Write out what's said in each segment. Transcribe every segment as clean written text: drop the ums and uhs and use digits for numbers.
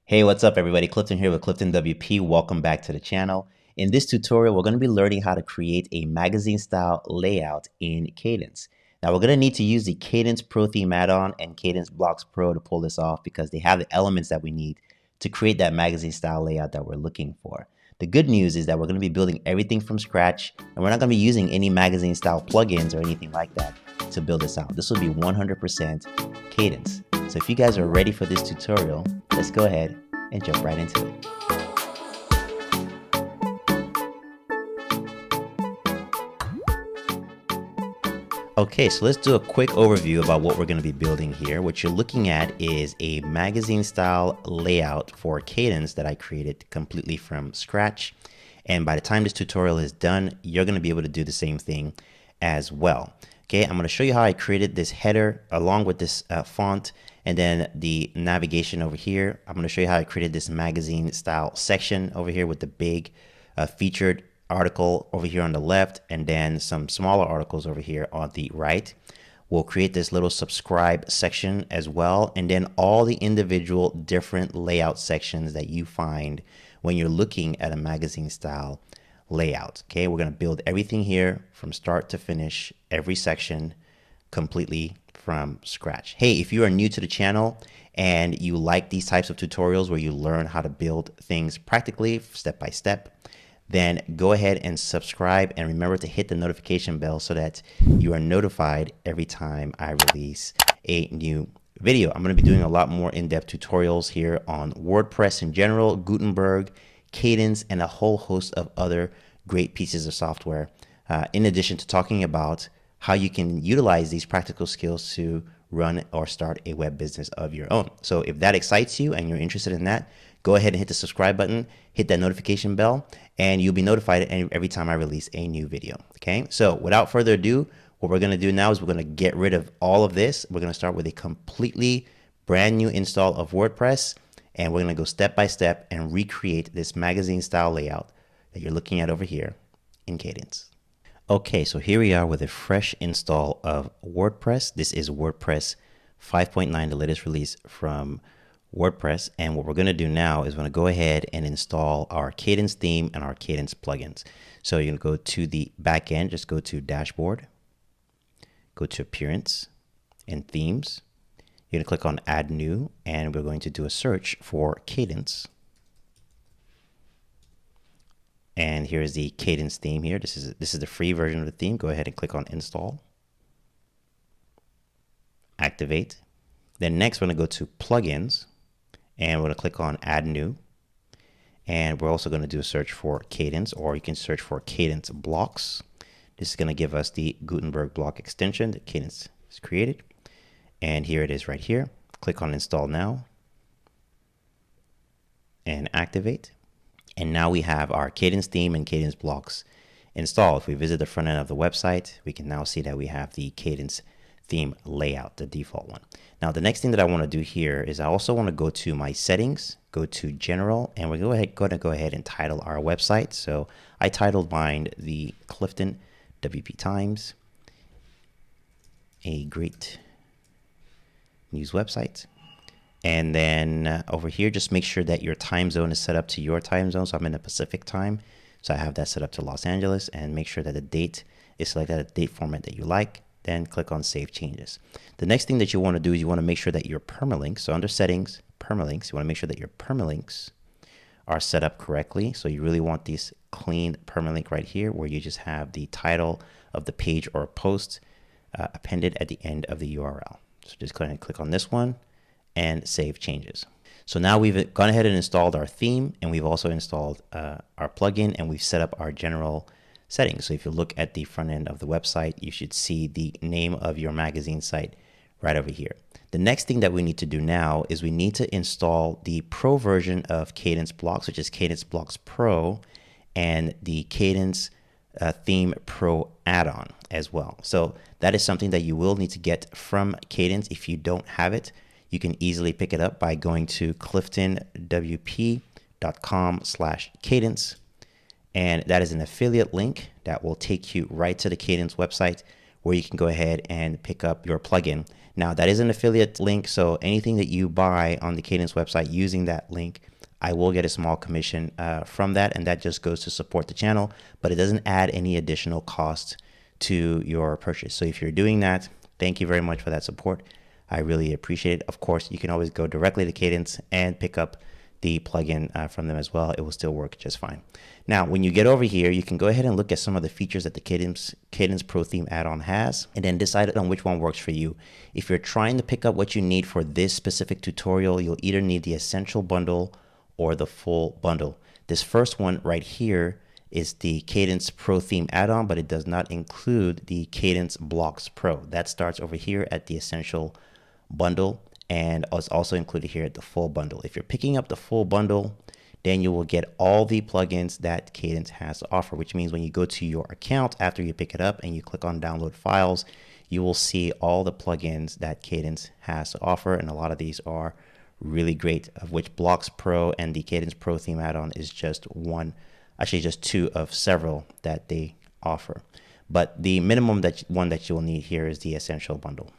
Hey, what's up everybody? Clifton here with CliftonWP. Welcome back to the channel. In this tutorial, we're going to be learning how to create a magazine style layout in Kadence. Now we're going to need to use the Kadence Pro Theme add-on and Kadence Blocks Pro to pull this off because they have the elements that we need to create that magazine style layout that we're looking for. The good news is that we're going to be building everything from scratch and we're not going to be using any magazine style plugins or anything like that to build this out. This will be 100% Kadence. So if you guys are ready for this tutorial, let's go ahead and jump right into it. Okay, so let's do a quick overview about what we're going to be building here. What you're looking at is a magazine style layout for Kadence that I created completely from scratch. And by the time this tutorial is done, you're going to be able to do the same thing as well. Okay, I'm going to show you how I created this header along with this font and then the navigation over here. I'm going to show you how I created this magazine style section over here with the big featured article over here on the left and then some smaller articles over here on the right. We'll create this little subscribe section as well, and then all the individual different layout sections that you find when you're looking at a magazine style layout. Okay, we're going to build everything here from start to finish, every section completely from scratch. Hey, if you are new to the channel and you like these types of tutorials where you learn how to build things practically step by step, then go ahead and subscribe and remember to hit the notification bell so that you are notified every time I release a new video. I'm going to be doing a lot more in-depth tutorials here on WordPress in general, Gutenberg, Kadence, and a whole host of other great pieces of software, in addition to talking about how you can utilize these practical skills to run or start a web business of your own. So if that excites you and you're interested in that, go ahead and hit the subscribe button, hit that notification bell, and you'll be notified every time I release a new video. Okay, so without further ado, what we're going to do now is we're going to get rid of all of this. We're going to start with a completely brand new install of WordPress, and we're going to go step by step and recreate this magazine style layout that you're looking at over here in Kadence. Okay, so here we are with a fresh install of WordPress. This is WordPress 5.9, the latest release from WordPress. And what we're going to do now is we're going to go ahead and install our Kadence theme and our Kadence plugins. So you're going to go to the back end, just go to Dashboard, go to Appearance and Themes. You're going to click on Add New, and we're going to do a search for Kadence. And here's the Kadence theme here. This is the free version of the theme. Go ahead and click on Install. Activate. Then next we're going to go to Plugins, and we're going to click on Add New. And we're also going to do a search for Kadence, or you can search for Kadence Blocks. This is going to give us the Gutenberg block extension that Kadence has created. And here it is right here. Click on Install Now and activate. And now we have our Kadence theme and Kadence blocks installed. If we visit the front end of the website, we can now see that we have the Kadence theme layout, the default one. Now, the next thing that I want to do here is I also want to go to my settings, go to general, and we're going to go ahead and title our website. So I titled mine the CliftonWP Times, a great news website. And then over here, just make sure that your time zone is set up to your time zone. So I'm in the Pacific time. So I have that set up to Los Angeles, and make sure that the date is selected at a date format that you like. Then click on Save Changes. The next thing that you want to do is you want to make sure that your permalinks, so under Settings, Permalinks, you want to make sure that your permalinks are set up correctly. So you really want this clean permalink right here where you just have the title of the page or post appended at the end of the URL. So just go ahead and click on this one and Save Changes. So now we've gone ahead and installed our theme, and we've also installed our plugin, and we've set up our general settings. So if you look at the front end of the website, you should see the name of your magazine site right over here. The next thing that we need to do now is we need to install the Pro version of Kadence Blocks, which is Kadence Blocks Pro, and the Kadence Theme Pro-Addon as well. So that is something that you will need to get from Kadence. If you don't have it, you can easily pick it up by going to CliftonWP.com/Kadence. And that is an affiliate link that will take you right to the Kadence website where you can go ahead and pick up your plugin. Now that is an affiliate link, so anything that you buy on the Kadence website using that link, I will get a small commission from that, and that just goes to support the channel, but it doesn't add any additional cost to your purchase. So if you're doing that, thank you very much for that support. I really appreciate it. Of course, you can always go directly to Kadence and pick up the plugin from them as well. It will still work just fine. Now, when you get over here, you can go ahead and look at some of the features that the Kadence Pro Theme add-on has, and then decide on which one works for you. If you're trying to pick up what you need for this specific tutorial, you'll either need the Essential Bundle or the full bundle. This first one right here is the Kadence Pro Theme add-on, but it does not include the Kadence Blocks Pro. That starts over here at the Essential Bundle, and it's also included here at the full bundle. If you're picking up the full bundle, then you will get all the plugins that Kadence has to offer, which means when you go to your account after you pick it up and you click on download files, you will see all the plugins that Kadence has to offer, and a lot of these are really great, of which Blocks Pro and the Kadence Pro Theme add-on is just one, actually just two of several that they offer. But the minimum one that you'll need here is the Essential Bundle.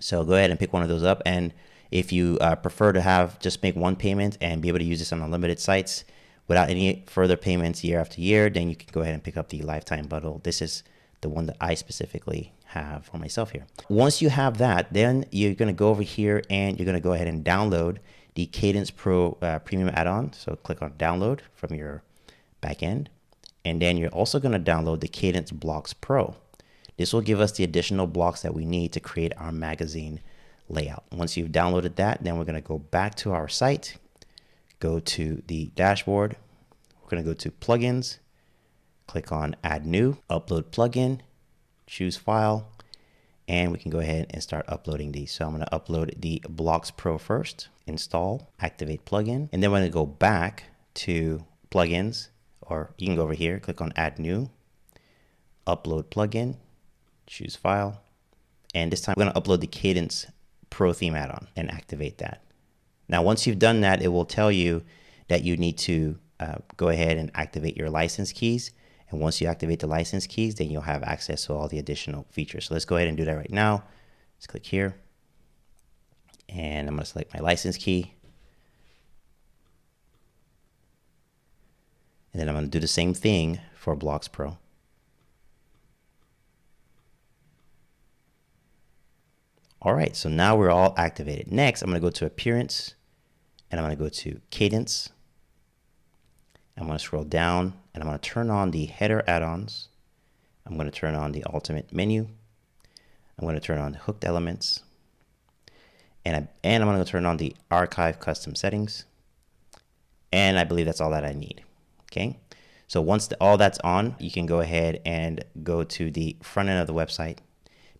So go ahead and pick one of those up, and if you prefer to just make one payment and be able to use this on unlimited sites without any further payments year after year, then you can go ahead and pick up the lifetime bundle. This is the one that I specifically have for myself here. Once you have that, then you're going to go over here and you're going to go ahead and download the Kadence Pro Premium add-on. So click on download from your backend, and then you're also going to download the Kadence Blocks Pro. This will give us the additional blocks that we need to create our magazine layout. Once you've downloaded that, then we're going to go back to our site, go to the dashboard, we're going to go to plugins, click on add new, upload plugin, choose file, and we can go ahead and start uploading these. So I'm going to upload the Blocks Pro first, install, activate plugin, and then we're going to go back to plugins, or you can go over here, click on add new, upload plugin, choose file, and this time we're going to upload the Kadence Pro Theme add-on and activate that. Now, once you've done that, it will tell you that you need to go ahead and activate your license keys. And once you activate the license keys, then you'll have access to all the additional features. So let's go ahead and do that right now. Let's click here, and I'm going to select my license key. And then I'm going to do the same thing for Blocks Pro. All right, so now we're all activated. Next, I'm going to go to Appearance, and I'm going to go to Cadence. I'm going to scroll down, and I'm going to turn on the header add-ons. I'm going to turn on the Ultimate Menu. I'm going to turn on Hooked Elements, and I'm going to turn on the Archive Custom Settings. And I believe that's all that I need. Okay, so once all that's on, you can go ahead and go to the front end of the website.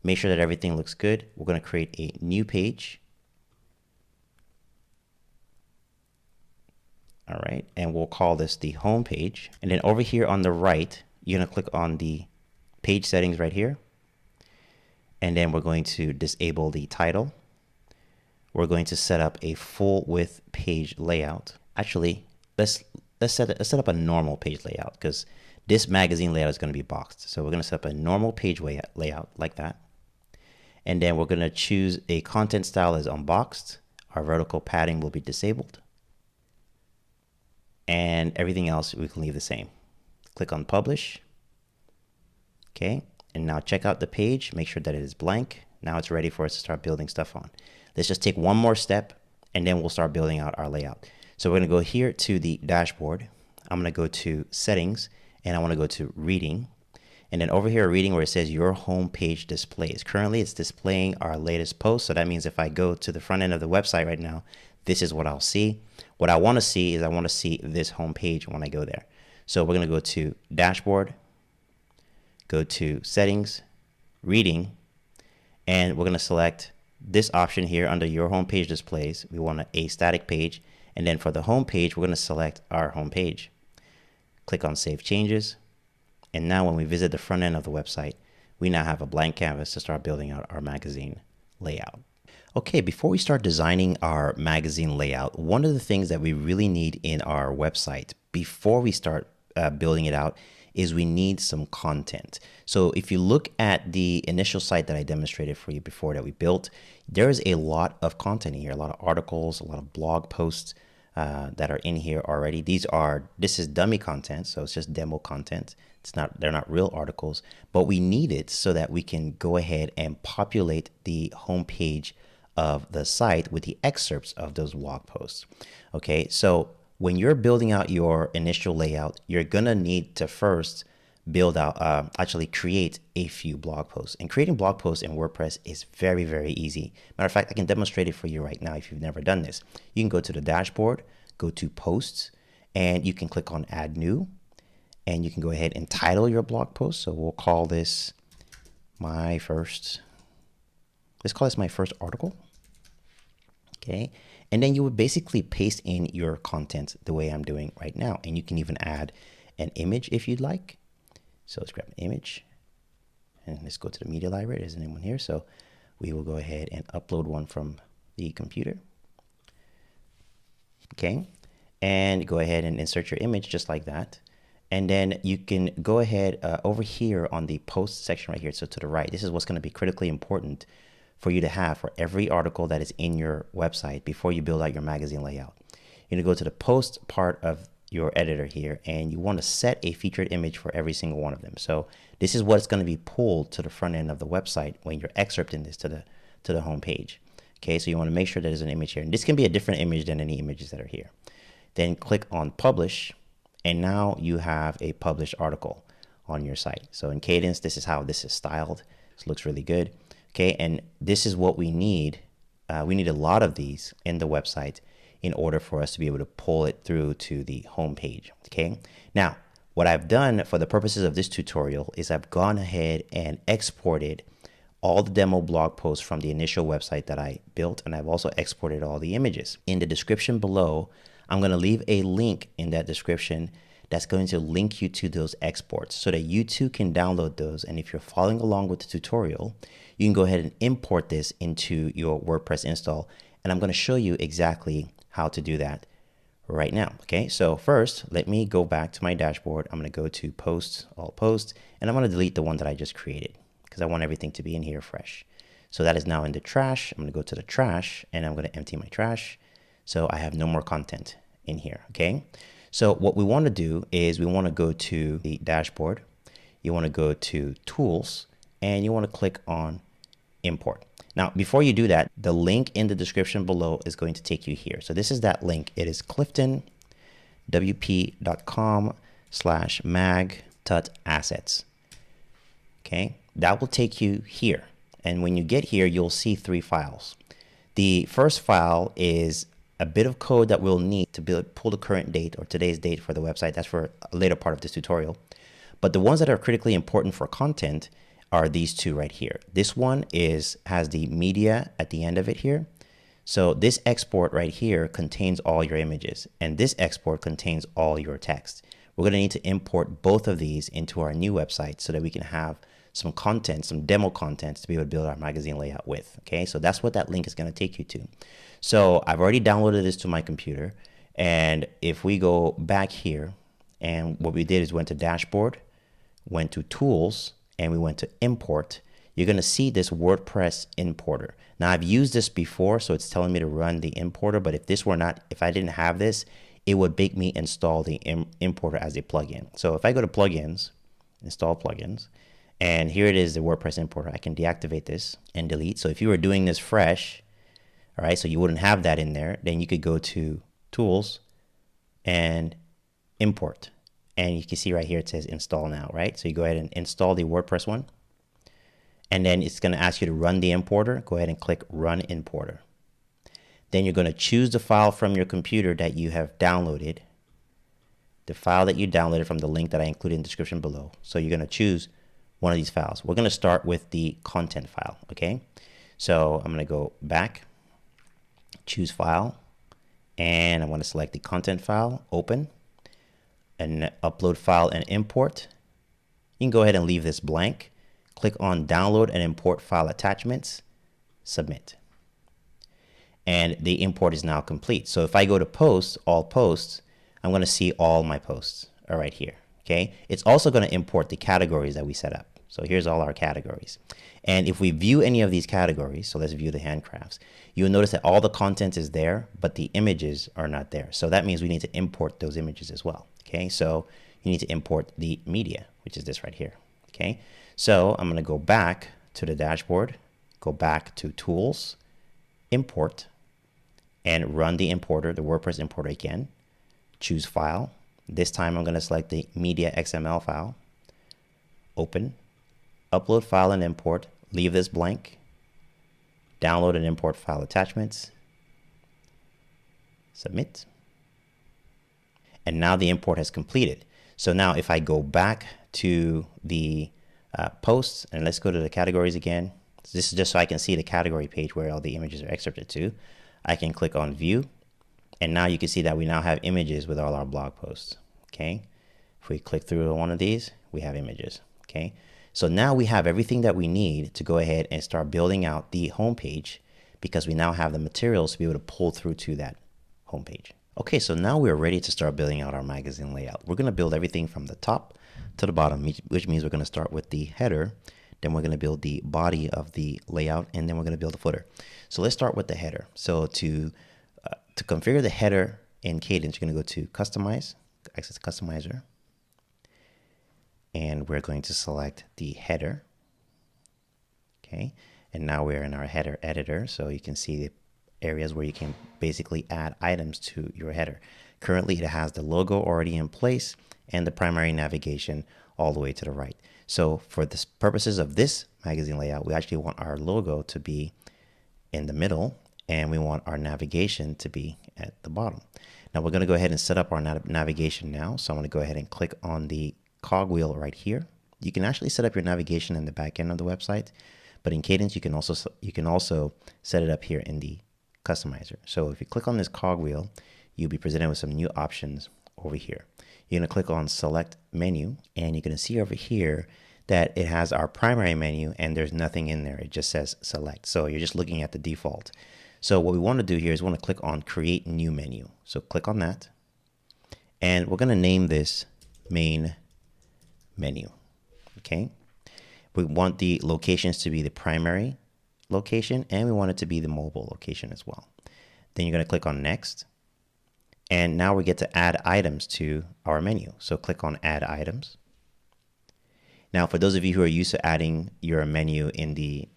Make sure that everything looks good. We're going to create a new page. All right, and we'll call this the home page. And then over here on the right, you're going to click on the page settings right here. And then we're going to disable the title. We're going to set up a full width page layout. Actually, let's set up a normal page layout, because this magazine layout is going to be boxed. So we're going to set up a normal page layout like that. And then we're going to choose a content style as unboxed. Our vertical padding will be disabled. And everything else we can leave the same. Click on Publish. Okay, and now check out the page. Make sure that it is blank. Now it's ready for us to start building stuff on. Let's just take one more step, and then we'll start building out our layout. So we're going to go here to the dashboard. I'm going to go to Settings, and I want to go to Reading. And then over here, Reading, where it says Your Home Page Displays. Currently, it's displaying our latest post. So that means if I go to the front end of the website right now, this is what I'll see. What I want to see is I want to see this home page when I go there. So we're going to go to Dashboard, go to Settings, Reading, and we're going to select this option here under Your Home Page Displays. We want a static page. And then for the home page, we're going to select our home page. Click on Save Changes. And now when we visit the front end of the website, we now have a blank canvas to start building out our magazine layout. Okay, before we start designing our magazine layout, one of the things that we really need in our website before we start building it out is we need some content. So if you look at the initial site that I demonstrated for you before that we built, there is a lot of content here, a lot of articles, a lot of blog posts that are in here already. This is dummy content, so it's just demo content. They're not real articles, but we need it so that we can go ahead and populate the homepage of the site with the excerpts of those blog posts. Okay, so when you're building out your initial layout, you're gonna need to first build out, actually create a few blog posts. And creating blog posts in WordPress is very, very easy. Matter of fact, I can demonstrate it for you right now if you've never done this. You can go to the dashboard, go to posts, and you can click on add new, and you can go ahead and title your blog post. So we'll call this let's call this my first article. Okay, and then you would basically paste in your content the way I'm doing right now. And you can even add an image if you'd like. So let's grab an image and let's go to the media library. There's an one here. So we will go ahead and upload one from the computer. Okay, and go ahead and insert your image just like that. And then you can go ahead over here on the post section right here. So to the right, this is what's going to be critically important for you to have for every article that is in your website before you build out your magazine layout. You're going to go to the post part of your editor here, and you want to set a featured image for every single one of them. So this is what's going to be pulled to the front end of the website when you're excerpting this to the home page. Okay, so you want to make sure that there's an image here, and this can be a different image than any images that are here. Then click on publish, and now you have a published article on your site. So in Kadence, this is how this is styled. This looks really good. Okay, and this is what we need. We need a lot of these in the website in order for us to be able to pull it through to the home page. Okay, now what I've done for the purposes of this tutorial is I've gone ahead and exported all the demo blog posts from the initial website that I built, and I've also exported all the images. In the description below, I'm going to leave a link in that description that's going to link you to those exports so that you too can download those. And if you're following along with the tutorial, you can go ahead and import this into your WordPress install. And I'm going to show you exactly how to do that right now. Okay, so first, let me go back to my dashboard. I'm going to go to posts, all posts, and I'm going to delete the one that I just created because I want everything to be in here fresh. So that is now in the trash. I'm going to go to the trash and I'm going to empty my trash. So I have no more content in here. Okay, so what we want to do is we want to go to the dashboard. You want to go to tools and you want to click on import. Now, before you do that, the link in the description below is going to take you here. So this is that link. It is cliftonwp.com/mag.assets. Okay, that will take you here. And when you get here, you'll see 3 files. The first file is a bit of code that we'll need to pull the current date or today's date for the website. That's for a later part of this tutorial. But the ones that are critically important for content are these 2 right here. This one has the media at the end of it here. So this export right here contains all your images, and this export contains all your text. We're going to need to import both of these into our new website so that we can have some content, some demo content to be able to build our magazine layout with. Okay, so that's what that link is going to take you to. So I've already downloaded this to my computer, and if we go back here, and what we did is went to dashboard, went to tools, and we went to import, you're going to see this WordPress importer. Now I've used this before, so it's telling me to run the importer, but if I didn't have this, it would make me install the importer as a plugin. So if I go to plugins, install plugins, and here it is, the WordPress importer, I can deactivate this and delete. So if you were doing this fresh, all right, so you wouldn't have that in there, then you could go to tools and import. And you can see right here, it says install now, right? So you go ahead and install the WordPress one. And then it's going to ask you to run the importer. Go ahead and click run importer. Then you're going to choose the file from your computer that you have downloaded. The file that you downloaded from the link that I included in the description below. So you're going to choose one of these files. We're going to start with the content file, okay? So I'm going to go back, choose file, and I want to select the content file, open, and upload file and import. You can go ahead and leave this blank. Click on download and import file attachments, submit. And the import is now complete. So if I go to posts, all posts, I'm going to see all my posts are right here. Okay, it's also going to import the categories that we set up. So here's all our categories. And if we view any of these categories, so let's view the handcrafts, you'll notice that all the content is there, but the images are not there. So that means we need to import those images as well. Okay, so you need to import the media, which is this right here. Okay, so I'm going to go back to the dashboard, go back to Tools, Import, and run the importer, the WordPress importer again. Choose File. This time I'm going to select the media XML file. Open. Upload file and import. Leave this blank. Download and import file attachments. Submit. And now the import has completed. So now if I go back to the posts, and let's go to the categories again. So this is just so I can see the category page where all the images are excerpted to. I can click on View. And now you can see that we now have images with all our blog posts. Okay. If we click through one of these, we have images. Okay. So now we have everything that we need to go ahead and start building out the homepage, because we now have the materials to be able to pull through to that homepage. Okay, so now we're ready to start building out our magazine layout. We're going to build everything from the top to the bottom, which means we're going to start with the header, then we're going to build the body of the layout, and then we're going to build the footer. So let's start with the header. So to configure the header in Kadence, you're going to go to Customize, Access Customizer, and we're going to select the header. Okay, and now we're in our header editor, so you can see the areas where you can basically add items to your header. Currently it has the logo already in place and the primary navigation all the way to the right. So for the purposes of this magazine layout, we actually want our logo to be in the middle, and we want our navigation to be at the bottom. Now we're going to go ahead and set up our navigation now. So I'm going to go ahead and click on the cogwheel right here. You can actually set up your navigation in the back end of the website, but in Kadence you can also set it up here in the customizer. So if you click on this cogwheel, you'll be presented with some new options over here. You're going to click on Select Menu, and you're going to see over here that it has our primary menu and there's nothing in there. It just says Select. So you're just looking at the default. So what we want to do here is we want to click on Create New Menu. So click on that, and we're going to name this Main Menu. Okay. We want the locations to be the primary location, and we want it to be the mobile location as well. Then you're going to click on Next, and now we get to add items to our menu. So click on Add Items. Now for those of you who are used to adding your menu in the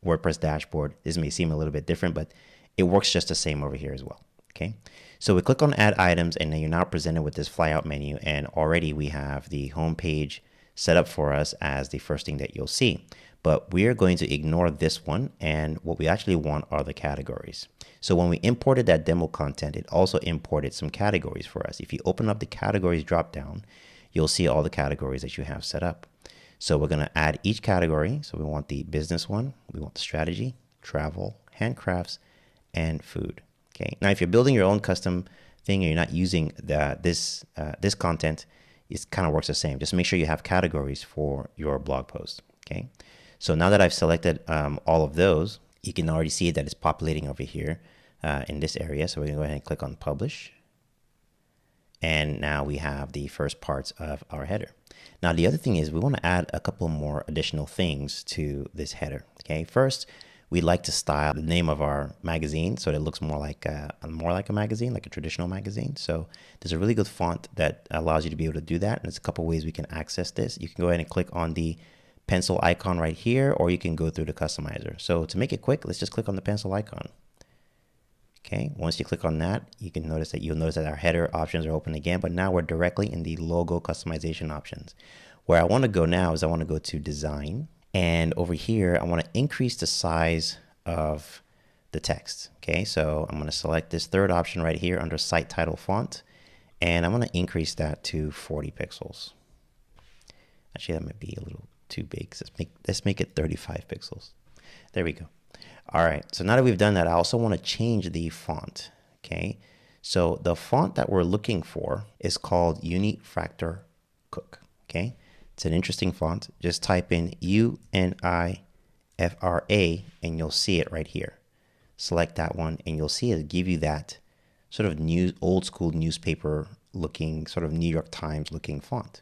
WordPress dashboard, this may seem a little bit different, but it works just the same over here as well. Okay, so we click on Add Items, and then you're now presented with this flyout menu, and already we have the home page set up for us as the first thing that you'll see. But we're going to ignore this one, and what we actually want are the categories. So when we imported that demo content, it also imported some categories for us. If you open up the categories drop down, you'll see all the categories that you have set up. So we're going to add each category. So we want the business one, we want the strategy, travel, handcrafts, and food. Okay. Now, if you're building your own custom thing and you're not using this content, it kind of works the same. Just make sure you have categories for your blog post. Okay. So now that I've selected all of those, you can already see that it's populating over here in this area. So we're going to go ahead and click on Publish. And now we have the first parts of our header. Now, the other thing is we want to add a couple more additional things to this header. Okay. First, we like to style the name of our magazine so that it looks more like a magazine, like a traditional magazine. So there's a really good font that allows you to be able to do that. And there's a couple ways we can access this. You can go ahead and click on the pencil icon right here, or you can go through the customizer. So to make it quick, let's just click on the pencil icon. Okay, once you click on that, you'll notice that our header options are open again, but now we're directly in the logo customization options. Where I want to go now is I want to go to Design, and over here I want to increase the size of the text. Okay, so I'm going to select this third option right here under Site Title Font, and I'm going to increase that to 40 pixels. Actually, that might be a little too big. So let's make it 35 pixels. There we go. All right, so now that we've done that, I also want to change the font. Okay, so the font that we're looking for is called Unifractor Cook. Okay, it's an interesting font. Just type in UNIFRA and you'll see it right here. Select that one and you'll see it give you that sort of old school newspaper looking, sort of New York Times looking font.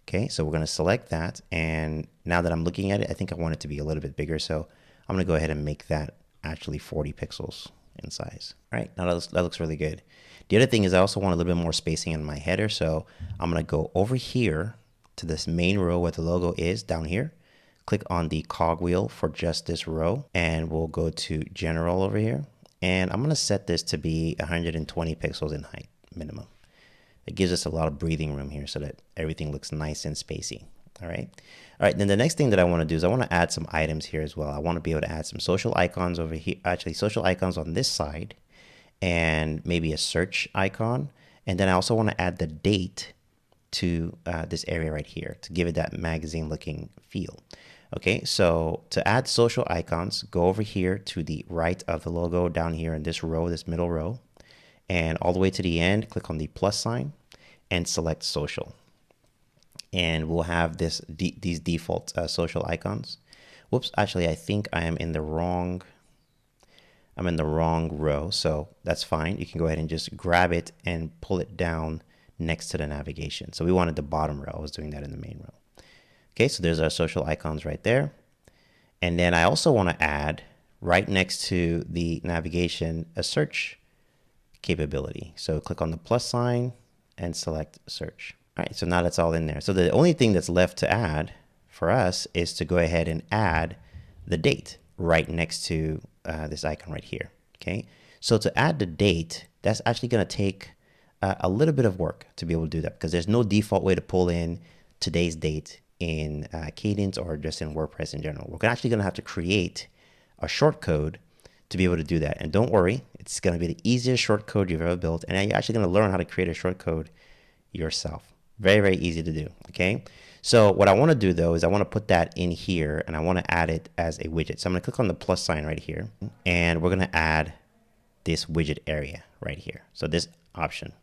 Okay, so we're going to select that, and now that I'm looking at it, I think I want it to be a little bit bigger, so I'm going to go ahead and make that actually 40 pixels in size. All right, now that looks really good. The other thing is I also want a little bit more spacing in my header, so I'm going to go over here to this main row where the logo is down here. Click on the cogwheel for just this row, and we'll go to General over here, and I'm going to set this to be 120 pixels in height minimum. It gives us a lot of breathing room here so that everything looks nice and spacey. All right. Then the next thing that I want to do is I want to add some items here as well. I want to be able to add some social icons over here, actually social icons on this side, and maybe a search icon. And then I also want to add the date to this area right here to give it that magazine looking feel. Okay, so to add social icons, go over here to the right of the logo down here in this row, this middle row, and all the way to the end, click on the plus sign and select social. And we'll have these default social icons. Whoops, actually, I think I am in the wrong, row, so that's fine. You can go ahead and just grab it and pull it down next to the navigation. So we wanted the bottom row. I was doing that in the main row. Okay, so there's our social icons right there. And then I also want to add right next to the navigation a search capability. So click on the plus sign and select search. All right, so now that's all in there. So the only thing that's left to add for us is to go ahead and add the date right next to this icon right here. Okay, so to add the date, that's actually going to take a little bit of work to be able to do that, because there's no default way to pull in today's date in Kadence or just in WordPress in general. We're actually going to have to create a shortcode to be able to do that. And don't worry, it's going to be the easiest shortcode you've ever built. And you're actually going to learn how to create a shortcode yourself. Very, very easy to do. Okay. So what I want to do though is I want to put that in here and I want to add it as a widget. So I'm going to click on the plus sign right here and we're going to add this widget area right here. So this option.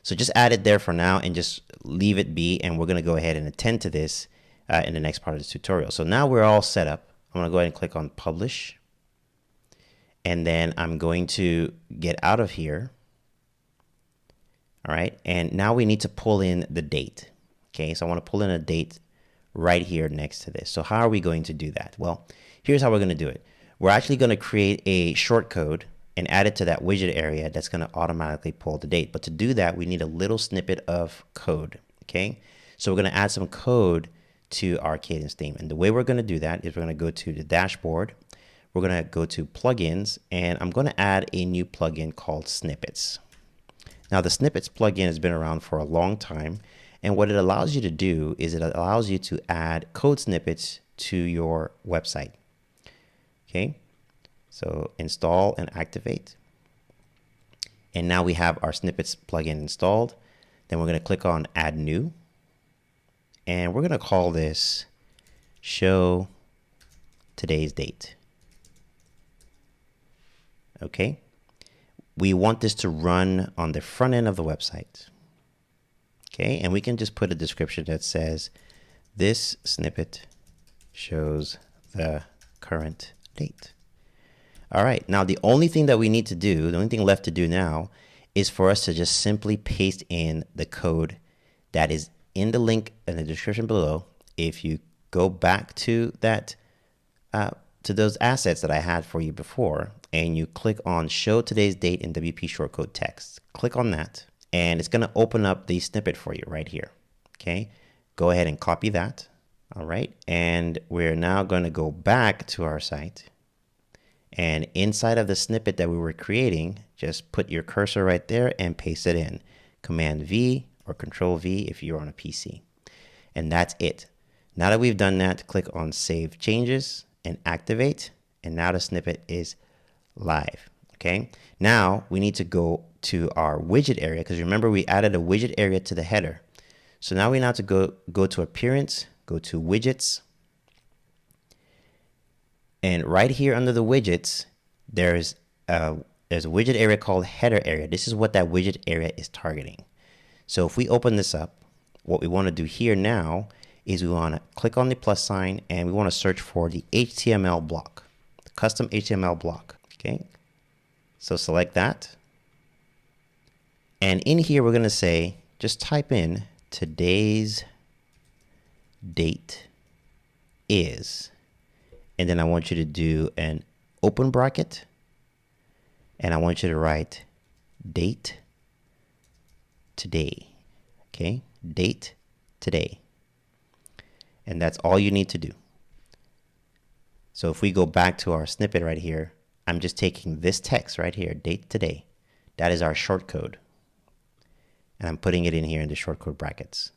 So just add it there for now and just leave it be. And we're going to go ahead and attend to this in the next part of this tutorial. So now we're all set up. I'm going to go ahead and click on publish. And then I'm going to get out of here. All right. And now we need to pull in the date. Okay. So I want to pull in a date right here next to this. So how are we going to do that? Well, here's how we're going to do it. We're actually going to create a shortcode and add it to that widget area that's going to automatically pull the date. But to do that, we need a little snippet of code. Okay. So we're going to add some code to our Kadence theme. And the way we're going to do that is we're going to go to the dashboard. We're going to go to plugins, and I'm going to add a new plugin called Snippets. Now, the Snippets plugin has been around for a long time, and what it allows you to do is it allows you to add code snippets to your website. Okay, so install and activate. And now we have our Snippets plugin installed. Then we're going to click on Add New, and we're going to call this Show Today's Date. Okay, we want this to run on the front end of the website. Okay, and we can just put a description that says this snippet shows the current date. All right, now the only thing that we need to do, the only thing left to do now is for us to just simply paste in the code that is in the link in the description below. If you go back to that, to those assets that I had for you before, and you click on show today's date in WP shortcode text, click on that, and it's going to open up the snippet for you right here. Okay, go ahead and copy that. All right, and we're now going to go back to our site, and inside of the snippet that we were creating, just put your cursor right there and paste it in. Command V or Control V if you're on a PC, and that's it. Now that we've done that, click on Save Changes and activate, and now the snippet is live. Okay, now we need to go to our widget area, because remember we added a widget area to the header. So now we now have to go to Appearance, go to Widgets, and right here under the widgets there's a widget area called Header Area. This is what that widget area is targeting. So if we open this up, what we want to do here now is we want to click on the plus sign and we want to search for the HTML block, the custom HTML block. Okay, so select that. And in here, we're going to say, just type in today's date is, and then I want you to do an open bracket, and I want you to write date today. Okay, date today. And that's all you need to do. So if we go back to our snippet right here, I'm just taking this text right here, date today. That is our shortcode. And I'm putting it in here in the shortcode brackets.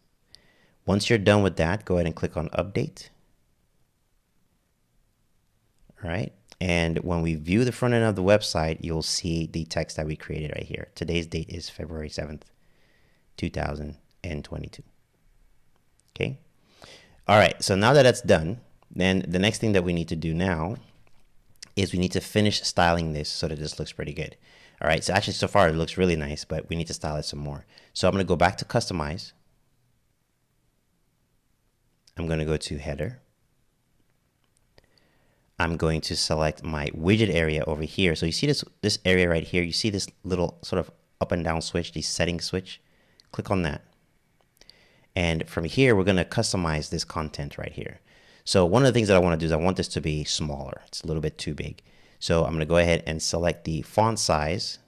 Once you're done with that, go ahead and click on update. All right. And when we view the front end of the website, you'll see the text that we created right here. Today's date is February 7th, 2022. Okay. All right. So now that that's done, then the next thing that we need to do now is we need to finish styling this so that this looks pretty good. All right. So actually, so far it looks really nice, but we need to style it some more. So I'm going to go back to customize. I'm going to go to header. I'm going to select my widget area over here. So you see this area right here. You see this little sort of up and down switch, the settings switch. Click on that. And from here, we're going to customize this content right here. So one of the things that I want to do is I want this to be smaller. It's a little bit too big. So I'm going to go ahead and select the font size.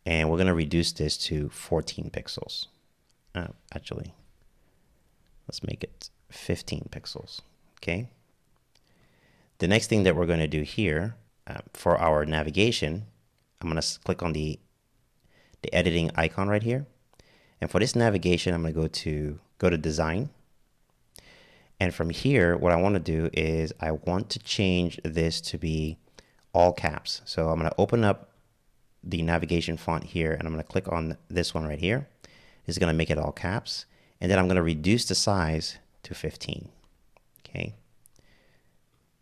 And we're going to reduce this to 14 pixels. Actually, let's make it 15 pixels. Okay. The next thing that we're going to do here for our navigation, I'm going to click on the editing icon right here. And for this navigation, I'm going to go to design. And from here, what I want to do is I want to change this to be all caps. So I'm going to open up the navigation font here, and I'm going to click on this one right here. It's going to make it all caps. And then I'm going to reduce the size to 15. Okay.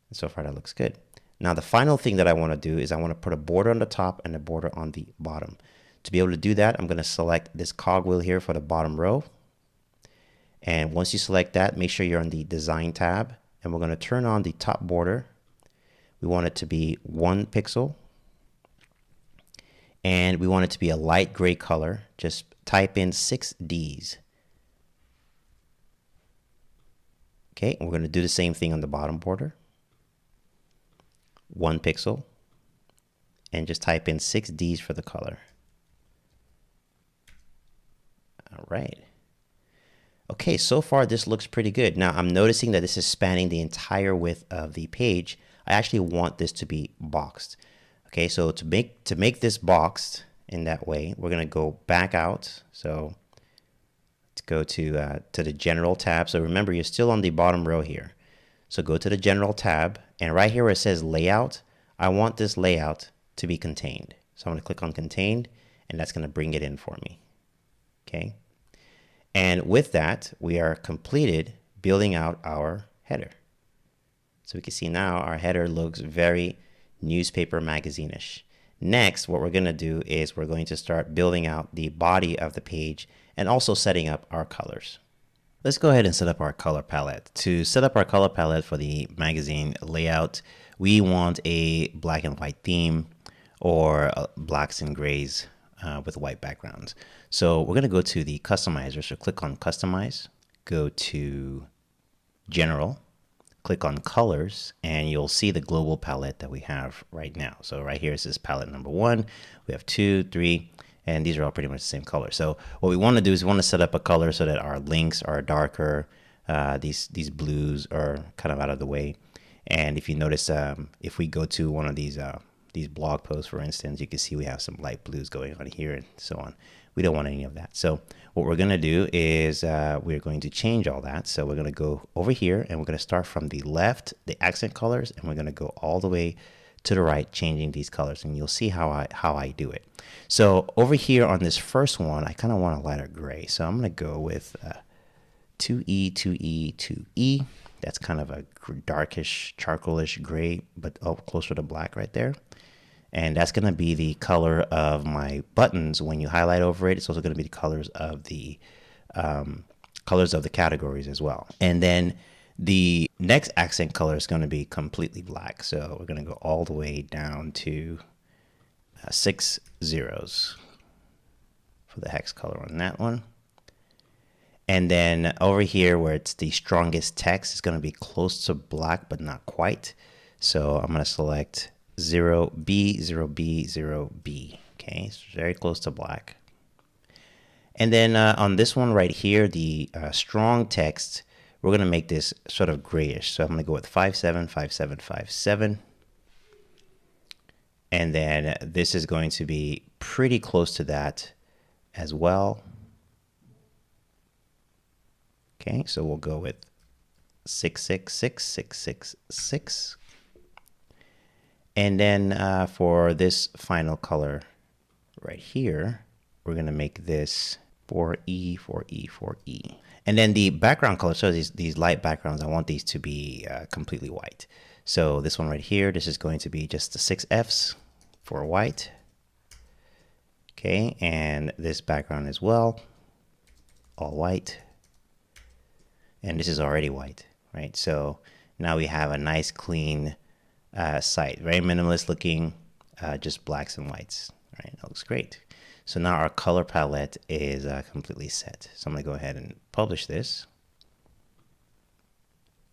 And so far that looks good. Now the final thing that I want to do is I want to put a border on the top and a border on the bottom. To be able to do that, I'm going to select this cogwheel here for the bottom row. And once you select that, make sure you're on the design tab, and we're going to turn on the top border. We want it to be 1 pixel. And we want it to be a light gray color. Just type in 6 Ds. Okay, and we're going to do the same thing on the bottom border. 1 pixel, and just type in 6 Ds for the color. All right. Okay, so far this looks pretty good. Now I'm noticing that this is spanning the entire width of the page. I actually want this to be boxed. Okay, so to make this boxed in that way, we're gonna go back out. So let's go to the general tab. So remember, you're still on the bottom row here. So go to the general tab, and right here where it says layout, I want this layout to be contained. So I'm going to click on contained, and that's going to bring it in for me. Okay. And with that, we are completed building out our header. So we can see now our header looks very newspaper magazine-ish. Next, what we're going to do is we're going to start building out the body of the page and also setting up our colors. Let's go ahead and set up our color palette. To set up our color palette for the magazine layout, we want a black and white theme or blacks and grays with white backgrounds. So we're going to go to the customizer. So click on customize, go to general, click on colors, and you'll see the global palette that we have right now. So right here is this palette number 1. We have 2, 3. And these are all pretty much the same color. So what we want to do is we want to set up a color so that our links are darker. These blues are kind of out of the way. And if you notice, if we go to one of these blog posts, for instance, you can see we have some light blues going on here and so on. We don't want any of that. So what we're going to do is we're going to change all that. So we're going to go over here, and we're going to start from the left, the accent colors, and we're going to go all the way to the right, changing these colors, and you'll see how I do it. So over here on this first one, I kind of want a lighter gray, so I'm going to go with 2E, 2E, 2E. That's kind of a darkish, charcoalish gray, but closer to black right there. And that's going to be the color of my buttons. When you highlight over it, it's also going to be the colors of the categories as well. And then the next accent color is going to be completely black. So we're going to go all the way down to 6 zeros. for the hex color on that one. And then over here where it's the strongest text, it's going to be close to black, but not quite. So I'm going to select 0B, 0B, 0B. Okay, it's very close to black. And then on this one right here, the strong text, we're going to make this sort of grayish. So I'm going to go with 575757. And then this is going to be pretty close to that as well. Okay, so we'll go with 666666. And then for this final color right here, we're going to make this 4E, 4E, 4E. And then the background color, so these light backgrounds, I want these to be completely white. So this one right here, this is going to be just the 6 Fs for white. Okay, and this background as well, all white. And this is already white, right? So now we have a nice clean site, very minimalist looking, just blacks and whites, right? That looks great. So now our color palette is completely set. So I'm gonna go ahead and publish this.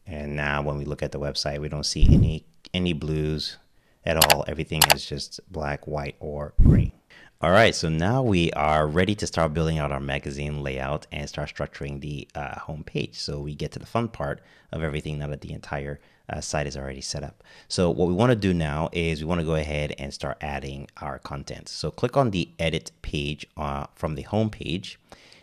And now when we look at the website, we don't see any blues at all. Everything is just black, white, or gray. All right, so now we are ready to start building out our magazine layout and start structuring the home page. So we get to the fun part of everything now that the entire site is already set up. So what we want to do now is we want to go ahead and start adding our content. So click on the edit page from the home page.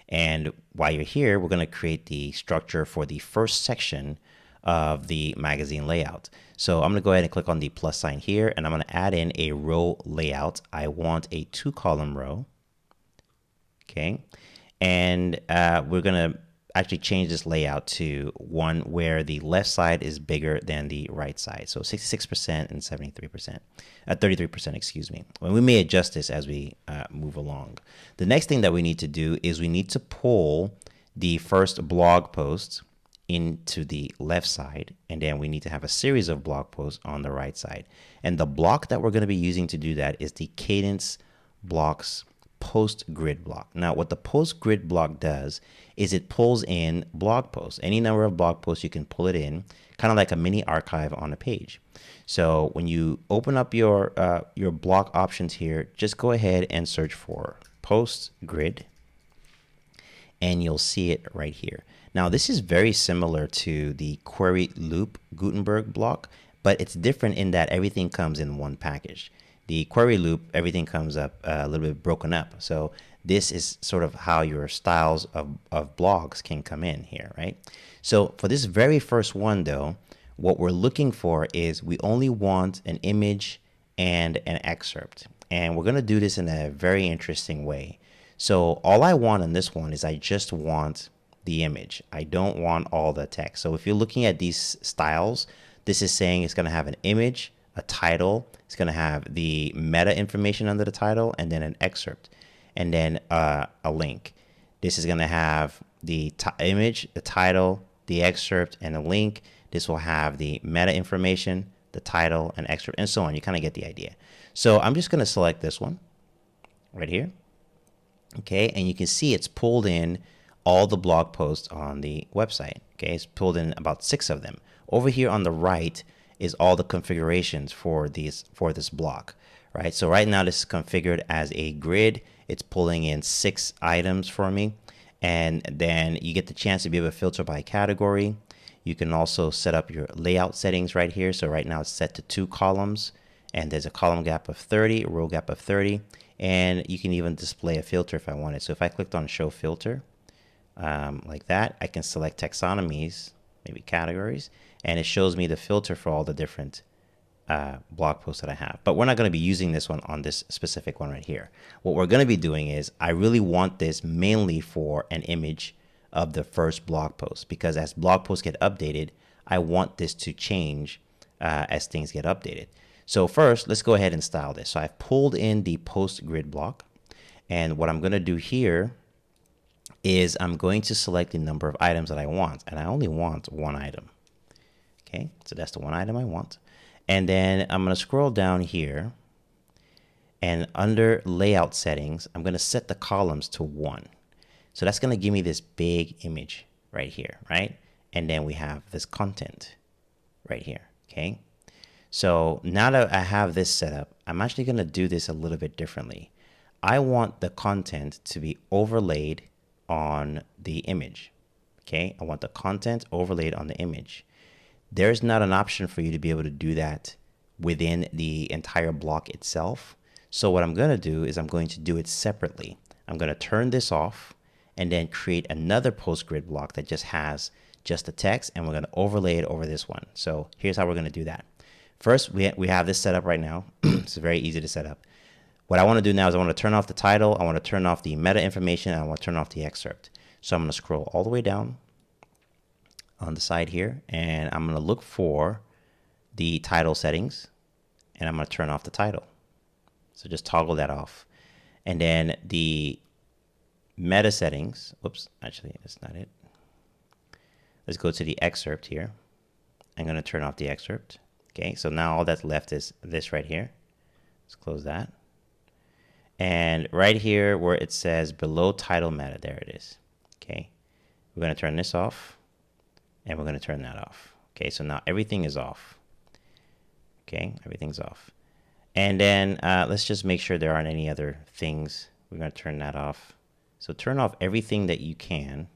And while you're here, we're going to create the structure for the first section of the magazine layout. So I'm going to go ahead and click on the plus sign here, and I'm going to add in a row layout. I want a 2-column row. Okay. And we're going to actually change this layout to one where the left side is bigger than the right side. So 66% and 33%, 33%, excuse me. Well, we may adjust this as we move along. The next thing that we need to do is we need to pull the first blog post into the left side, and then we need to have a series of blog posts on the right side. And the block that we're going to be using to do that is the Kadence Blocks Post Grid Block. Now, what the Post Grid Block does is it pulls in blog posts. Any number of blog posts, you can pull it in, kind of like a mini archive on a page. So when you open up your block options here, just go ahead and search for Post Grid, and you'll see it right here. Now, this is very similar to the Query Loop Gutenberg block, but it's different in that everything comes in one package. The Query Loop, everything comes up a little bit broken up. So this is sort of how your styles of blogs can come in here, right? So for this very first one, though, what we're looking for is we only want an image and an excerpt. And we're going to do this in a very interesting way. So all I want on this one is I just want the image. I don't want all the text. So if you're looking at these styles, this is saying it's going to have an image, a title, it's going to have the meta information under the title, and then an excerpt, and then a link. This is going to have the image, the title, the excerpt, and a link. This will have the meta information, the title, and excerpt, and so on. You kind of get the idea. So I'm just going to select this one right here. Okay, and you can see it's pulled in all the blog posts on the website. Okay, it's pulled in about 6 of them. Over here on the right is all the configurations for this block, right? So right now this is configured as a grid. It's pulling in 6 items for me, and then you get the chance to be able to filter by category. You can also set up your layout settings right here. So right now it's set to 2 columns, and there's a column gap of 30, a row gap of 30, and you can even display a filter if I wanted. So if I clicked on show filter, like that, I can select taxonomies, maybe categories, and it shows me the filter for all the different blog posts that I have. But we're not going to be using this one on this specific one right here. What we're going to be doing is I really want this mainly for an image of the first blog post, because as blog posts get updated, I want this to change as things get updated. So first, let's go ahead and style this. So I've pulled in the post grid block, and what I'm going to do here is I'm going to select the number of items that I want, and I only want 1 item. Okay, so that's the 1 item I want. And then I'm going to scroll down here, And under layout settings, I'm going to set the columns to 1. So that's going to give me this big image right here, right? And then we have this content right here, okay? So now that I have this set up, I'm actually going to do this a little bit differently. I want the content to be overlaid on the image, okay? I want the content overlaid on the image. There's not an option for you to be able to do that within the entire block itself. So what I'm going to do is I'm going to do it separately. I'm going to turn this off and then create another post grid block that just has just the text, and we're going to overlay it over this one. So here's how we're going to do that. First, we have this set up right now. It's very easy to set up. What I want to do now is I want to turn off the title, I want to turn off the meta information, and I want to turn off the excerpt. So I'm going to scroll all the way down on the side here, and I'm going to look for the title settings, and I'm going to turn off the title. So just toggle that off. And then the meta settings, whoops, actually that's not it. Let's go to the excerpt here. I'm going to turn off the excerpt. Okay, so now all that's left is this right here. Let's close that. And right here where it says below title meta, there it is. Okay, we're going to turn this off and we're going to turn that off. Okay, so now everything is off. Okay, everything's off. And then let's just make sure there aren't any other things. We're going to turn that off. So turn off everything that you can.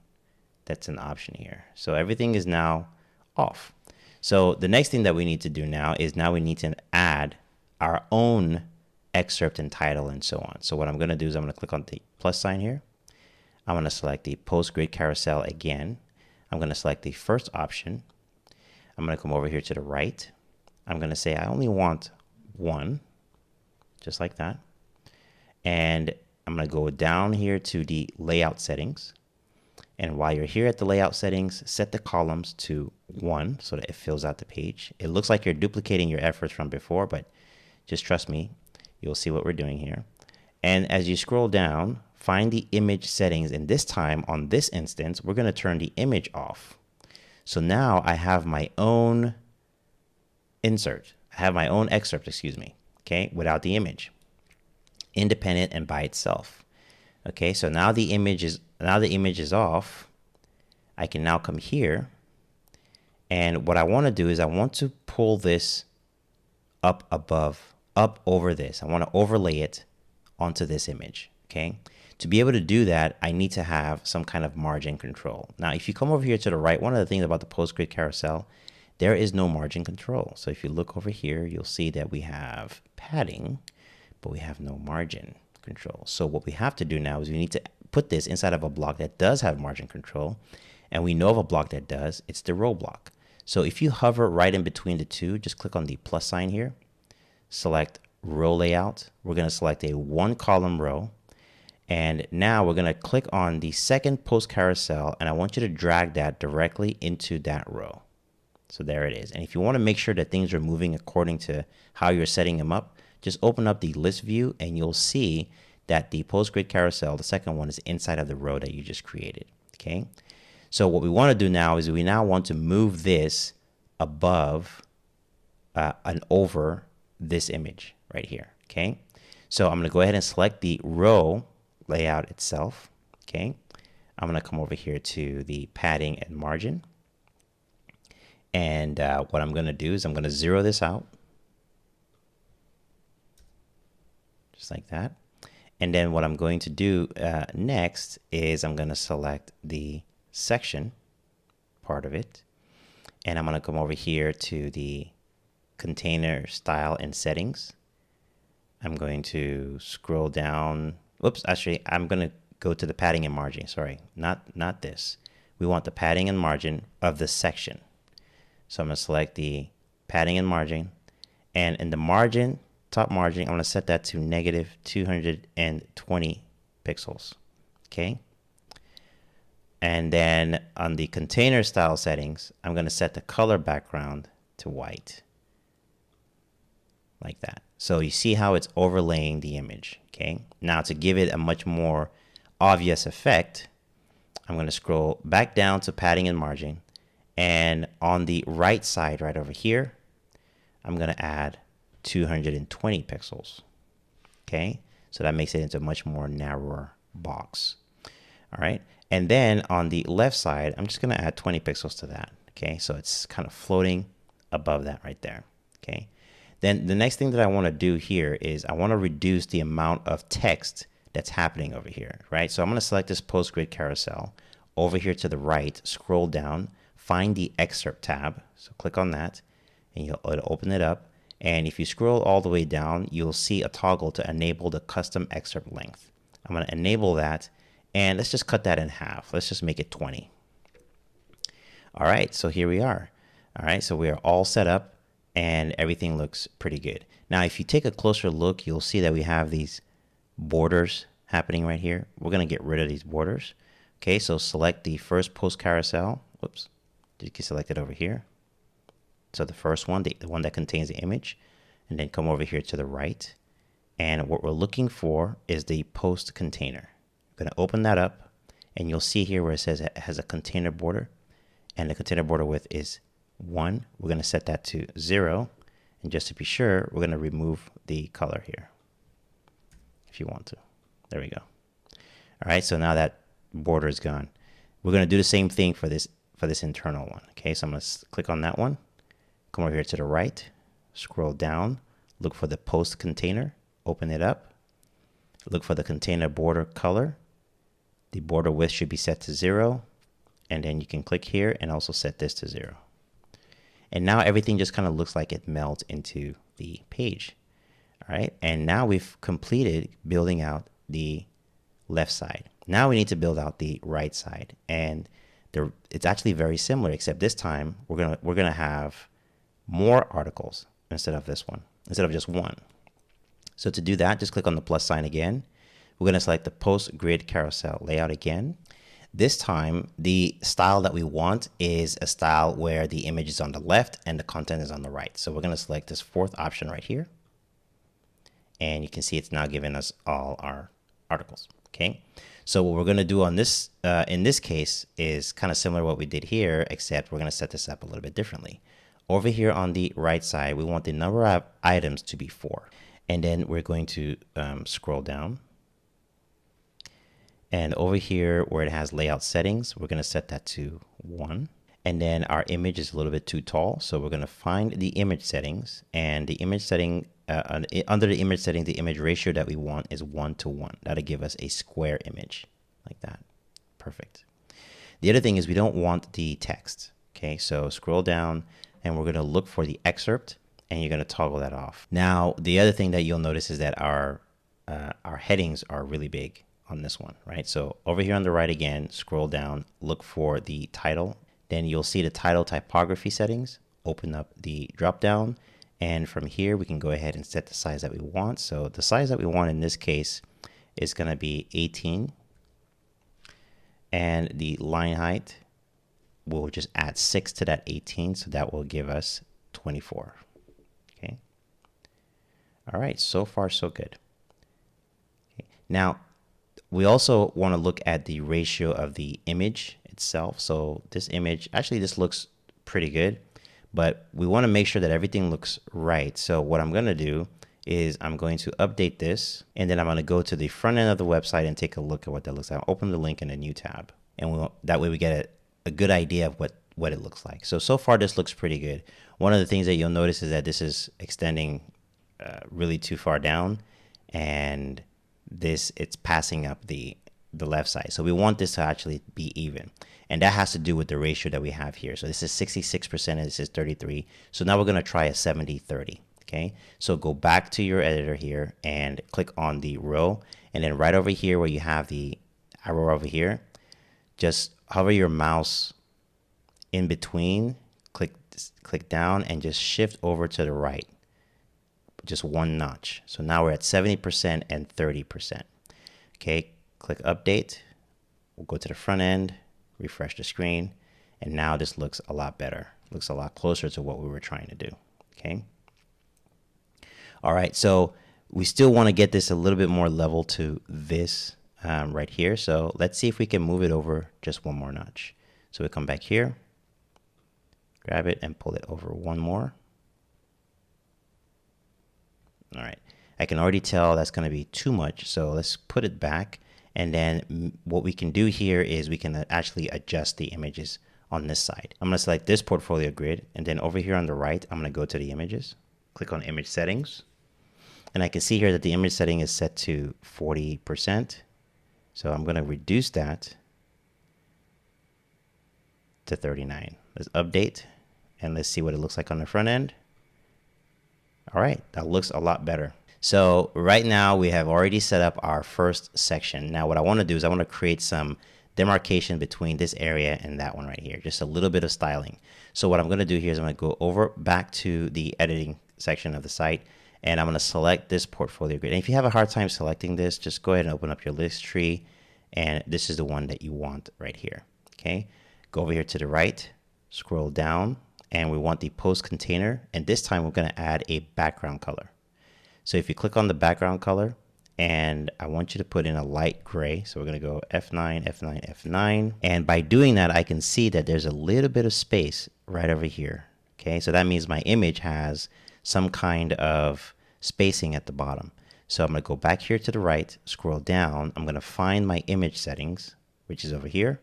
That's an option here. So everything is now off. So the next thing that we need to do now is we need to add our own excerpt and title and so on. So what I'm going to do is I'm going to click on the plus sign here. I'm going to select the post grid carousel again. I'm going to select the first option. I'm going to come over here to the right. I'm going to say I only want one, just like that. And I'm going to go down here to the layout settings. And while you're here at the layout settings, set the columns to 1 so that it fills out the page. It looks like you're duplicating your efforts from before, but just trust me, you'll see what we're doing here. And as you scroll down, find the image settings. And this time on this instance, we're going to turn the image off. So now I have my own insert. I have my own excerpt, excuse me, okay, without the image, independent and by itself. Okay, so now the image is off. I can now come here, and what I want to do is I want to pull this up over this. I want to overlay it onto this image. Okay, to be able to do that, I need to have some kind of margin control. Now, if you come over here to the right, one of the things about the post grid carousel, there is no margin control. So if you look over here, you'll see that we have padding, but we have no margin control. So what we have to do now is we need to put this inside of a block that does have margin control, and we know of a block that does. It's the row block. So if you hover right in between the two, just click on the plus sign here, select row layout. We're going to select a 1-column row, and now we're going to click on the second post carousel, and I want you to drag that directly into that row. So there it is. And if you want to make sure that things are moving according to how you're setting them up, just open up the list view and you'll see that the post grid carousel, the second one, is inside of the row that you just created. Okay. So what we want to do now is we now want to move this above and over this image right here. Okay. So I'm going to go ahead and select the row layout itself. Okay. I'm going to come over here to the padding and margin. And what I'm going to do is I'm going to zero this out. Just like that. And then what I'm going to do next is I'm going to select the section part of it. And I'm going to come over here to the container style and settings. I'm going to scroll down. Whoops, actually, I'm going to go to the padding and margin. Sorry, not this. We want the padding and margin of the section. So I'm going to select the padding and margin. And in the margin, top margin, I'm going to set that to negative 220 pixels. Okay. And then on the container style settings, I'm going to set the color background to white. Like that. So you see how it's overlaying the image. Okay. Now to give it a much more obvious effect, I'm going to scroll back down to padding and margin. And on the right side, right over here, I'm going to add 220 pixels. Okay, so that makes it into a much more narrower box. All right, and then on the left side, I'm just going to add 20 pixels to that. Okay, so it's kind of floating above that right there. Okay, then the next thing that I want to do here is I want to reduce the amount of text that's happening over here, right? So I'm going to select this post grid carousel. Over here to the right, scroll down, find the excerpt tab. So click on that and it'll open it up. And if you scroll all the way down, you'll see a toggle to enable the custom excerpt length. I'm going to enable that, and let's just cut that in half. Let's just make it 20. All right, so here we are. All right, so we are all set up and everything looks pretty good. Now, if you take a closer look, you'll see that we have these borders happening right here. We're going to get rid of these borders. Okay, so select the first post carousel. Whoops, you can select it over here. So the first one, the one that contains the image, and then come over here to the right. And what we're looking for is the post container. I'm going to open that up, and you'll see here where it says it has a container border, and the container border width is 1. We're going to set that to 0, and just to be sure, we're going to remove the color here if you want to. There we go. All right, so now that border is gone. We're going to do the same thing for this internal one. Okay, so I'm going to click on that one. Come over here to the right, scroll down, look for the post container, open it up, look for the container border color. The border width should be set to 0, and then you can click here and also set this to 0. And now everything just kind of looks like it melds into the page. All right, and now we've completed building out the left side. Now we need to build out the right side, and it's actually very similar, except this time we're gonna have more articles instead of just one. So to do that, just click on the plus sign again. We're going to select the post grid carousel layout again. This time, the style that we want is a style where the image is on the left and the content is on the right. So we're going to select this fourth option right here. And you can see it's now giving us all our articles. Okay. So what we're going to do on this, in this case, is kind of similar to what we did here, except we're going to set this up a little bit differently. Over here on the right side, we want the number of items to be 4. And then we're going to scroll down. And over here where it has layout settings, we're going to set that to 1. And then our image is a little bit too tall. So we're going to find the image settings. And the image setting, under the image setting, the image ratio that we want is 1:1. That'll give us a square image like that. Perfect. The other thing is we don't want the text. Okay, so scroll down. And we're going to look for the excerpt, and you're going to toggle that off. Now, the other thing that you'll notice is that our headings are really big on this one, right? So over here on the right again, scroll down, look for the title. Then you'll see the title typography settings. Open up the drop down, and from here we can go ahead and set the size that we want. So the size that we want in this case is going to be 18, and the line height, we'll just add 6 to that 18, so that will give us 24. Okay. All right, so far so good. Okay. Now, we also want to look at the ratio of the image itself. So this image, actually this looks pretty good, but we want to make sure that everything looks right. So what I'm going to do is I'm going to update this, and then I'm going to go to the front end of the website and take a look at what that looks like. I'll open the link in a new tab, and that way we get a good idea of what it looks like. So far this looks pretty good. One of the things that you'll notice is that this is extending really too far down, and it's passing up the left side. So we want this to actually be even, and that has to do with the ratio that we have here. So this is 66% and this is 33. So now we're going to try a 70-30. Okay, so go back to your editor here and click on the row, and then right over here where you have the arrow over here, just hover your mouse in between, click down, and just shift over to the right, just 1 notch. So now we're at 70% and 30%. Okay, click update. We'll go to the front end, refresh the screen, and now this looks a lot better. Looks a lot closer to what we were trying to do. Okay. All right, so we still want to get this a little bit more level to this right here. So let's see if we can move it over just 1 more notch. So we come back here, grab it and pull it over 1 more. All right, I can already tell that's going to be too much. So let's put it back. And then what we can do here is we can actually adjust the images on this side. I'm going to select this portfolio grid. And then over here on the right, I'm going to go to the images, click on image settings. And I can see here that the image setting is set to 40%. So I'm going to reduce that to 39. Let's update and let's see what it looks like on the front end. All right, that looks a lot better. So right now we have already set up our first section. Now what I want to do is I want to create some demarcation between this area and that one right here, just a little bit of styling. So what I'm going to do here is I'm going to go over back to the editing section of the site, and I'm going to select this portfolio grid. And if you have a hard time selecting this, just go ahead and open up your list tree, and this is the one that you want right here. Okay, go over here to the right, scroll down, and we want the post container, and this time we're going to add a background color. So if you click on the background color, and I want you to put in a light gray, so we're going to go F9, F9, F9, and by doing that I can see that there's a little bit of space right over here. Okay, so that means my image has some kind of spacing at the bottom. So I'm going to go back here to the right, scroll down, I'm going to find my image settings, which is over here,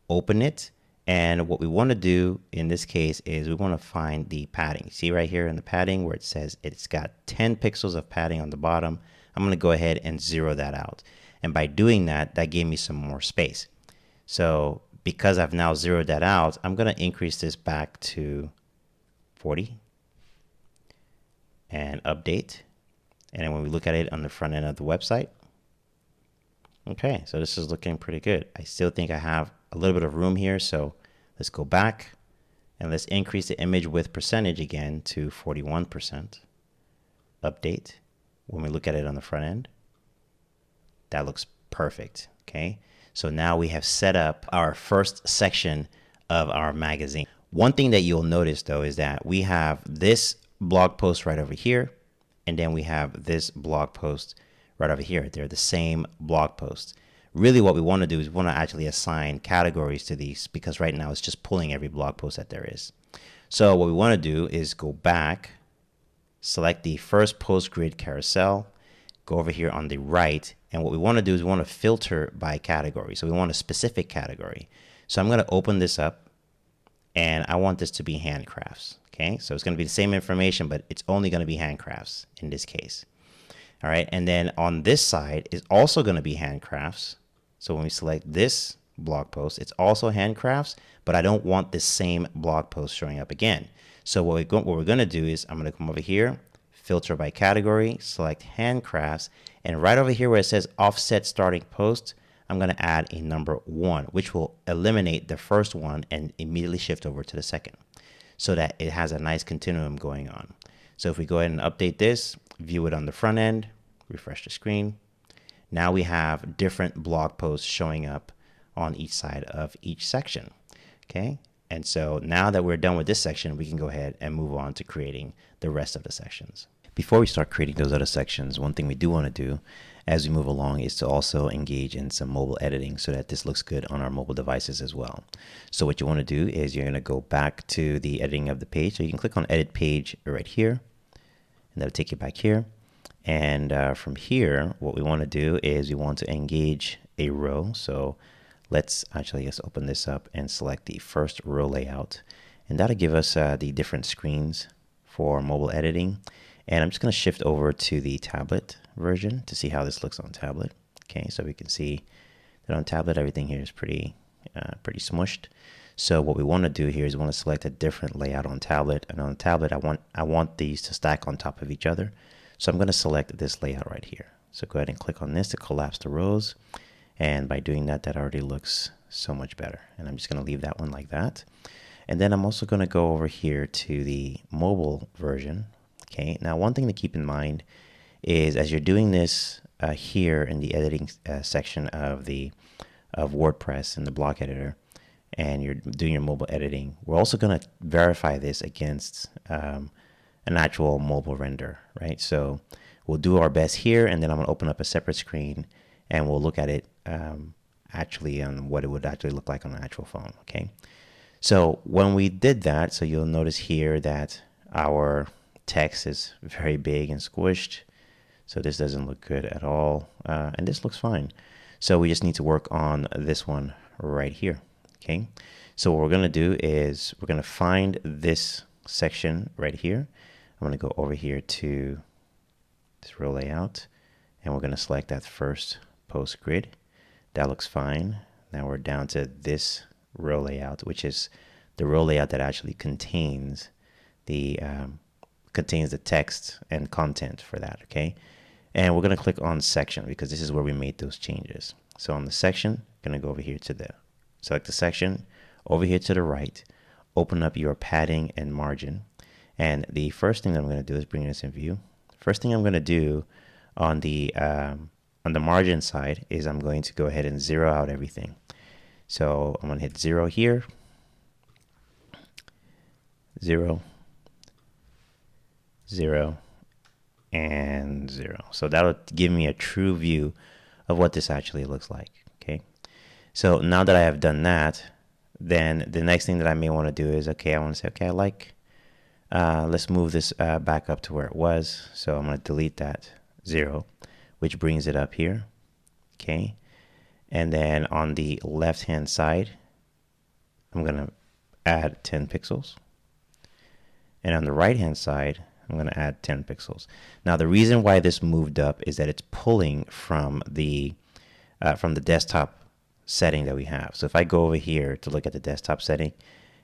open it. And what we want to do in this case is we want to find the padding. See right here in the padding where it says it's got 10 pixels of padding on the bottom. I'm going to go ahead and zero that out. And by doing that, that gave me some more space. So because I've now zeroed that out, I'm going to increase this back to 40 and update. And then when we look at it on the front end of the website, okay, so this is looking pretty good. I still think I have a little bit of room here, so let's go back and let's increase the image width percentage again to 41%. Update. When we look at it on the front end, that looks perfect. Okay, so now we have set up our first section of our magazine. One thing that you'll notice though is that we have this blog post right over here, and then we have this blog post right over here. They're the same blog post. Really what we want to do is we want to actually assign categories to these, because right now it's just pulling every blog post that there is. So what we want to do is go back, select the first post grid carousel, go over here on the right, and what we want to do is we want to filter by category. So we want a specific category. So I'm going to open this up, and I want this to be handcrafts. Okay, so it's going to be the same information, but it's only going to be handcrafts in this case. All right, and then on this side is also going to be handcrafts. So when we select this blog post, it's also handcrafts, but I don't want this same blog post showing up again. So what we're going to do is I'm going to come over here, filter by category, select handcrafts, and right over here where it says offset starting post, I'm going to add a number 1, which will eliminate the first one and immediately shift over to the second, so that it has a nice continuum going on. So if we go ahead and update this, view it on the front end, refresh the screen, now we have different blog posts showing up on each side of each section. Okay, and so now that we're done with this section, we can go ahead and move on to creating the rest of the sections. Before we start creating those other sections, one thing we do want to do as we move along is to also engage in some mobile editing so that this looks good on our mobile devices as well. So what you want to do is you're going to go back to the editing of the page. So you can click on edit page right here, and that'll take you back here. And from here, what we want to do is we want to engage a row. So let's open this up and select the first row layout, and that'll give us the different screens for mobile editing. And I'm just going to shift over to the tablet version to see how this looks on tablet. Okay, so we can see that on tablet everything here is pretty smushed. So what we want to do here is we want to select a different layout on tablet, and on tablet I want these to stack on top of each other. So I'm going to select this layout right here. So go ahead and click on this to collapse the rows, and by doing that, that already looks so much better. And I'm just going to leave that one like that. And then I'm also going to go over here to the mobile version. Okay, now one thing to keep in mind is as you're doing this here in the editing section of WordPress in the block editor, and you're doing your mobile editing, we're also going to verify this against an actual mobile render, right? So we'll do our best here, and then I'm going to open up a separate screen and we'll look at it actually on what it would actually look like on an actual phone. Okay, so when we did that, so you'll notice here that our text is very big and squished. So this doesn't look good at all. And this looks fine. So we just need to work on this one right here. Okay. So what we're going to do is we're going to find this section right here. I'm going to go over here to this row layout, and we're going to select that first post grid. That looks fine. Now we're down to this row layout, which is the row layout that actually contains the text and content for that. Okay. And we're going to click on section because this is where we made those changes. So on the section, I'm going to go over here to select the section, over here to the right, open up your padding and margin. And the first thing that I'm going to do is bring this in view. First thing I'm going to do on the margin side is I'm going to go ahead and zero out everything. So I'm going to hit 0 here, 0, 0, and 0. So that'll give me a true view of what this actually looks like. Okay. So now that I have done that, then the next thing that I may want to do is, okay, I want to say, okay, let's move this back up to where it was. So I'm going to delete that 0, which brings it up here. Okay. And then on the left hand side, I'm going to add 10 pixels. And on the right hand side, I'm going to add 10 pixels. Now the reason why this moved up is that it's pulling from the desktop setting that we have. So if I go over here to look at the desktop setting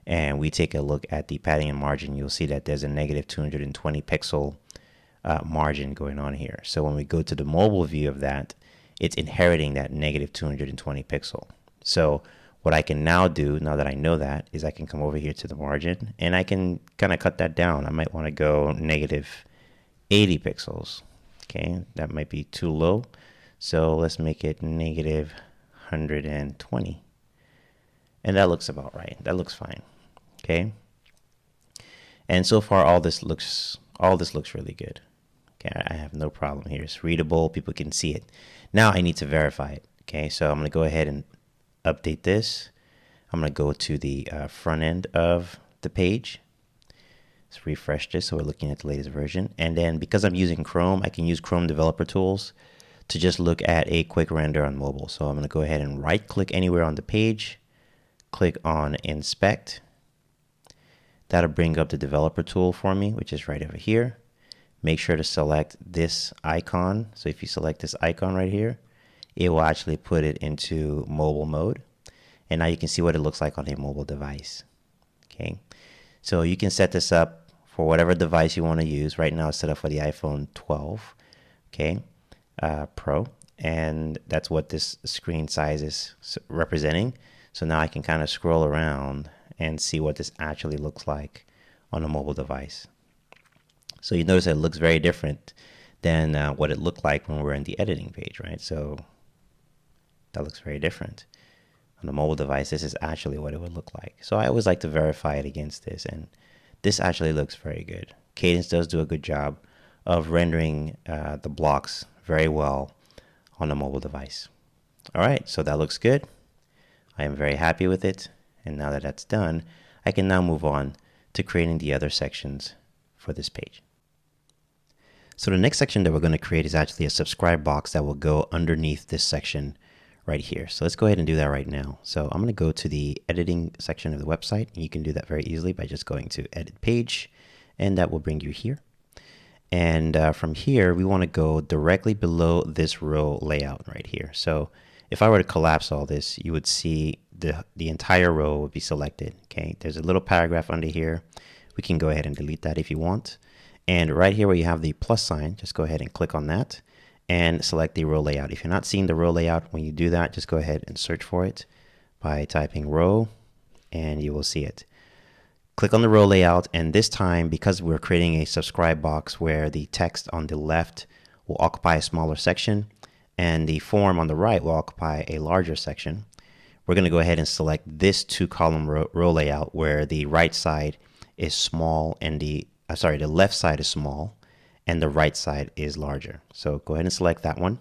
and we take a look at the padding and margin, you'll see that there's a negative 220 pixel margin going on here. So when we go to the mobile view of that, it's inheriting that negative 220 pixel. So what I can now do, now that I know that, is I can come over here to the margin and I can kind of cut that down. I might want to go negative 80 pixels. Okay, that might be too low. So let's make it negative 120. And that looks about right. That looks fine. Okay. And so far all this looks really good. Okay, I have no problem here. It's readable, people can see it. Now I need to verify it. Okay, so I'm going to go ahead and update this. I'm going to go to the front end of the page. Let's refresh this so we're looking at the latest version. And then because I'm using Chrome, I can use Chrome developer tools to just look at a quick render on mobile. So I'm going to go ahead and right click anywhere on the page, click on inspect. That'll bring up the developer tool for me, which is right over here. Make sure to select this icon. So if you select this icon right here, it will actually put it into mobile mode. And now you can see what it looks like on a mobile device. Okay. So you can set this up for whatever device you want to use. Right now it's set up for the iPhone 12, okay, Pro. And that's what this screen size is representing. So now I can kind of scroll around and see what this actually looks like on a mobile device. So you notice it looks very different than what it looked like when we were in the editing page, right? So that looks very different. On a mobile device, this is actually what it would look like. So I always like to verify it against this, and this actually looks very good. Kadence does do a good job of rendering the blocks very well on a mobile device. All right, so that looks good. I am very happy with it. And now that that's done, I can now move on to creating the other sections for this page. So the next section that we're going to create is actually a subscribe box that will go underneath this section right here. So let's go ahead and do that right now. So I'm going to go to the editing section of the website. And you can do that very easily by just going to edit page, and that will bring you here. And from here, we want to go directly below this row layout right here. So if I were to collapse all this, you would see the entire row would be selected. Okay, there's a little paragraph under here. We can go ahead and delete that if you want. And right here where you have the plus sign, just go ahead and click on that and select the row layout. If you're not seeing the row layout, when you do that, just go ahead and search for it by typing row, and you will see it. Click on the row layout, and this time, because we're creating a subscribe box where the text on the left will occupy a smaller section and the form on the right will occupy a larger section, we're going to go ahead and select this two-column row layout where the right side is small and the left side is small and the right side is larger. So go ahead and select that one.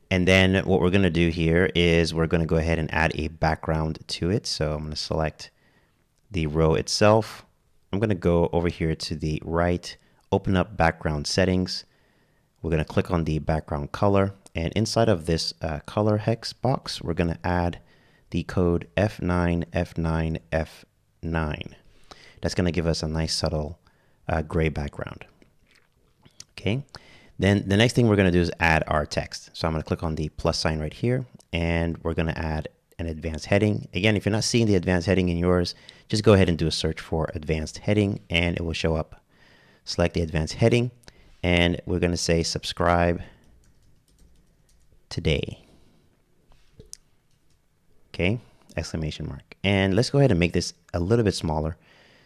And then what we're going to do here is we're going to go ahead and add a background to it. So I'm going to select the row itself. I'm going to go over here to the right, open up background settings. we're going to click on the background color, and inside of this color hex box, we're going to add the code F9, F9, F9. That's going to give us a nice subtle gray background. Okay. Then the next thing we're going to do is add our text. So I'm going to click on the plus sign right here, and we're going to add an advanced heading. Again, if you're not seeing the advanced heading in yours, just go ahead and do a search for advanced heading, and it will show up. Select the advanced heading, and we're going to say subscribe today. Okay, exclamation mark. And let's go ahead and make this a little bit smaller.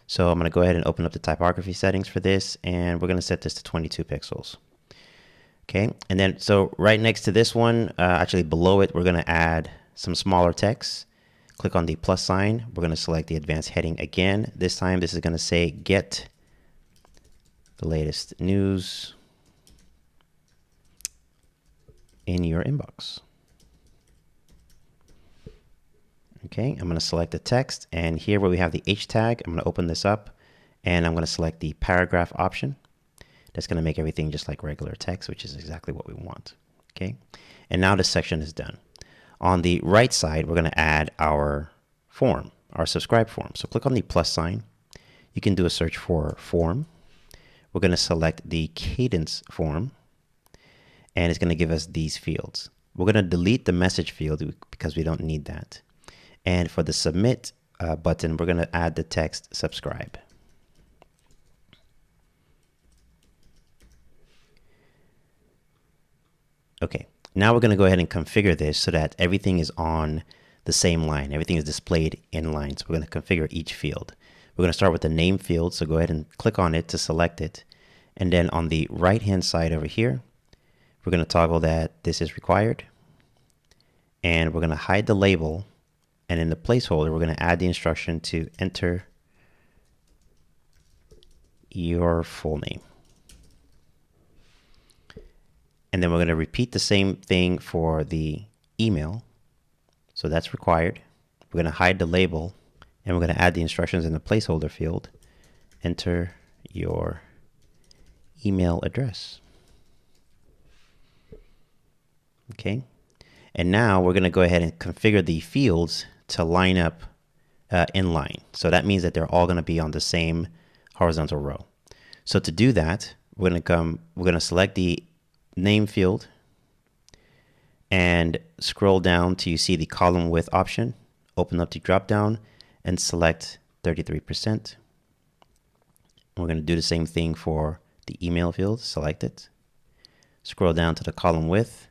So I'm going to go ahead and open up the typography settings for this, and we're going to set this to 22 pixels. Okay, and then so right next to this one, actually below it, we're going to add some smaller text. Click on the plus sign. We're going to select the advanced heading again. This time, this is going to say get the latest news in your inbox. Okay, I'm going to select the text, and here where we have the H tag, I'm going to open this up, and I'm going to select the paragraph option. That's going to make everything just like regular text, which is exactly what we want. Okay, and now this section is done. On the right side, we're going to add our form, our subscribe form. So click on the plus sign. You can do a search for form. We're going to select the Kadence form, and it's going to give us these fields. We're going to delete the message field because we don't need that. And for the submit button, we're going to add the text subscribe. Okay, now we're going to go ahead and configure this so that everything is on the same line. Everything is displayed in line. So we're going to configure each field. We're going to start with the name field. So go ahead and click on it to select it. And then on the right-hand side over here, we're going to toggle that this is required. And we're going to hide the label. And in the placeholder, we're going to add the instruction to enter your full name. And then we're going to repeat the same thing for the email. So that's required. We're going to hide the label, and we're going to add the instructions in the placeholder field. Enter your email address. Okay. And now we're going to go ahead and configure the fields to line up in line. So that means that they're all going to be on the same horizontal row. So to do that, we're going to select the name field and scroll down till you see the column width option. Open up the drop down and select 33%. We're going to do the same thing for the email field. Select it. Scroll down to the column width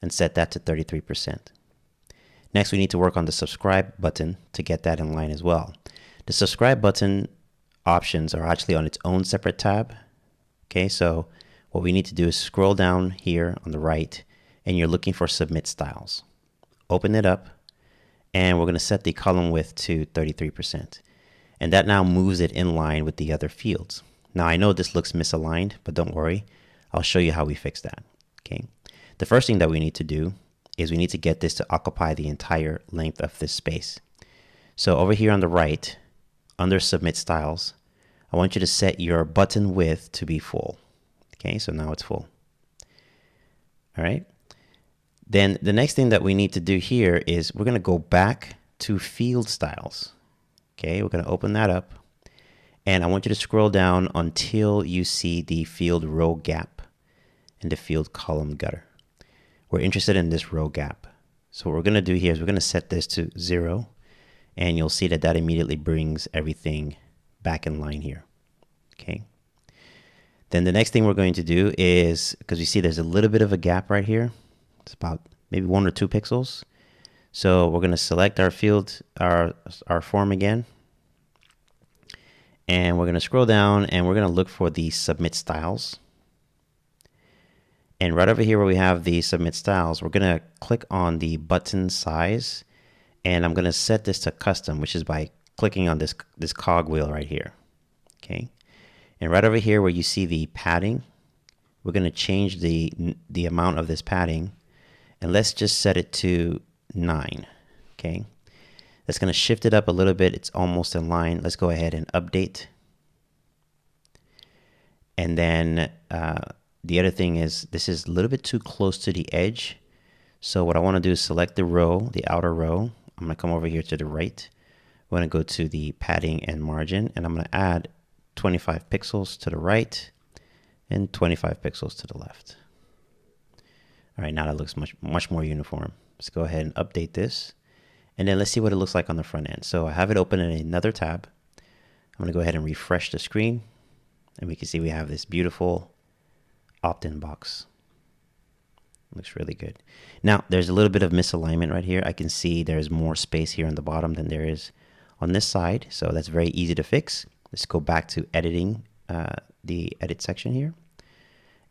and set that to 33%. Next, we need to work on the subscribe button to get that in line as well. The subscribe button options are actually on its own separate tab. Okay, so what we need to do is scroll down here on the right, and you're looking for submit styles. Open it up, and we're going to set the column width to 33%. And that now moves it in line with the other fields. Now I know this looks misaligned, but don't worry. I'll show you how we fix that. Okay. The first thing that we need to do is we need to get this to occupy the entire length of this space. So over here on the right, under submit styles, I want you to set your button width to be full. Okay, so now it's full. All right. Then the next thing that we need to do here is we're going to go back to field styles. Okay, we're going to open that up, and I want you to scroll down until you see the field row gap and the field column gutter. We're interested in this row gap. So what we're going to do here is we're going to set this to 0, and you'll see that that immediately brings everything back in line here. Okay. Then the next thing we're going to do is, because you see there's a little bit of a gap right here. It's about maybe 1 or 2 pixels. So we're going to select our field, our form again. And we're going to scroll down, and we're going to look for the submit styles. And right over here where we have the submit styles, we're going to click on the button size. And I'm going to set this to custom, which is by clicking on this cogwheel right here. Okay. And right over here where you see the padding, we're going to change the amount of this padding, and let's just set it to 9. Okay. That's going to shift it up a little bit. It's almost in line. Let's go ahead and update. And then the other thing is this is a little bit too close to the edge. So what I want to do is select the row, the outer row. I'm going to come over here to the right. I'm going to go to the padding and margin, and I'm going to add 25 pixels to the right and 25 pixels to the left. All right, now that looks much more uniform. Let's go ahead and update this. And then let's see what it looks like on the front end. So I have it open in another tab. I'm going to go ahead and refresh the screen. And we can see we have this beautiful opt-in box. Looks really good. Now, there's a little bit of misalignment right here. I can see there's more space here on the bottom than there is on this side. So that's very easy to fix. Let's go back to editing, the edit section here,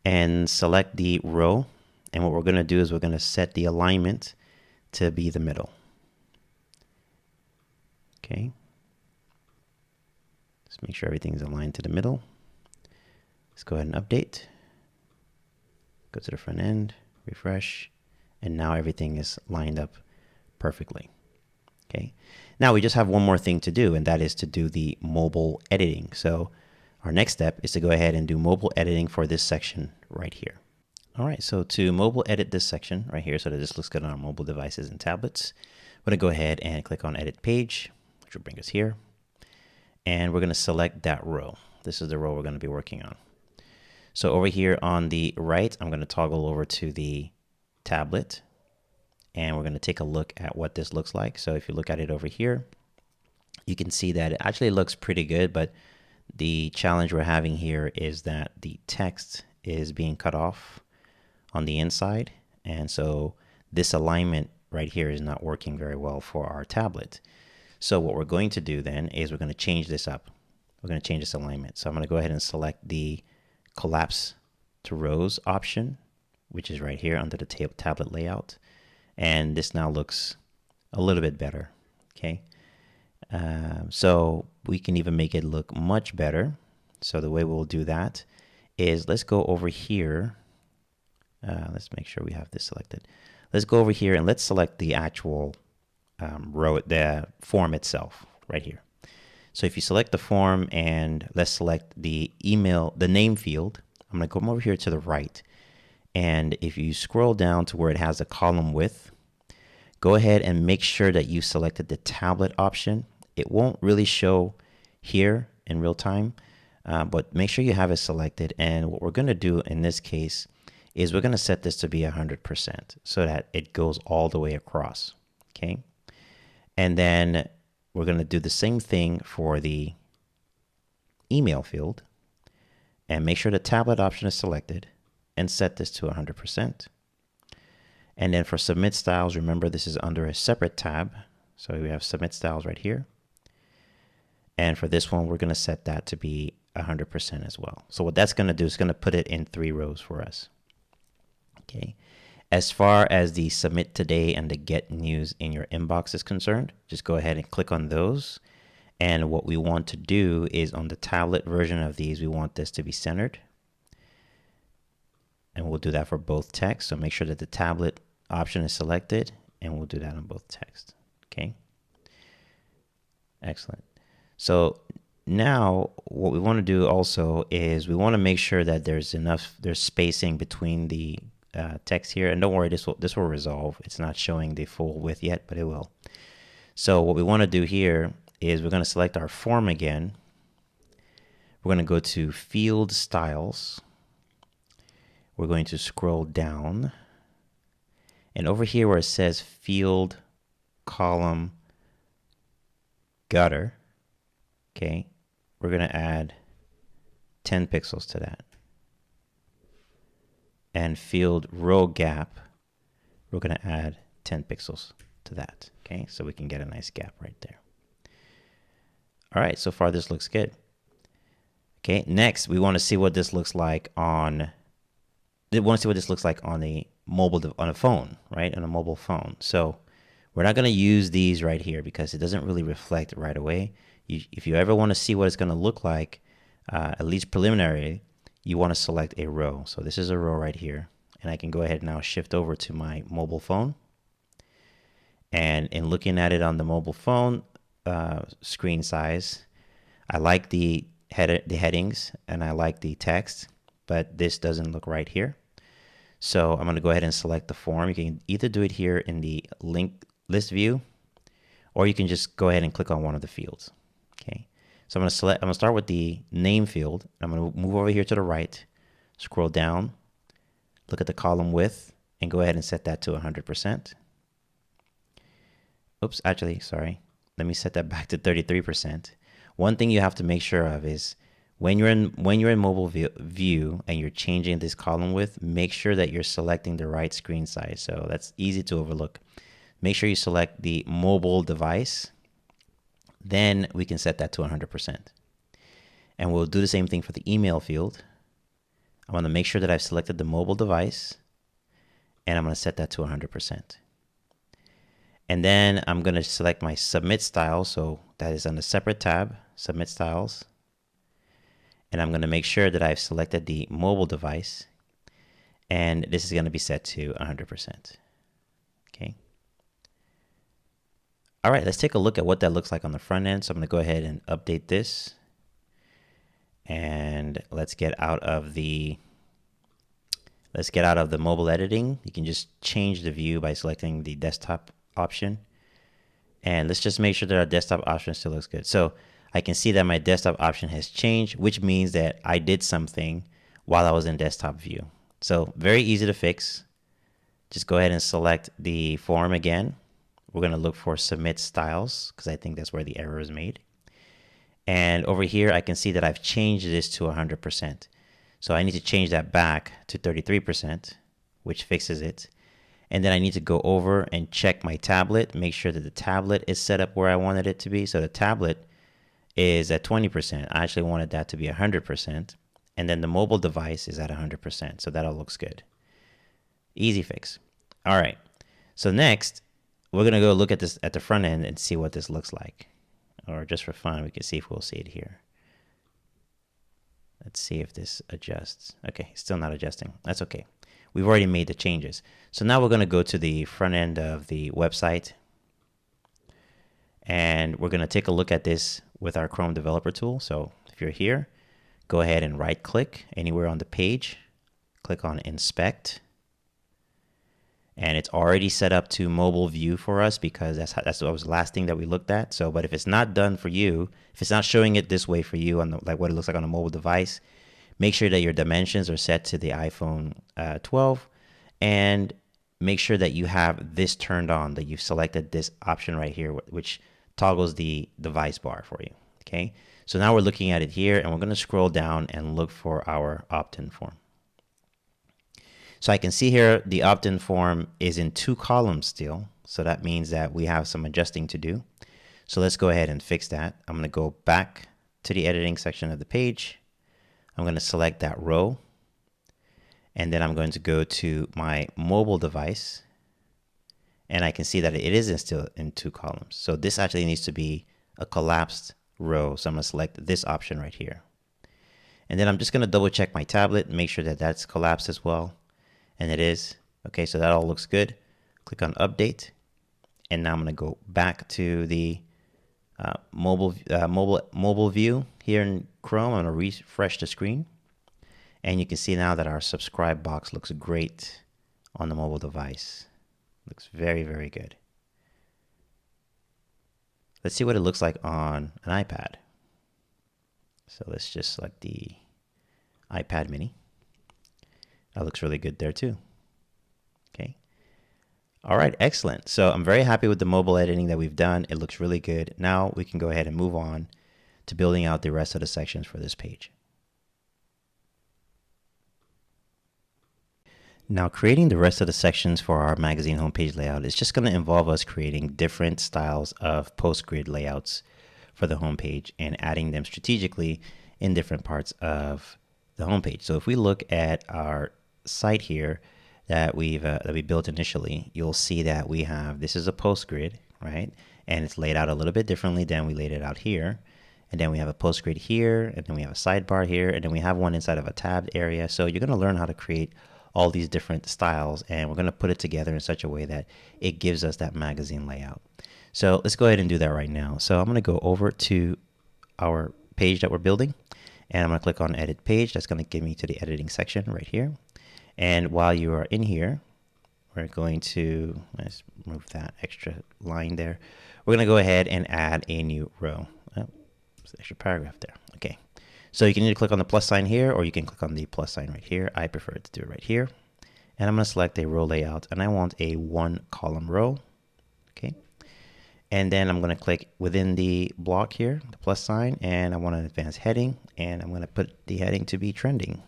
and select the row. And what we're going to do is we're going to set the alignment to be the middle. Okay. Let's make sure everything's aligned to the middle. Let's go ahead and update. Go to the front end, refresh, and now everything is lined up perfectly. Okay. Now we just have one more thing to do, and that is to do the mobile editing. So our next step is to go ahead and do mobile editing for this section right here. All right, so to mobile edit this section right here so that this looks good on our mobile devices and tablets, we're going to go ahead and click on Edit Page, which will bring us here. And we're going to select that row. This is the row we're going to be working on. So over here on the right, I'm going to toggle over to the tablet. And we're going to take a look at what this looks like. So if you look at it over here, you can see that it actually looks pretty good. But the challenge we're having here is that the text is being cut off on the inside, and so this alignment right here is not working very well for our tablet. So what we're going to do then is we're going to change this up. We're going to change this alignment. So I'm going to go ahead and select the collapse to rows option, which is right here under the tablet layout, and this now looks a little bit better. Okay, so we can even make it look much better. So the way we'll do that is let's go over here. Let's make sure we have this selected. Let's go over here and let's select the actual row, the form itself right here. So if you select the form and let's select the email, the name field, I'm going to come over here to the right. And if you scroll down to where it has a column width, go ahead and make sure that you selected the tablet option. It won't really show here in real time, but make sure you have it selected. And what we're going to do in this case is we're going to set this to be 100% so that it goes all the way across. Okay. And then we're going to do the same thing for the email field and make sure the tablet option is selected and set this to 100%. And then for submit styles, remember this is under a separate tab. So we have submit styles right here. And for this one, we're going to set that to be 100% as well. So what that's going to do is going to put it in 3 rows for us. Okay. As far as the submit today and the get news in your inbox is concerned, just go ahead and click on those. And what we want to do is on the tablet version of these, we want this to be centered. And we'll do that for both text. So make sure that the tablet option is selected, and we'll do that on both text. Okay. Excellent. So now what we want to do also is we want to make sure that there's spacing between the text here. And don't worry, this will resolve. It's not showing the full width yet, but it will. So what we want to do here is we're going to select our form again. We're going to go to field styles. We're going to scroll down. And over here where it says field column gutter, okay, we're going to add 10 pixels to that. And field row gap, we're going to add 10 pixels to that. Okay, so we can get a nice gap right there. All right, so far this looks good. Okay, next we want to see what this looks like on. We want to see what this looks like on a on a phone, right? On a mobile phone. So we're not going to use these right here because it doesn't really reflect right away. If you ever want to see what it's going to look like, at least preliminary, you want to select a row. So this is a row right here, and I can go ahead and now shift over to my mobile phone. And in looking at it on the mobile phone screen size, I like the headings and I like the text, but this doesn't look right here. So I'm going to go ahead and select the form. You can either do it here in the link list view, or you can just go ahead and click on one of the fields. Okay. So I'm going to start with the name field. I'm going to move over here to the right, scroll down, look at the column width, and go ahead and set that to 100%. Oops, actually, sorry. Let me set that back to 33%. One thing you have to make sure of is when you're in mobile view and you're changing this column width, make sure that you're selecting the right screen size. So that's easy to overlook. Make sure you select the mobile device. Then we can set that to 100%. And we'll do the same thing for the email field. I want to make sure that I've selected the mobile device, and I'm going to set that to 100%. And then I'm going to select my submit style. So that is on a separate tab, submit styles. And I'm going to make sure that I've selected the mobile device. And this is going to be set to 100%. Okay. All right, let's take a look at what that looks like on the front end. So I'm going to go ahead and update this. And let's get out of the mobile editing. You can just change the view by selecting the desktop option. And let's just make sure that our desktop option still looks good. So I can see that my desktop option has changed, which means that I did something while I was in desktop view. So very easy to fix. Just go ahead and select the form again. We're going to look for submit styles because I think that's where the error is made. And over here, I can see that I've changed this to 100%. So I need to change that back to 33%, which fixes it. And then I need to go over and check my tablet, make sure that the tablet is set up where I wanted it to be. So the tablet is at 20%. I actually wanted that to be 100%. And then the mobile device is at 100%. So that all looks good. Easy fix. All right. So next, we're going to go look at this at the front end and see what this looks like. Or just for fun, we can see if we'll see it here. Let's see if this adjusts. Okay, still not adjusting. That's okay. We've already made the changes. So now we're going to go to the front end of the website. And we're going to take a look at this with our Chrome developer tool. So if you're here, go ahead and right click anywhere on the page. Click on inspect. And it's already set up to mobile view for us because that's what was the last thing that we looked at. So, but if it's not done for you, if it's not showing it this way for you on like what it looks like on a mobile device, make sure that your dimensions are set to the iPhone 12, and make sure that you have this turned on, that you've selected this option right here, which toggles the device bar for you. Okay. So now we're looking at it here, and we're going to scroll down and look for our opt-in form. So I can see here the opt-in form is in 2 columns still. So that means that we have some adjusting to do. So let's go ahead and fix that. I'm going to go back to the editing section of the page. I'm going to select that row. And then I'm going to go to my mobile device. And I can see that it is still in 2 columns. So this actually needs to be a collapsed row. So I'm going to select this option right here. And then I'm just going to double check my tablet and make sure that that's collapsed as well. And it is. Okay, so that all looks good. Click on update. And now I'm going to go back to the mobile view here in Chrome. I'm going to refresh the screen. And you can see now that our subscribe box looks great on the mobile device. Looks very, very good. Let's see what it looks like on an iPad. So let's just select the iPad mini. That looks really good there too. Okay. All right, excellent. So I'm very happy with the mobile editing that we've done. It looks really good. Now we can go ahead and move on to building out the rest of the sections for this page. Now creating the rest of the sections for our magazine homepage layout is just going to involve us creating different styles of post grid layouts for the homepage and adding them strategically in different parts of the homepage. So if we look at our site here that we built initially, you'll see that we have, this is a post grid, right? And it's laid out a little bit differently than we laid it out here. And then we have a post grid here, and then we have a sidebar here, and then we have one inside of a tabbed area. So you're going to learn how to create all these different styles, and we're going to put it together in such a way that it gives us that magazine layout. So let's go ahead and do that right now. So I'm going to go over to our page that we're building, And I'm going to click on edit page. That's going to give me to the editing section right here. And while you are in here, we're going to, let's move that extra line there. We're going to go ahead and add a new row. Oh, there's an extra paragraph there. Okay. So you can either click on the plus sign here, or you can click on the plus sign right here. I prefer to do it right here. And I'm going to select a row layout, and I want a 1-column row. Okay. And then I'm going to click within the block here, the plus sign, and I want an advanced heading, and I'm going to put the heading to be trending.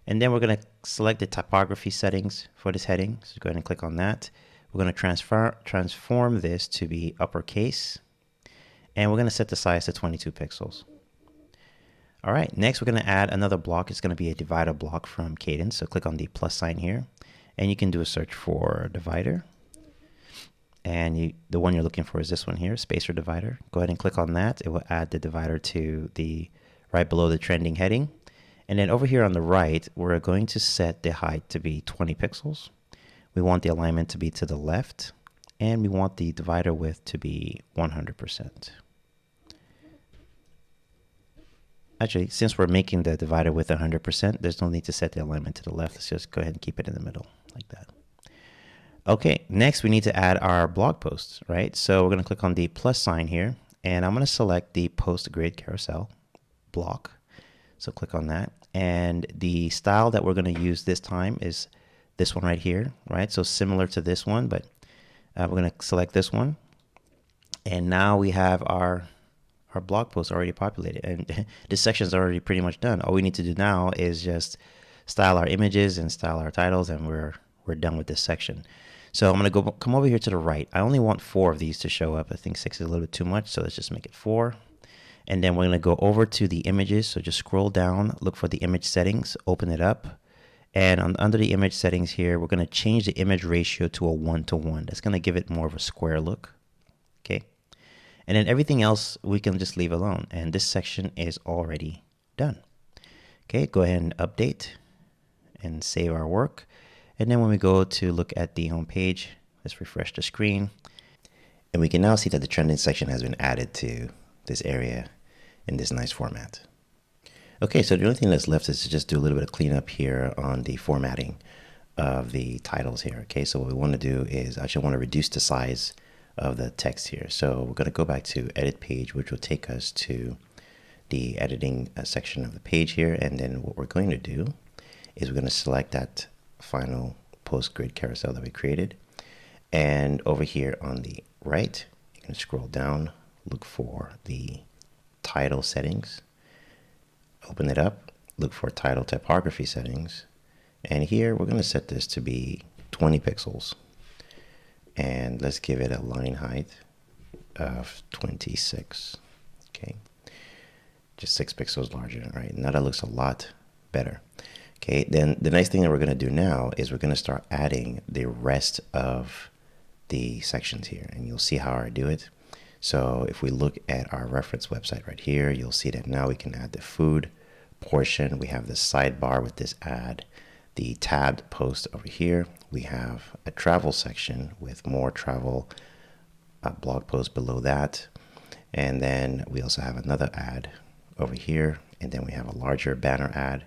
And then we're going to select the typography settings for this heading. So go ahead and click on that. We're going to transform this to be uppercase, and we're going to set the size to 22 pixels. All right, next we're going to add another block. It's going to be a divider block from Kadence. So click on the plus sign here, and you can do a search for divider. And the one you're looking for is this one here, spacer divider. Go ahead and click on that. It will add the divider to the right below the trending heading. And then over here on the right, we're going to set the height to be 20 pixels. We want the alignment to be to the left, and we want the divider width to be 100%. Actually, since we're making the divider width 100%, there's no need to set the alignment to the left. Let's just go ahead and keep it in the middle like that. Okay, next we need to add our blog posts, right? So we're going to click on the plus sign here, and I'm going to select the Post Grid Carousel block. So click on that. And the style that we're going to use this time is this one right here, right? So similar to this one, but we're going to select this one. And now we have our blog post already populated, and this section is already pretty much done. All we need to do now is just style our images and style our titles, and we're done with this section. So I'm going to come over here to the right. I only want 4 of these to show up. I think 6 is a little bit too much, so let's just make it 4. And then we're going to go over to the images. So just scroll down, look for the image settings, open it up. And under the image settings here, we're going to change the image ratio to a 1:1. That's going to give it more of a square look. Okay. And then everything else we can just leave alone. And this section is already done. Okay, go ahead and update and save our work. And then when we go to look at the home page, let's refresh the screen. And we can now see that the trending section has been added to this area in this nice format. Okay, so the only thing that's left is to just do a little bit of cleanup here on the formatting of the titles here. Okay, so what we want to do is I actually want to reduce the size of the text here. So we're going to go back to edit page, which will take us to the editing section of the page here. And then what we're going to do is we're going to select that final post grid carousel that we created. And over here on the right, you can scroll down, look for the title settings, open it up, look for title typography settings. And here we're going to set this to be 20 pixels. And let's give it a line height of 26. Okay, just 6 pixels larger, right? Now that looks a lot better. Okay, then the next thing that we're going to do now is we're going to start adding the rest of the sections here, and you'll see how I do it. So if we look at our reference website right here, you'll see that now we can add the food portion. We have the sidebar with this ad, the tabbed post over here. We have a travel section with more travel blog posts below that. And then we also have another ad over here. And then we have a larger banner ad,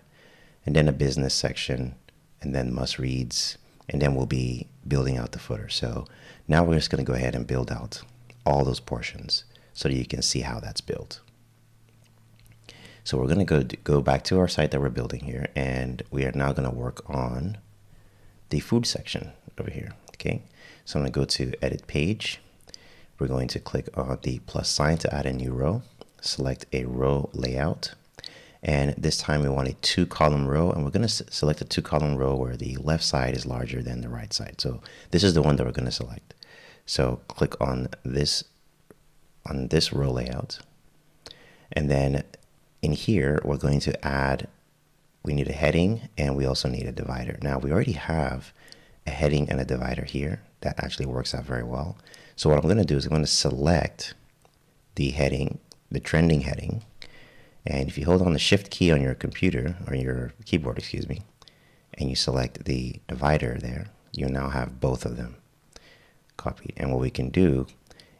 and then a business section, and then must reads. And then we'll be building out the footer. So now we're just going to go ahead and build out all those portions so that you can see how that's built. So we're going to go back to our site that we're building here, and we are now going to work on the food section over here. Okay, so I'm going to go to edit page. We're going to click on the plus sign to add a new row, select a row layout, and this time we want a 2-column row, and we're going to select a 2-column row where the left side is larger than the right side. So this is the one that we're going to select. So click on this row layout, and then in here we're going to add, we need a heading and we also need a divider. Now we already have a heading and a divider here that actually works out very well. So what I'm going to do is I'm going to select the heading, the trending heading, and if you hold on the shift key on your computer, or your keyboard, excuse me, and you select the divider there, you now have both of them copied. And what we can do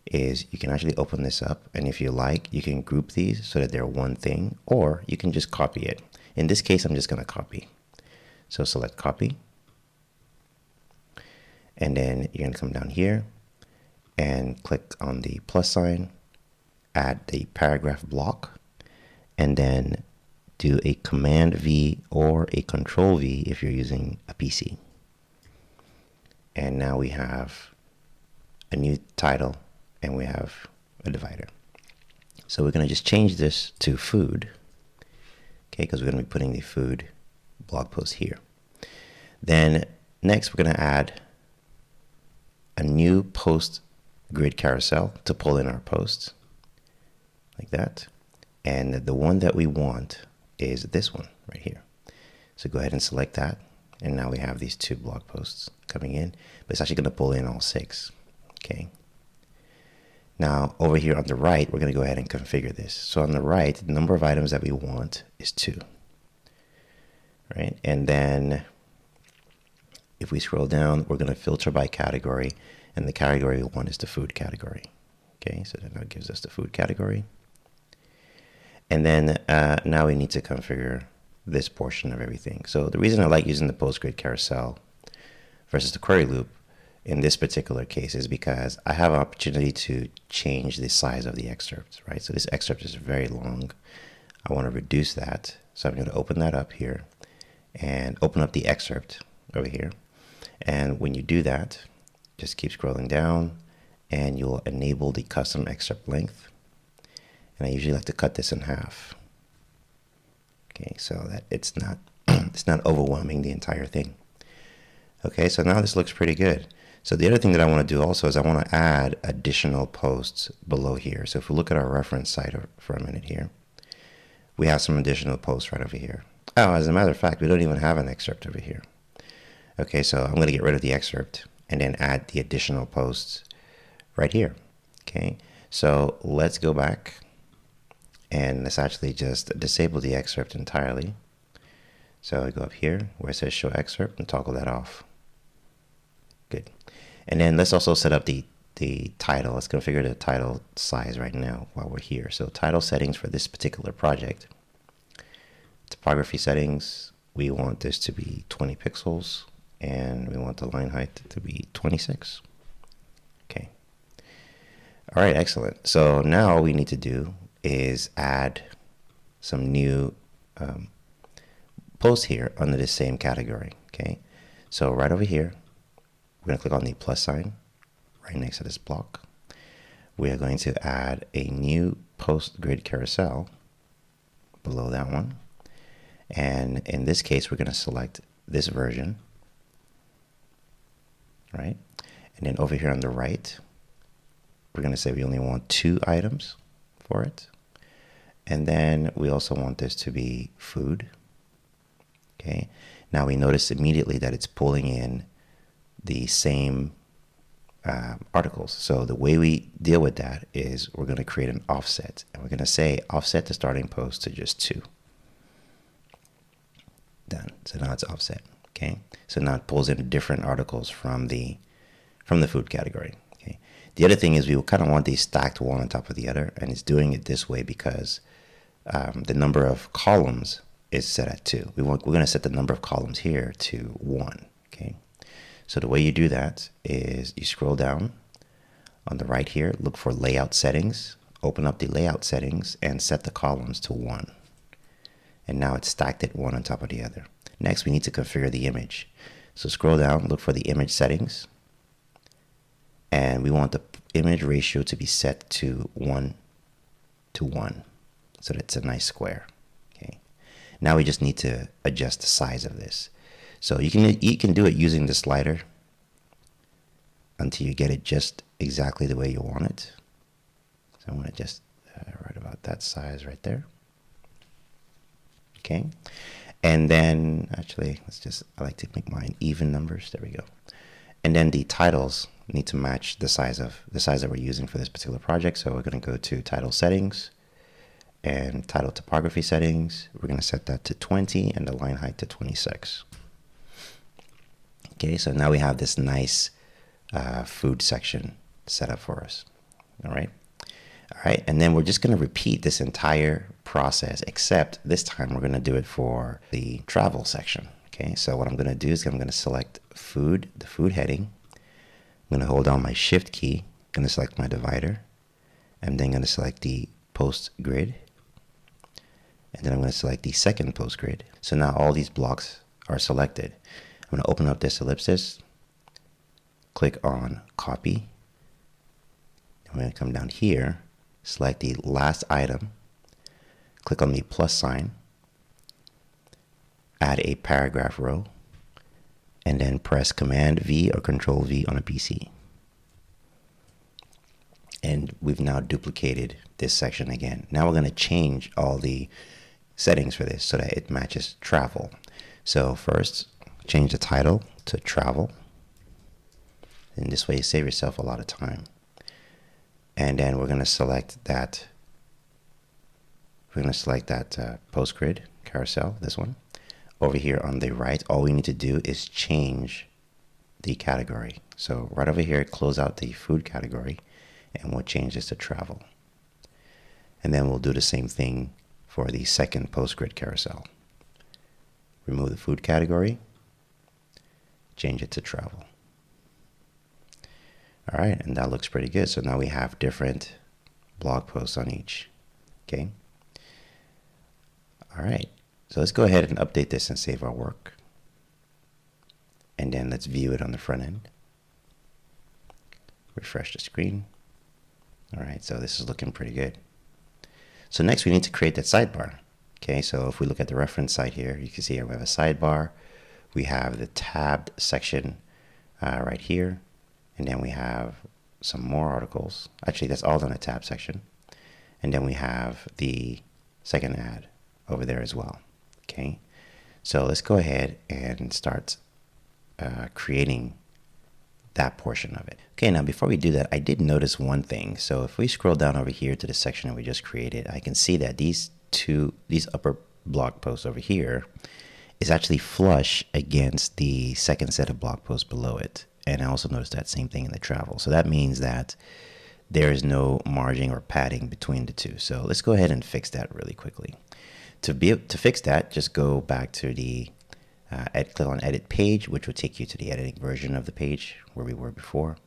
is you can actually open this up, and if you like, you can group these so that they're one thing, or you can just copy it. In this case, I'm just going to copy. So select copy, and then you're going to come down here and click on the plus sign, add the paragraph block, and then do a Command V or a Control V if you're using a PC. And now we have a new title and we have a divider. So we're going to just change this to food, okay, because we're going to be putting the food blog post here. Then next we're going to add a new post grid carousel to pull in our posts like that. And the one that we want is this one right here. So go ahead and select that. And now we have these 2 blog posts coming in, but it's actually going to pull in all 6. Okay. Now over here on the right, we're going to go ahead and configure this. So on the right, the number of items that we want is 2. Right. And then if we scroll down, we're going to filter by category, and the category we want is the food category. Okay. So then that gives us the food category. And then now we need to configure this portion of everything. So the reason I like using the post grid carousel versus the query loop in this particular case is because I have an opportunity to change the size of the excerpt, right? So this excerpt is very long. I want to reduce that. So I'm going to open that up here and open up the excerpt over here. And when you do that, just keep scrolling down and you'll enable the custom excerpt length. And I usually like to cut this in half. Okay, so that it's not it's not overwhelming the entire thing. Okay, so now this looks pretty good. So the other thing that I want to do also is I want to add additional posts below here. So if we look at our reference site for a minute here, we have some additional posts right over here. Oh, as a matter of fact, we don't even have an excerpt over here. Okay, so I'm going to get rid of the excerpt and then add the additional posts right here. Okay, so let's go back. And let's actually just disable the excerpt entirely. So I go up here where it says show excerpt and toggle that off. Good. And then let's also set up the title. Let's configure the title size right now while we're here. So title settings for this particular project. Typography settings, we want this to be 20 pixels and we want the line height to be 26. Okay. All right, excellent. So now all we need to do is add some new posts here under the same category. Okay, so right over here, we're going to click on the plus sign right next to this block. We are going to add a new post grid carousel below that one. And in this case, we're going to select this version, right? And then over here on the right, we're going to say we only want 2 items for it. And then we also want this to be food. Okay. Now we notice immediately that it's pulling in the same articles. So the way we deal with that is we're going to create an offset, and we're going to say offset the starting post to just 2. Done. So now it's offset. Okay. So now it pulls in different articles from the food category. Okay. The other thing is we kind of want these stacked one on top of the other, and it's doing it this way because the number of columns is set at 2. We're going to set the number of columns here to 1. Okay. So the way you do that is you scroll down on the right here, look for layout settings, open up the layout settings and set the columns to 1. And now it's stacked it one on top of the other. Next, we need to configure the image. So scroll down, look for the image settings, and we want the image ratio to be set to 1 to 1. So that it's a nice square. Okay. Now we just need to adjust the size of this. So you can do it using the slider until you get it just exactly the way you want it. So I'm going to just right about that size right there. Okay. And then actually, I like to make mine even numbers. There we go. And then the titles need to match the size that we're using for this particular project. So we're going to go to title settings and title typography settings. We're going to set that to 20 and the line height to 26. Okay, so now we have this nice food section set up for us. All right. All right. And then we're just going to repeat this entire process, except this time we're going to do it for the travel section. Okay. So what I'm going to do is I'm going to select food, the food heading. I'm going to hold down my shift key. I'm going to select my divider. I'm then going to select the post grid. And then I'm going to select the second post grid. So now all these blocks are selected. I'm going to open up this ellipsis, click on copy. I'm going to come down here, select the last item, click on the plus sign, add a paragraph row, and then press Command V or Control V on a PC. And we've now duplicated this section again. Now we're going to change all the settings for this so that it matches travel. So first, change the title to travel. And this way you save yourself a lot of time. And then we're going to select that. Post grid carousel, this one. Over here on the right, all we need to do is change the category. So right over here, close out the food category, and we'll change this to travel. And then we'll do the same thing for the second post grid carousel. Remove the food category, change it to travel. All right, and that looks pretty good. So now we have different blog posts on each. Okay. All right, so let's go ahead and update this and save our work. And then let's view it on the front end. Refresh the screen. All right, so this is looking pretty good. So next we need to create that sidebar. Okay, so if we look at the reference site here, you can see here we have a sidebar. We have the tabbed section right here. And then we have some more articles. Actually, that's all in a tab section. And then we have the second ad over there as well. Okay, so let's go ahead and start creating that portion of it. Okay, now before we do that, I did notice one thing. So if we scroll down over here to the section that we just created, I can see that these upper blog posts over here is actually flush against the second set of blog posts below it. And I also noticed that same thing in the travel. So that means that there is no margin or padding between the two. So let's go ahead and fix that really quickly. To fix that, just go back to the click on edit page, which will take you to the editing version of the page where we were before,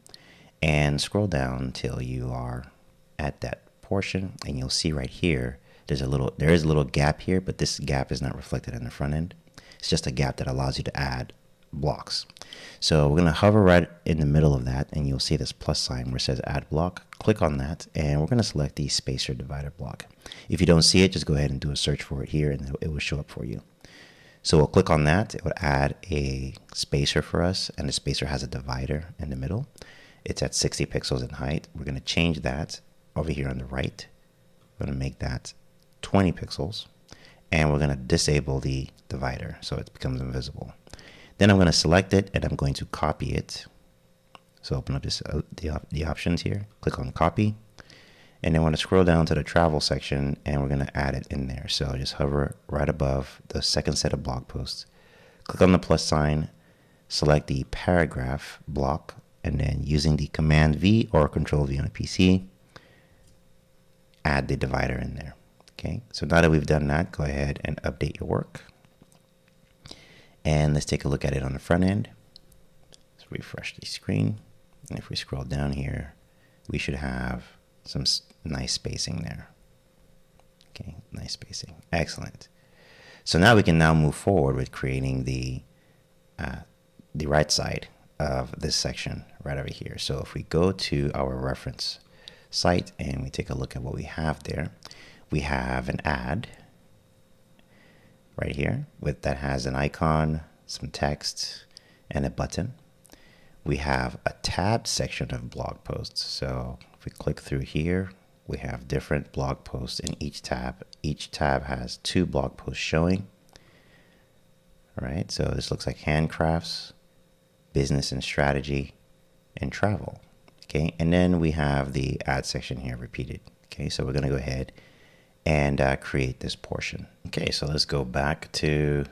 and scroll down till you are at that portion, and you'll see right here there is a little gap here, but this gap is not reflected in the front end. It's just a gap that allows you to add blocks. So we're going to hover right in the middle of that, and you'll see this plus sign where it says add block. Click on that, and we're going to select the spacer divider block. If you don't see it, just go ahead and do a search for it here, and it will show up for you. So we'll click on that. It would add a spacer for us, and the spacer has a divider in the middle. It's at 60 pixels in height. We're going to change that over here on the right. We're going to make that 20 pixels, and we're going to disable the divider so it becomes invisible. Then I'm going to select it, and I'm going to copy it. So open up this the options here, click on copy, and then I want to scroll down to the travel section, and we're going to add it in there. So just hover right above the second set of blog posts, click on the plus sign, select the paragraph block, and then using the Command V or Control V on a PC, add the divider in there. Okay, so now that we've done that, go ahead and update your work. And let's take a look at it on the front end. Let's refresh the screen. And if we scroll down here, we should have some nice spacing there. Okay, nice spacing. Excellent. So now we can move forward with creating the right side of this section right over here. So if we go to our reference site and we take a look at what we have there, we have an ad right here that has an icon, some text, and a button. We have a tabbed section of blog posts. So if we click through here, we have different blog posts in each tab. Each tab has 2 blog posts showing. All right, so this looks like handcrafts, business and strategy, and travel. Okay, and then we have the ad section here repeated. Okay, so we're going to go ahead and create this portion. Okay, so let's go back to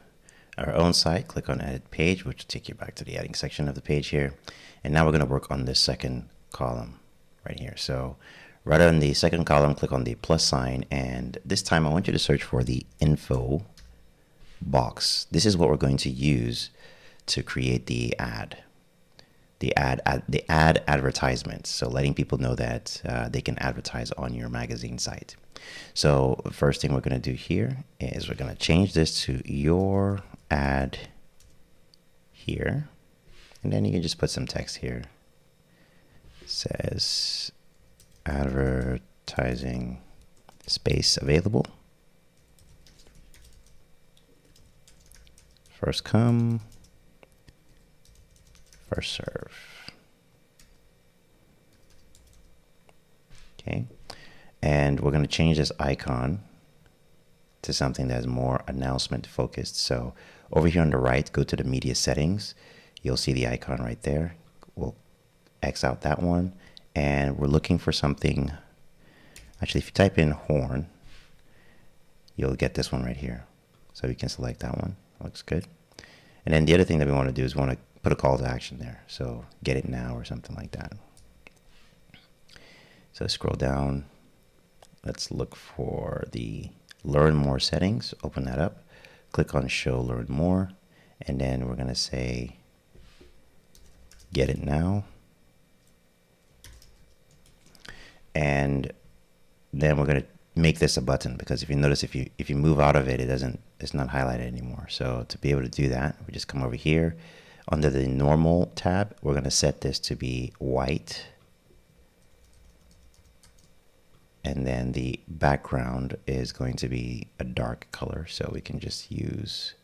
our own site, click on edit page, which will take you back to the adding section of the page here. And now we're going to work on this second column right here. So right on the second column, click on the plus sign, and this time I want you to search for the info box. This is what we're going to use to create the ad. The ad advertisements, so letting people know that they can advertise on your magazine site. So the first thing we're going to do here is we're going to change this to your ad here, and then you can just put some text here. It says advertising space available, first come, first serve. Okay, and we're going to change this icon to something that's more announcement focused. So over here on the right, go to the media settings. You'll see the icon right there. We'll X out that one, and we're looking for something. Actually, if you type in horn, you'll get this one right here. So you can select that one. Looks good. And then the other thing that we want to do is we want to put a call to action there. So get it now or something like that. So scroll down. Let's look for the learn more settings. Open that up. Click on show learn more. And then we're going to say get it now. And then we're going to make this a button, because if you notice, if you move out of it, it's not highlighted anymore. So to be able to do that, we just come over here under the normal tab. We're going to set this to be white, and then the background is going to be a dark color. So we can just use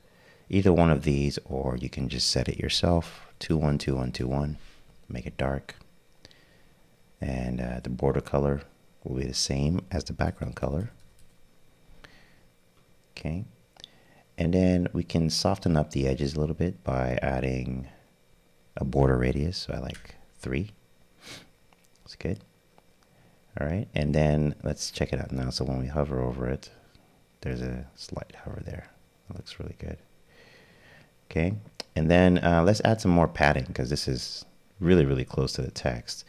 either one of these, or you can just set it yourself. 212121, make it dark, and the border color will be the same as the background color. Okay, and then we can soften up the edges a little bit by adding a border radius. So I like 3. That's good. All right, and then let's check it out now. So when we hover over it, there's a slight hover there. That looks really good. Okay, and then let's add some more padding, because this is really close to the text.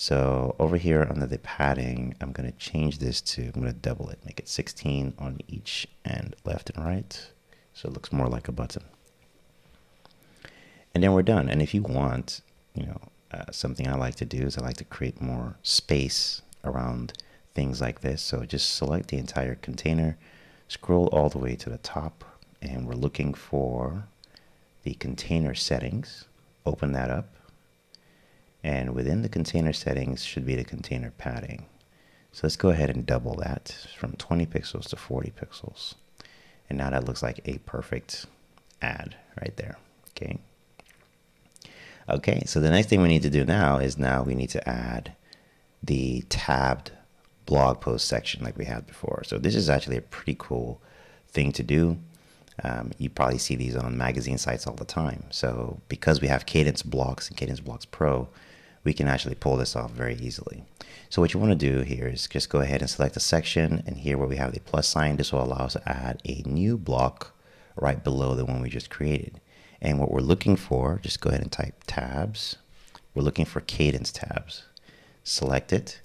So over here under the padding, I'm going to change this to, I'm going to double it, make it 16 on each end, left and right, so it looks more like a button. And then we're done. And if you want, something I like to do is I like to create more space around things like this. So just select the entire container, scroll all the way to the top, and we're looking for the container settings. Open that up. And within the container settings should be the container padding. So let's go ahead and double that from 20 pixels to 40 pixels. And now that looks like a perfect ad right there. Okay. Okay, so the next thing we need to do now is we need to add the tabbed blog post section like we had before. So this is actually a pretty cool thing to do. You probably see these on magazine sites all the time. So because we have Kadence Blocks and Kadence Blocks Pro, we can actually pull this off very easily. So what you want to do here is just go ahead and select a section, and here where we have the plus sign, this will allow us to add a new block right below the one we just created. And what we're looking for, just go ahead and type tabs. We're looking for Kadence tabs. Select it,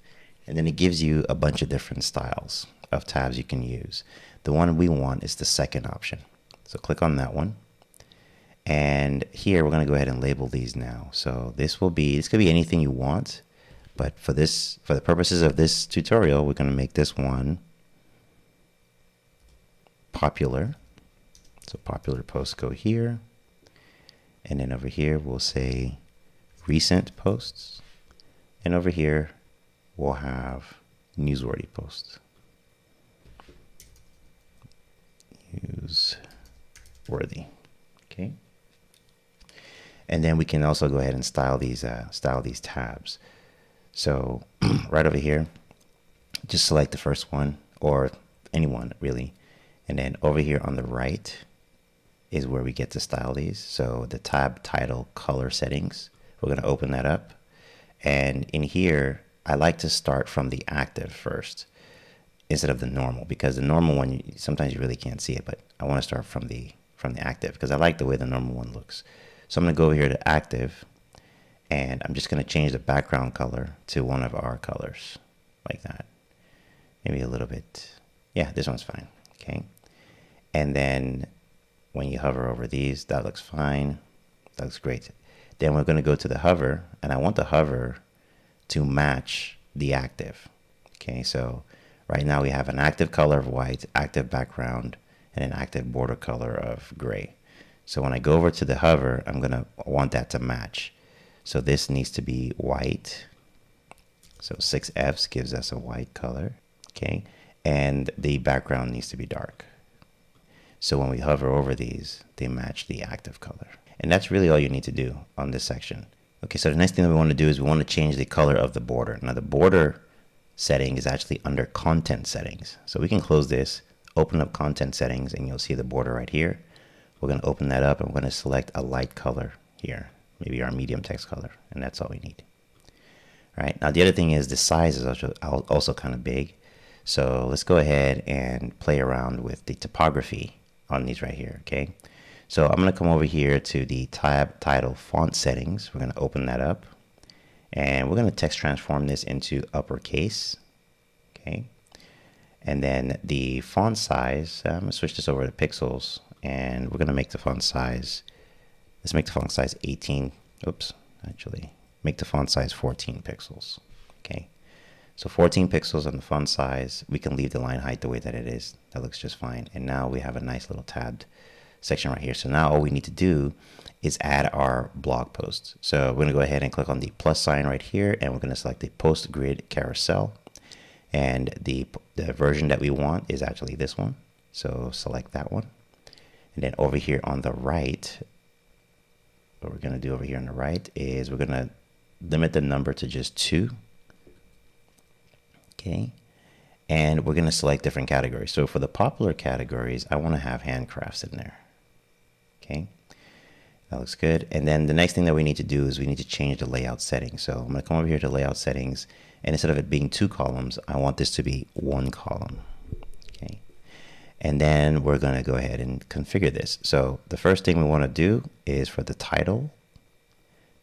and then it gives you a bunch of different styles of tabs you can use. The one we want is the second option. So click on that one. And here we're going to go ahead and label these now. So this could be anything you want, but for the purposes of this tutorial, we're going to make this one popular. So popular posts go here. And then over here, we'll say recent posts. And over here, we'll have newsworthy posts. Newsworthy. Okay. And then we can also go ahead and style these tabs. So right over here, just select the first one, or any one really. And then over here on the right is where we get to style these. So the tab title color settings, we're going to open that up. And in here, I like to start from the active first instead of the normal, because the normal one, sometimes you really can't see it, but I want to start from the active because I like the way the normal one looks. So I'm going to go over here to active, And I'm just going to change the background color to one of our colors like that. Maybe a little bit. Yeah, this one's fine. Okay. And then when you hover over these, that looks fine. That looks great. Then we're going to go to the hover, and I want the hover to match the active. Okay, so right now we have an active color of white, active background, and an active border color of gray. So when I go over to the hover, I'm going to want that to match. So this needs to be white. So 6Fs gives us a white color. Okay, and the background needs to be dark. So when we hover over these, they match the active color. And that's really all you need to do on this section. Okay, so the next thing that we want to do is we want to change the color of the border. Now the border setting is actually under content settings. So we can close this, open up content settings, and you'll see the border right here. We're going to open that up and we're going to select a light color here, maybe our medium text color, and that's all we need. All right, now the other thing is the size is also kind of big. So let's go ahead and play around with the typography on these right here, okay? So I'm going to come over here to the tab title font settings. We're going to open that up, and we're going to text transform this into uppercase, okay? And then the font size, I'm going to switch this over to pixels, and we're going to make the font size, let's make the font size 18, make the font size 14 pixels, okay? So 14 pixels on the font size. We can leave the line height the way that it is. That looks just fine. And now we have a nice little tabbed section right here. So now all we need to do is add our blog post. So we're going to go ahead and click on the plus sign right here, and we're going to select the Post Grid Carousel. And the version that we want is actually this one. So select that one. And then over here on the right, what we're going to do over here on the right is we're going to limit the number to just 2. Okay, and we're going to select different categories. So for the popular categories, I want to have handcrafts in there. Okay, that looks good. And then the next thing that we need to do is we need to change the layout settings. So I'm going to come over here to layout settings, and instead of it being 2 columns, I want this to be 1 column. Okay, and then we're going to go ahead and configure this. So the first thing we want to do is for the title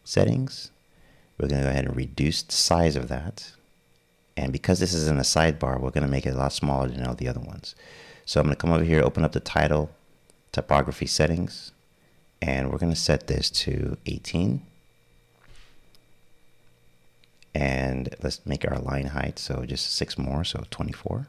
settings, we're going to go ahead and reduce the size of that. And because this is in a sidebar, we're going to make it a lot smaller than all the other ones. So I'm going to come over here, open up the title, typography settings, and we're going to set this to 18. And let's make our line height, so just 6 more, so 24.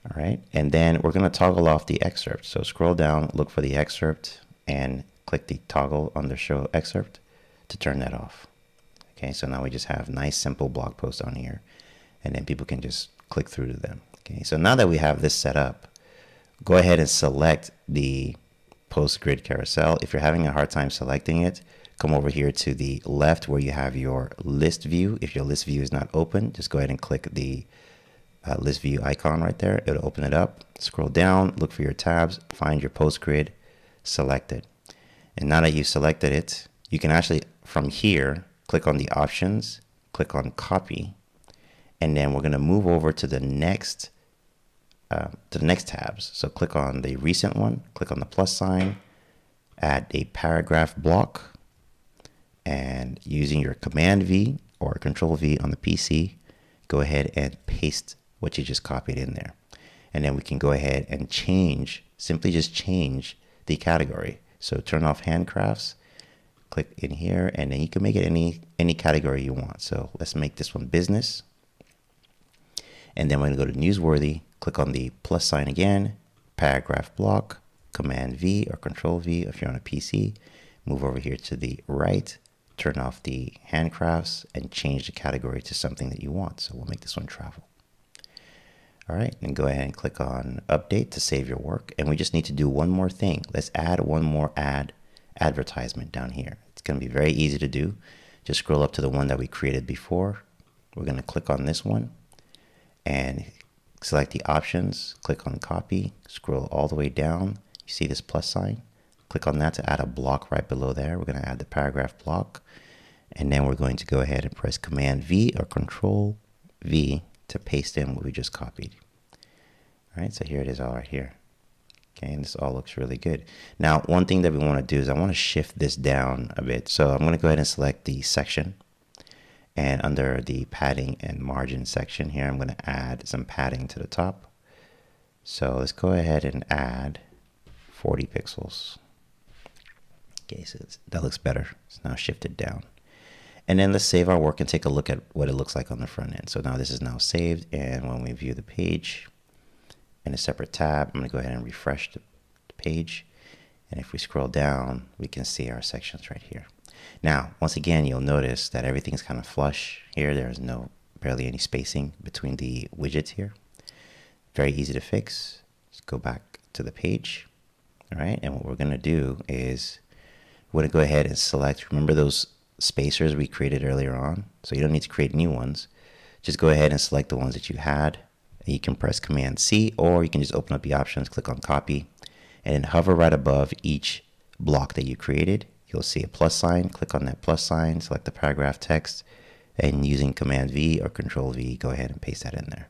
All right, and then we're going to toggle off the excerpt. So scroll down, look for the excerpt, and click the toggle under show excerpt to turn that off. Okay, so now we just have nice simple blog posts on here, and then people can just click through to them. Okay, so now that we have this set up, go ahead and select the Post Grid Carousel. If you're having a hard time selecting it, come over here to the left where you have your list view. If your list view is not open, just go ahead and click the list view icon right there. It'll open it up. Scroll down, look for your tabs, find your Post Grid, select it. And now that you've selected it, you can actually, from here, click on the options, click on copy, and then we're going to move over to the next tabs. So click on the recent one, click on the plus sign, add a paragraph block, and using your Command V or Control V on the PC, go ahead and paste what you just copied in there. And then we can go ahead and change, simply just change the category. So turn off handcrafts, click in here, and then you can make it any category you want. So let's make this one business. And then we're going to go to newsworthy, click on the plus sign again, paragraph block, Command V or Control V if you're on a PC, move over here to the right, turn off the handcrafts, and change the category to something that you want. So we'll make this one travel. All right, and go ahead and click on update to save your work. And we just need to do one more thing. Let's add one more advertisement down here. It's going to be very easy to do. Just scroll up to the one that we created before. We're going to click on this one and select the options, click on copy, scroll all the way down. You see this plus sign? Click on that to add a block right below there. We're going to add the paragraph block, and then we're going to go ahead and press Command V or Control V to paste in what we just copied. All right, so here it is all right here. Okay, and this all looks really good. Now, one thing that we want to do is I want to shift this down a bit. So I'm going to go ahead and select the section. And under the padding and margin section here, I'm going to add some padding to the top. So let's go ahead and add 40 pixels. Okay, so that looks better. It's now shifted down. And then let's save our work and take a look at what it looks like on the front end. So now this is now saved. And when we view the page in a separate tab, I'm going to go ahead and refresh the page. And if we scroll down, we can see our sections right here. Now, once again, you'll notice that everything's kind of flush here. There's barely any spacing between the widgets here. Very easy to fix. Just go back to the page. All right, and what we're going to do is we're going to go ahead and select, remember those spacers we created earlier on? So you don't need to create new ones. Just go ahead and select the ones that you had. You can press Command C, or you can just open up the options, click on copy, and then hover right above each block that you created. You'll see a plus sign. Click on that plus sign, select the paragraph text, and using Command V or Control V, go ahead and paste that in there.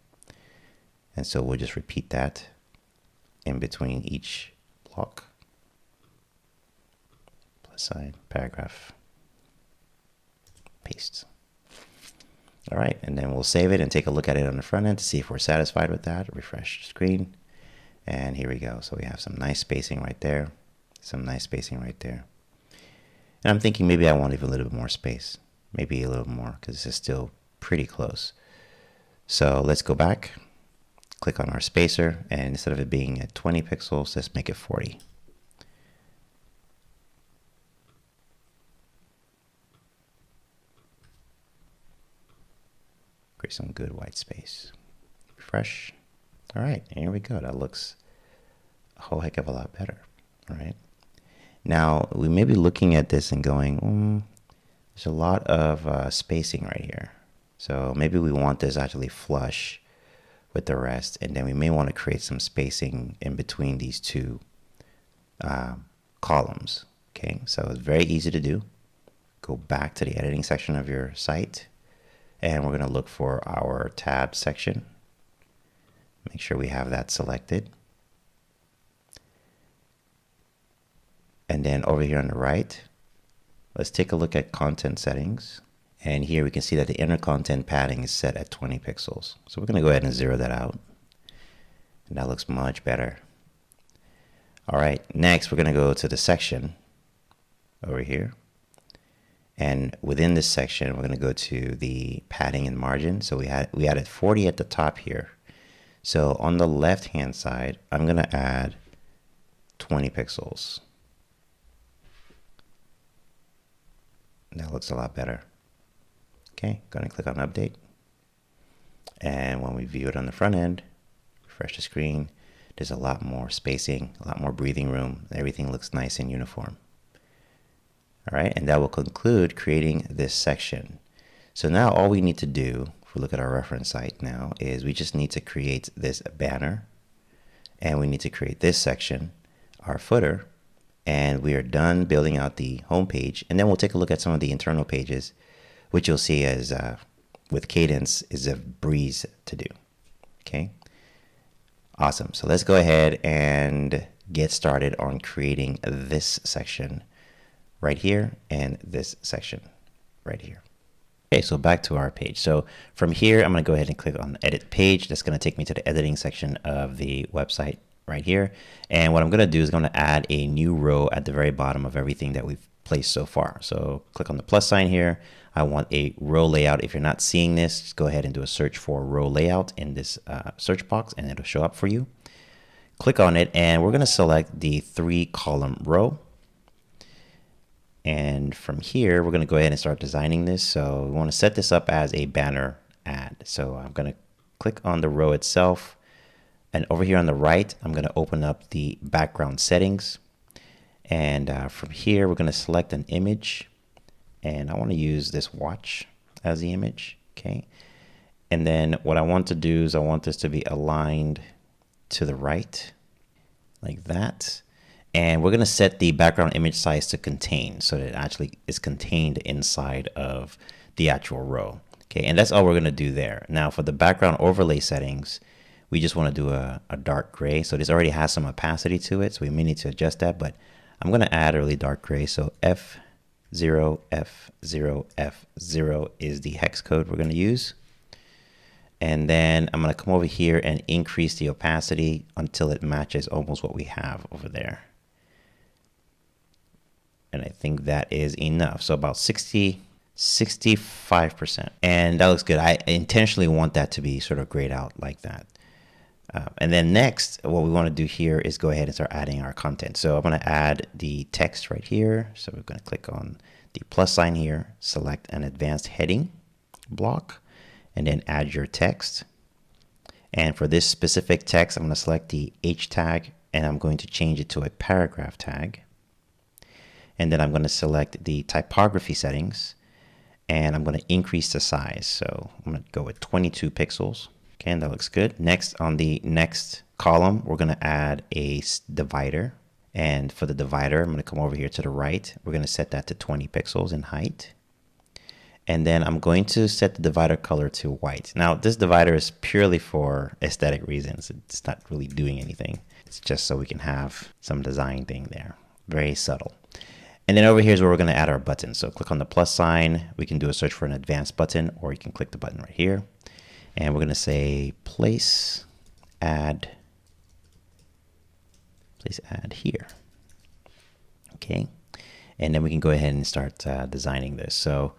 And so we'll just repeat that in between each block. Plus sign, paragraph, paste. All right, and then we'll save it and take a look at it on the front end to see if we're satisfied with that. Refresh the screen, and here we go. So we have some nice spacing right there, some nice spacing right there. And I'm thinking maybe I want even a little bit more space, maybe a little more, because this is still pretty close. So let's go back. Click on our spacer, and instead of it being at 20 pixels, let's make it 40. Create some good white space. Refresh. All right, here we go. That looks a whole heck of a lot better. All right. Now, we may be looking at this and going, there's a lot of spacing right here. So maybe we want this actually flush with the rest, and then we may want to create some spacing in between these two columns. Okay, so it's very easy to do. Go back to the editing section of your site, and we're going to look for our tab section. Make sure we have that selected. And then over here on the right, let's take a look at content settings. And here we can see that the inner content padding is set at 20 pixels. So we're going to go ahead and zero that out. And that looks much better. All right, next we're going to go to the section over here. And within this section, we're going to go to the padding and margin. So we added 40 at the top here. So on the left-hand side, I'm going to add 20 pixels. That looks a lot better. Okay, going to click on update. And when we view it on the front end, refresh the screen, there's a lot more spacing, a lot more breathing room. Everything looks nice and uniform. All right, and that will conclude creating this section. So now all we need to do, if we look at our reference site now, is we just need to create this banner, and we need to create this section, our footer, and we are done building out the home page. And then we'll take a look at some of the internal pages, which you'll see as with Kadence is a breeze to do. Okay, awesome. So let's go ahead and get started on creating this section right here and this section right here. Okay, so back to our page. So from here, I'm going to go ahead and click on edit page. That's going to take me to the editing section of the website right here. And what I'm going to do is going to add a new row at the very bottom of everything that we've placed so far. So click on the plus sign here. I want a row layout. If you're not seeing this, just go ahead and do a search for row layout in this search box, and it'll show up for you. Click on it, and we're going to select the 3-column row. And from here, we're going to go ahead and start designing this. So we want to set this up as a banner ad. So I'm going to click on the row itself. And over here on the right, I'm going to open up the background settings. And from here, we're going to select an image. And I want to use this watch as the image. Okay. And then what I want to do is I want this to be aligned to the right like that. And we're going to set the background image size to contain, so that it actually is contained inside of the actual row. Okay, and that's all we're going to do there. Now for the background overlay settings, we just want to do a dark gray. So this already has some opacity to it, so we may need to adjust that, but I'm going to add a really dark gray. So F0, F0, F0 is the hex code we're going to use. And then I'm going to come over here and increase the opacity until it matches almost what we have over there. And I think that is enough. So about 65%. And that looks good. I intentionally want that to be sort of grayed out like that. And then next, what we want to do here is go ahead and start adding our content. So I'm going to add the text right here. So we're going to click on the plus sign here, select an advanced heading block, and then add your text. And for this specific text, I'm going to select the H tag, and I'm going to change it to a paragraph tag. And then I'm going to select the typography settings, and I'm going to increase the size. So I'm going to go with 22 pixels. Okay, and that looks good. Next, on the next column, we're going to add a divider. And for the divider, I'm going to come over here to the right. We're going to set that to 20 pixels in height. And then I'm going to set the divider color to white. Now, this divider is purely for aesthetic reasons. It's not really doing anything. It's just so we can have some design thing there. Very subtle. And then over here is where we're going to add our button. So click on the plus sign. We can do a search for an advanced button, or you can click the button right here. And we're going to say place add here. Okay. And then we can go ahead and start designing this. So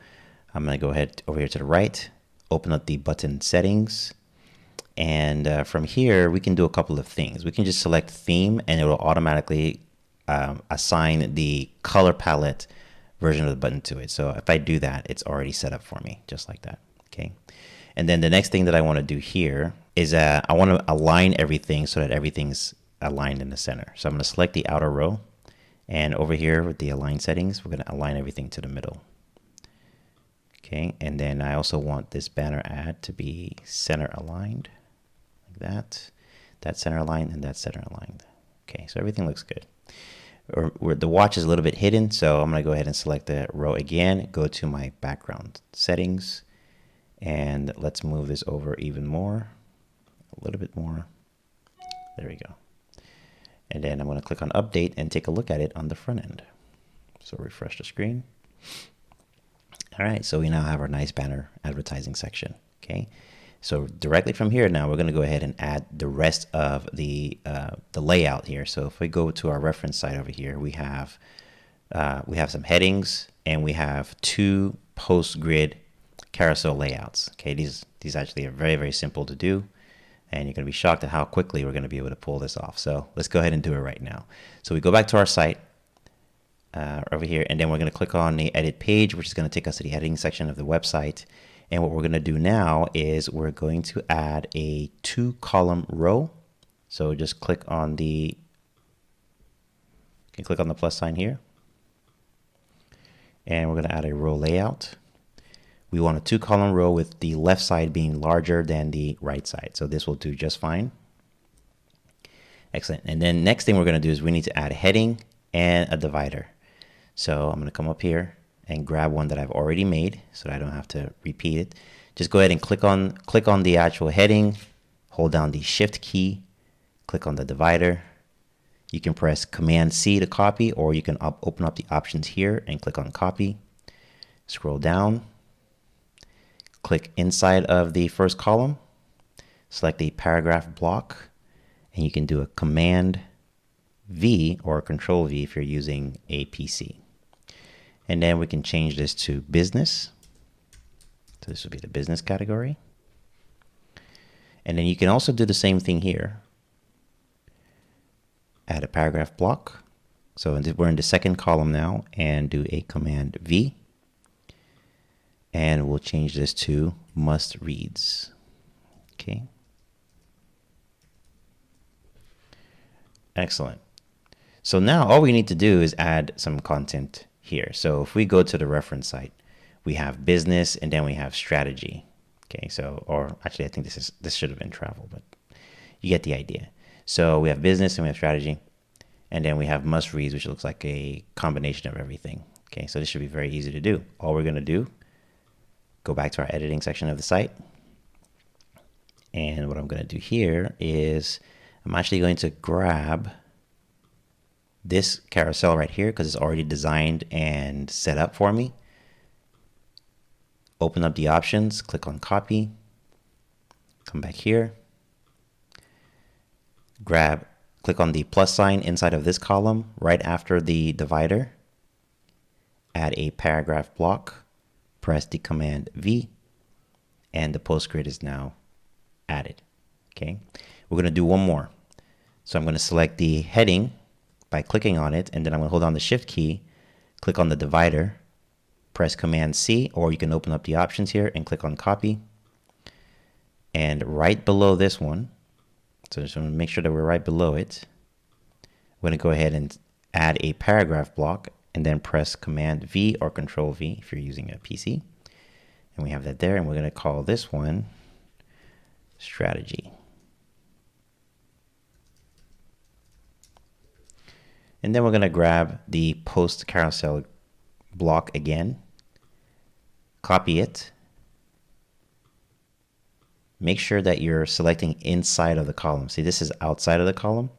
I'm going to go ahead over here to the right, open up the button settings. And from here, we can do a couple of things. We can just select theme, and it will automatically assign the color palette version of the button to it. So if I do that, it's already set up for me, just like that. Okay. And then the next thing that I want to do here is I want to align everything so that everything's aligned in the center. So I'm going to select the outer row, and over here with the align settings, we're going to align everything to the middle. Okay. And then I also want this banner ad to be center aligned like that. That's center aligned, and that's center aligned. Okay. So everything looks good. Or the watch is a little bit hidden, so I'm going to go ahead and select the row again, go to my background settings, and let's move this over even more, a little bit more. There we go. And then I'm going to click on update and take a look at it on the front end. So refresh the screen. All right, so we now have our nice banner advertising section. Okay. So directly from here now, we're going to go ahead and add the rest of the layout here. So if we go to our reference site over here, we have some headings, and we have 2 post grid carousel layouts. Okay, these actually are very, very simple to do, and you're going to be shocked at how quickly we're going to be able to pull this off. So let's go ahead and do it right now. So we go back to our site over here, and then we're going to click on the edit page, which is going to take us to the heading section of the website. And what we're going to do now is we're going to add a 2-column row. So just click on the plus sign here. And we're going to add a row layout. We want a 2-column row with the left side being larger than the right side. So this will do just fine. Excellent. And then next thing we're going to do is we need to add a heading and a divider. So I'm going to come up here and grab one that I've already made so that I don't have to repeat it. Just go ahead and click on the actual heading, hold down the shift key, click on the divider. You can press Command C to copy, or you can open up the options here and click on copy. Scroll down, click inside of the first column, select the paragraph block, and you can do a Command V or Control V if you're using a PC. And then we can change this to business. So this will be the business category. And then you can also do the same thing here. Add a paragraph block. So we're in the second column now, and do a Command V. And we'll change this to must reads. Okay. Excellent. So now all we need to do is add some content here. So if we go to the reference site, we have business, and then we have strategy. Okay, so, or actually I think this should have been travel, but you get the idea. So we have business and we have strategy, and then we have must reads, which looks like a combination of everything. Okay, so this should be very easy to do. All we're going to do, go back to our editing section of the site, And what I'm going to do here is I'm actually going to grab this carousel right here because it's already designed and set up for me. Open up the options, click on copy, come back here, click on the plus sign inside of this column right after the divider, add a paragraph block, press the Command V, and the post grid is now added. Okay, we're going to do one more. So I'm going to select the heading by clicking on it, and then I'm going to hold down the Shift key, click on the divider, press Command C, or you can open up the options here and click on copy. And right below this one, so just want to make sure that we're right below it, we're going to go ahead and add a paragraph block and then press Command V or Control V if you're using a PC. And we have that there, and we're going to call this one strategy. And then we're going to grab the post carousel block again, copy it. Make sure that you're selecting inside of the column. See, this is outside of the column.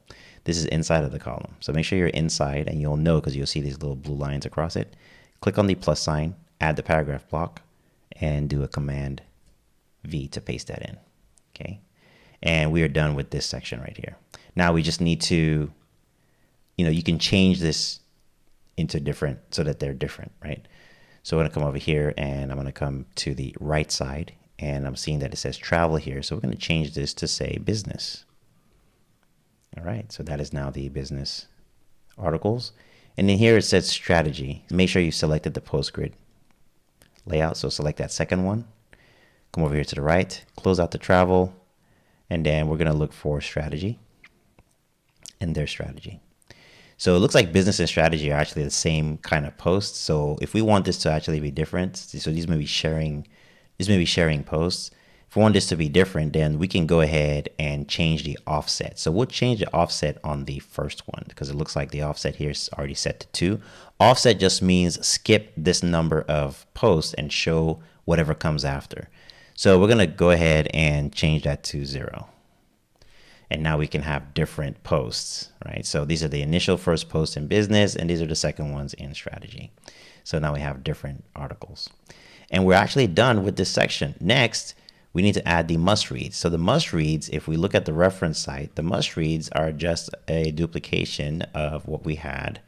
This is inside of the column. So make sure you're inside, and you'll know because you'll see these little blue lines across it. Click on the plus sign, add the paragraph block, and do a Command V to paste that in. Okay. And we are done with this section right here. Now we just need to, you can change this into different so that they're different, right? So I'm going to come over here and I'm going to come to the right side, and I'm seeing that it says travel here. So we're going to change this to say business. All right. So that is now the business articles. And then here it says strategy. Make sure you selected the post grid layout. So select that second one, come over here to the right, close out the travel, and then we're going to look for strategy and their strategy. So it looks like business and strategy are actually the same kind of posts. So if we want this to actually be different, so these may be sharing posts. If we want this to be different, then we can go ahead and change the offset. So we'll change the offset on the first one because it looks like the offset here is already set to 2. Offset just means skip this number of posts and show whatever comes after. So we're going to go ahead and change that to 0. And now we can have different posts, right? So these are the initial first posts in business, and these are the second ones in strategy. So now we have different articles. And we're actually done with this section. Next, we need to add the must reads. So the must reads, if we look at the reference site, the must reads are just a duplication of what we had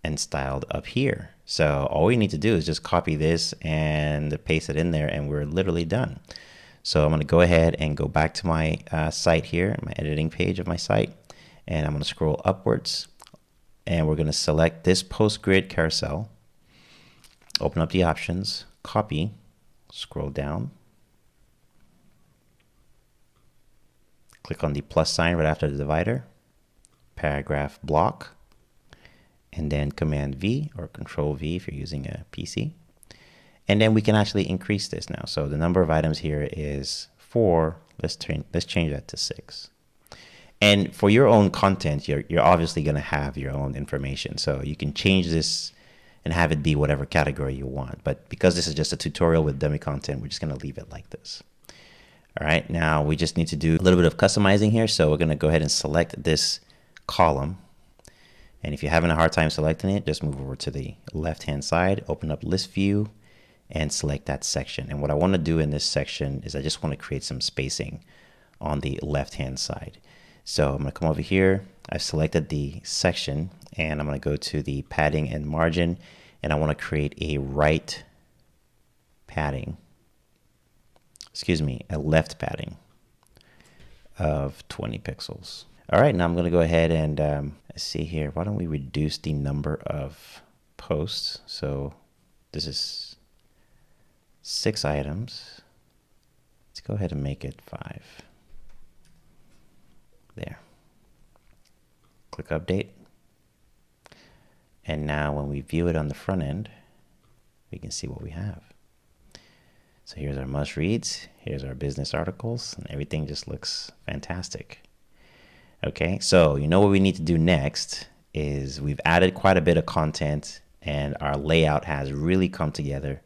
and styled up here. So all we need to do is just copy this and paste it in there, and we're literally done. So I'm going to go ahead and go back to my site here, my editing page of my site, and I'm going to scroll upwards, and we're going to select this post grid carousel, open up the options, copy, scroll down, click on the plus sign right after the divider, paragraph block, and then Command V or Control V if you're using a PC. And then we can actually increase this now. So the number of items here is 4. Let's change that to 6. And for your own content, you're obviously going to have your own information. So you can change this and have it be whatever category you want. But because this is just a tutorial with dummy content, we're just going to leave it like this. All right, now we just need to do a little bit of customizing here. So we're going to go ahead and select this column. And if you're having a hard time selecting it, just move over to the left-hand side, open up list view, and select that section. And what I want to do in this section is I just want to create some spacing on the left-hand side. So I'm going to come over here. I've selected the section, and I'm going to go to the padding and margin, and I want to create a right padding, a left padding of 20 pixels. All right, now I'm going to go ahead and let's see here. Why don't we reduce the number of posts? So this is 6 items. Let's go ahead and make it 5. There. Click update. And now when we view it on the front end, we can see what we have. So here's our must reads, here's our business articles, and everything just looks fantastic. Okay, so what we need to do next is we've added quite a bit of content, and our layout has really come together.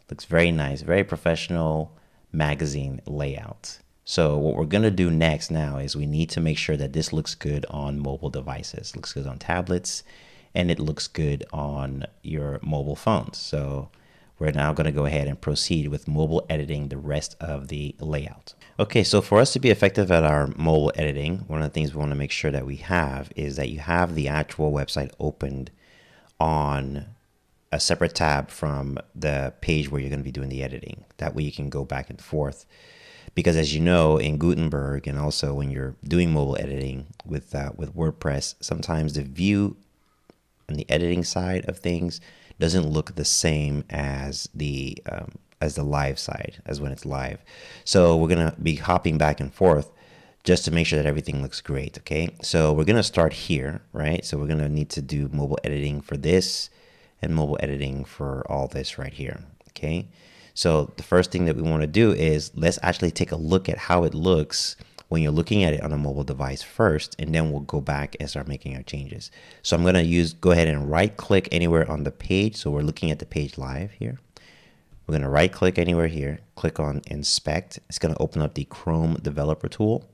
Looks very nice, very professional magazine layout. So what we're going to do next now is we need to make sure that this looks good on mobile devices, looks good on tablets, and it looks good on your mobile phones. So we're now going to go ahead and proceed with mobile editing the rest of the layout. Okay, so for us to be effective at our mobile editing, one of the things we want to make sure that we have is that you have the actual website opened on a separate tab from the page where you're going to be doing the editing. That way you can go back and forth. Because as you know, in Gutenberg and also when you're doing mobile editing with WordPress, sometimes the view on the editing side of things doesn't look the same as the live side, as when it's live. So we're gonna be hopping back and forth just to make sure that everything looks great. Okay, so we're gonna start here, right? So we're gonna need to do mobile editing for this and mobile editing for all this right here. Okay, so the first thing that we want to do is let's actually take a look at how it looks when you're looking at it on a mobile device first, and then we'll go back and start making our changes. So I'm going to go ahead and right click anywhere on the page. So we're looking at the page live here. We're going to right click anywhere here, click on inspect. It's going to open up the Chrome developer tool,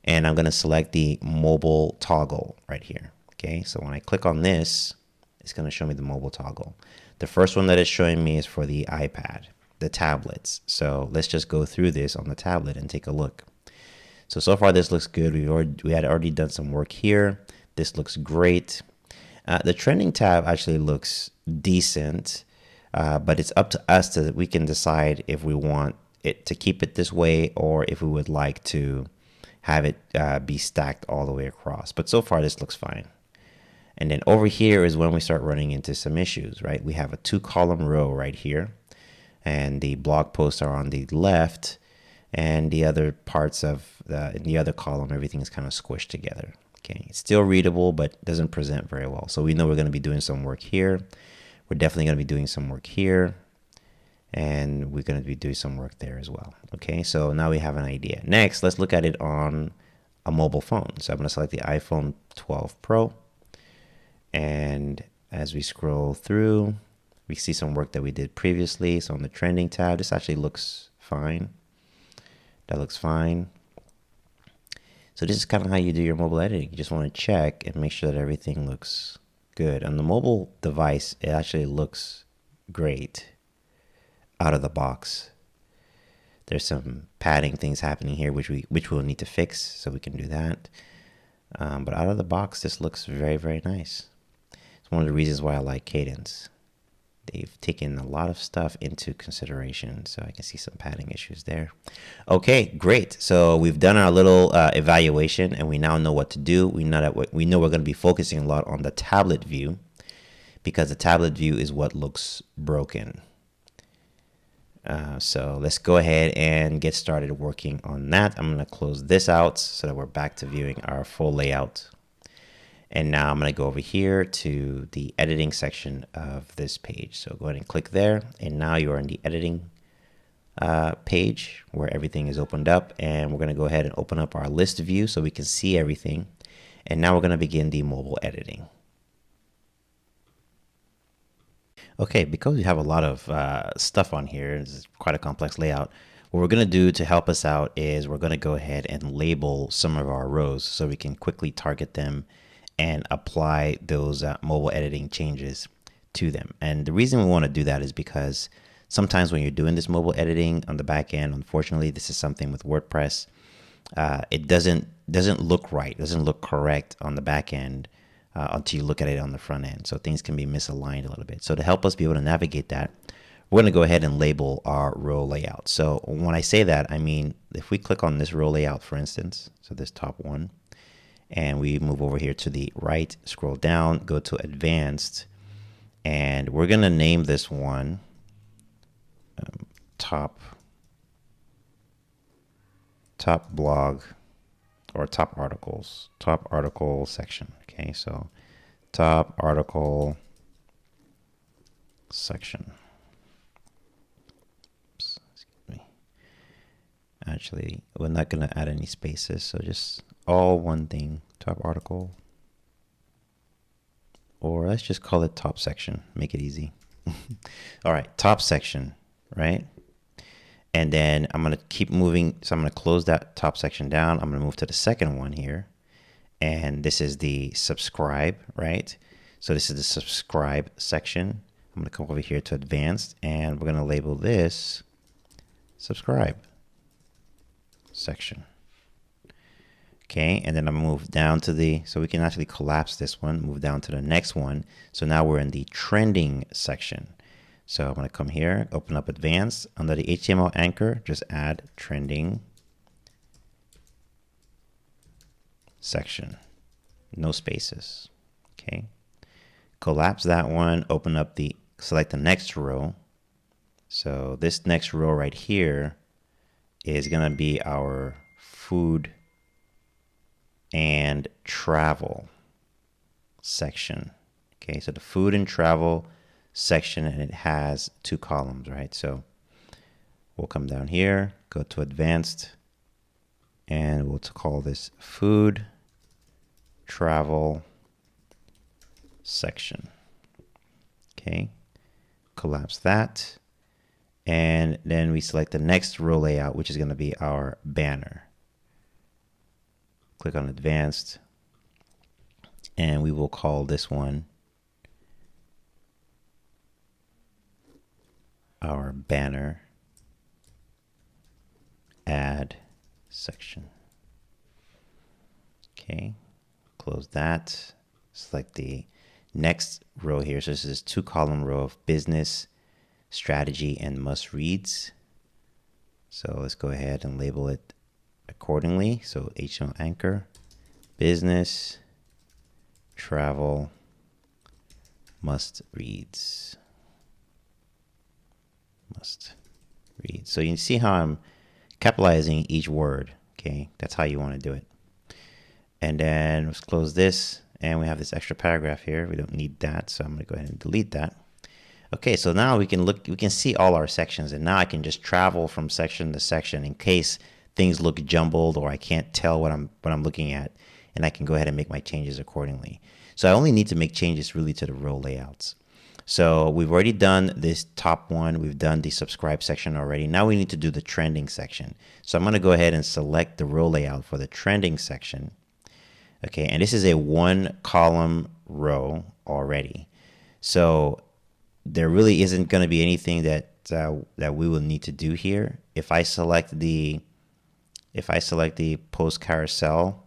and I'm going to select the mobile toggle right here. Okay, so when I click on this, it's going to show me the mobile toggle. The first one that it's showing me is for the iPad, the tablets. So let's just go through this on the tablet and take a look. So far this looks good. We had already done some work here. This looks great. The trending tab actually looks decent, but it's up to us we can decide if we want it to keep it this way or if we would like to have it be stacked all the way across. But so far this looks fine. And then over here is when we start running into some issues, right? We have a 2-column row right here, and the blog posts are on the left, and the other parts of in the other column, everything is kind of squished together. Okay, it's still readable, but doesn't present very well. So we know we're going to be doing some work here. We're definitely going to be doing some work here, and we're going to be doing some work there as well. Okay, so now we have an idea. Next, let's look at it on a mobile phone. So I'm going to select the iPhone 12 Pro, and as we scroll through, we see some work that we did previously. So on the trending tab, this actually looks fine. That looks fine. So this is kind of how you do your mobile editing. You just want to check and make sure that everything looks good. On the mobile device, it actually looks great out of the box. There's some padding things happening here, which we'll need to fix, so we can do that. But out of the box, this looks very, very nice. It's one of the reasons why I like Kadence. They've taken a lot of stuff into consideration, so I can see some padding issues there. Okay, great. So we've done our little evaluation, and we now know what to do. We know we're going to be focusing a lot on the tablet view, because the tablet view is what looks broken. So let's go ahead and get started working on that. I'm going to close this out so that we're back to viewing our full layout. And now I'm going to go over here to the editing section of this page. So go ahead and click there. And now you are in the editing page where everything is opened up. And we're going to go ahead and open up our list view so we can see everything. And now we're going to begin the mobile editing. Okay, because we have a lot of stuff on here, this is quite a complex layout. What we're going to do to help us out is we're going to go ahead and label some of our rows so we can quickly target them and apply those mobile editing changes to them. And the reason we want to do that is because sometimes when you're doing this mobile editing on the back end, unfortunately, this is something with WordPress, it doesn't look right, doesn't look correct on the back end until you look at it on the front end. So things can be misaligned a little bit. So to help us be able to navigate that, we're going to go ahead and label our row layout. So when I say that, I mean, if we click on this row layout, for instance, so this top one, and we move over here to the right, scroll down, go to advanced, and we're going to name this one top blog or top article section. Okay, so top article section. Oops, excuse me. Actually, we're not going to add any spaces, so just all one thing, top article, or let's just call it top section, make it easy. All right, top section, right? And then I'm going to keep moving. So I'm going to close that top section down. I'm going to move to the second one here. And this is the subscribe, right? So this is the subscribe section. I'm going to come over here to advanced, and we're going to label this subscribe section. Okay, and then I'm gonna move down to the, so we can actually collapse this one, move down to the next one. So now we're in the trending section. So I'm gonna come here, open up advanced, under the HTML anchor, just add trending section, no spaces. Okay, collapse that one, open up the, select the next row. So this next row right here is gonna be our food and travel section. Okay, so the food and travel section, and it has 2 columns, right? So we'll come down here, go to advanced, and we'll call this food travel section. Okay, collapse that, and then we select the next row layout, which is going to be our banner. Click on advanced, and we will call this one our banner add section. Okay, close that, select the next row here. So this is 2-column row of business, strategy, and must reads. So let's go ahead and label it accordingly. So HTML anchor, business, travel, must reads, must read. So you can see how I'm capitalizing each word. Okay, that's how you want to do it. And then let's close this, and we have this extra paragraph here. We don't need that, so I'm going to go ahead and delete that. Okay, so now we can look, we can see all our sections, and now I can just travel from section to section in case things look jumbled or I can't tell what I'm looking at, and I can go ahead and make my changes accordingly. So I only need to make changes really to the row layouts. So we've already done this top one. We've done the subscribe section already. Now we need to do the trending section. So I'm going to go ahead and select the row layout for the trending section. Okay, and this is a 1-column row already. So there really isn't going to be anything that we will need to do here. If I select the post carousel,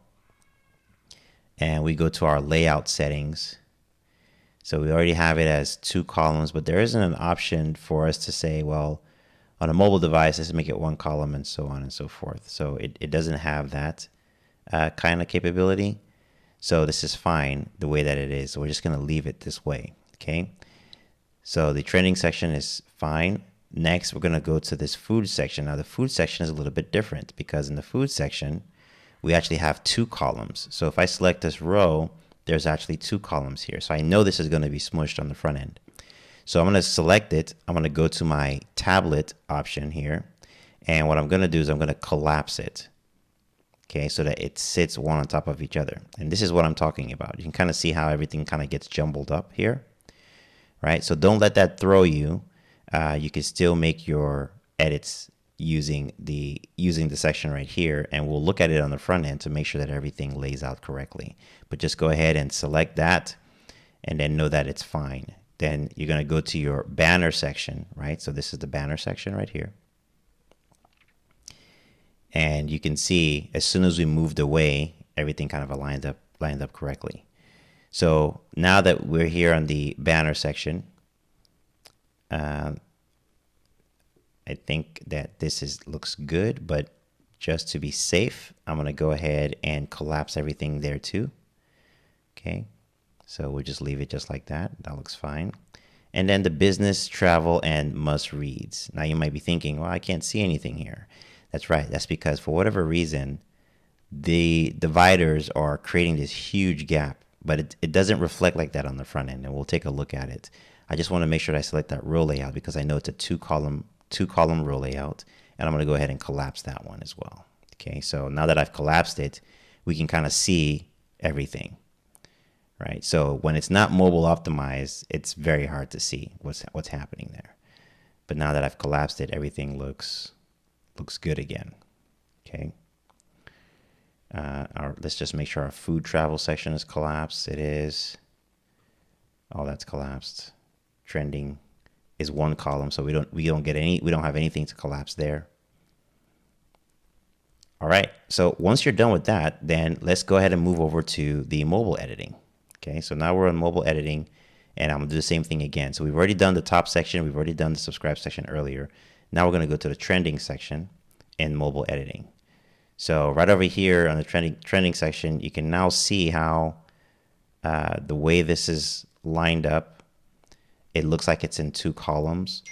and we go to our layout settings, so we already have it as 2 columns, but there isn't an option for us to say, well, on a mobile device, let's make it 1 column, and so on and so forth. So it doesn't have that kind of capability. So this is fine the way that it is. So we're just going to leave it this way. Okay. So the trending section is fine. Next, we're going to go to this food section. Now the food section is a little bit different because in the food section, we actually have 2 columns. So if I select this row, there's actually 2 columns here. So I know this is going to be smushed on the front end. So I'm going to select it. I'm going to go to my tablet option here. And what I'm going to do is I'm going to collapse it. Okay, so that it sits one on top of each other. And this is what I'm talking about. You can kind of see how everything kind of gets jumbled up here, right? So don't let that throw you. You can still make your edits using the section right here, and we'll look at it on the front end to make sure that everything lays out correctly. But just go ahead and select that, and then know that it's fine. Then you're going to go to your banner section, right? So this is the banner section right here. And you can see as soon as we moved away, everything kind of lined up correctly. So now that we're here on the banner section, I think that this looks good, but just to be safe, I'm going to go ahead and collapse everything there too. Okay, so we'll just leave it just like that. That looks fine. And then the business, travel, and must reads. Now you might be thinking, well, I can't see anything here. That's right. That's because for whatever reason, the dividers are creating this huge gap, but it doesn't reflect like that on the front end, and we'll take a look at it. I just want to make sure that I select that row layout because I know it's a 2-column row layout, and I'm going to go ahead and collapse that one as well. Okay, so now that I've collapsed it, we can kind of see everything, right? So when it's not mobile optimized, it's very hard to see what's happening there. But now that I've collapsed it, everything looks looks good again. Okay. Let's just make sure our food travel section is collapsed. It is. Oh, that's collapsed. Trending is one column, so we don't have anything to collapse there. All right. So once you're done with that, then let's go ahead and move over to the mobile editing. Okay. So now we're on mobile editing, and I'm gonna do the same thing again. So we've already done the top section. We've already done the subscribe section earlier. Now we're gonna go to the trending section in mobile editing. So right over here on the trending section, you can now see how the way this is lined up, it looks like it's in two columns.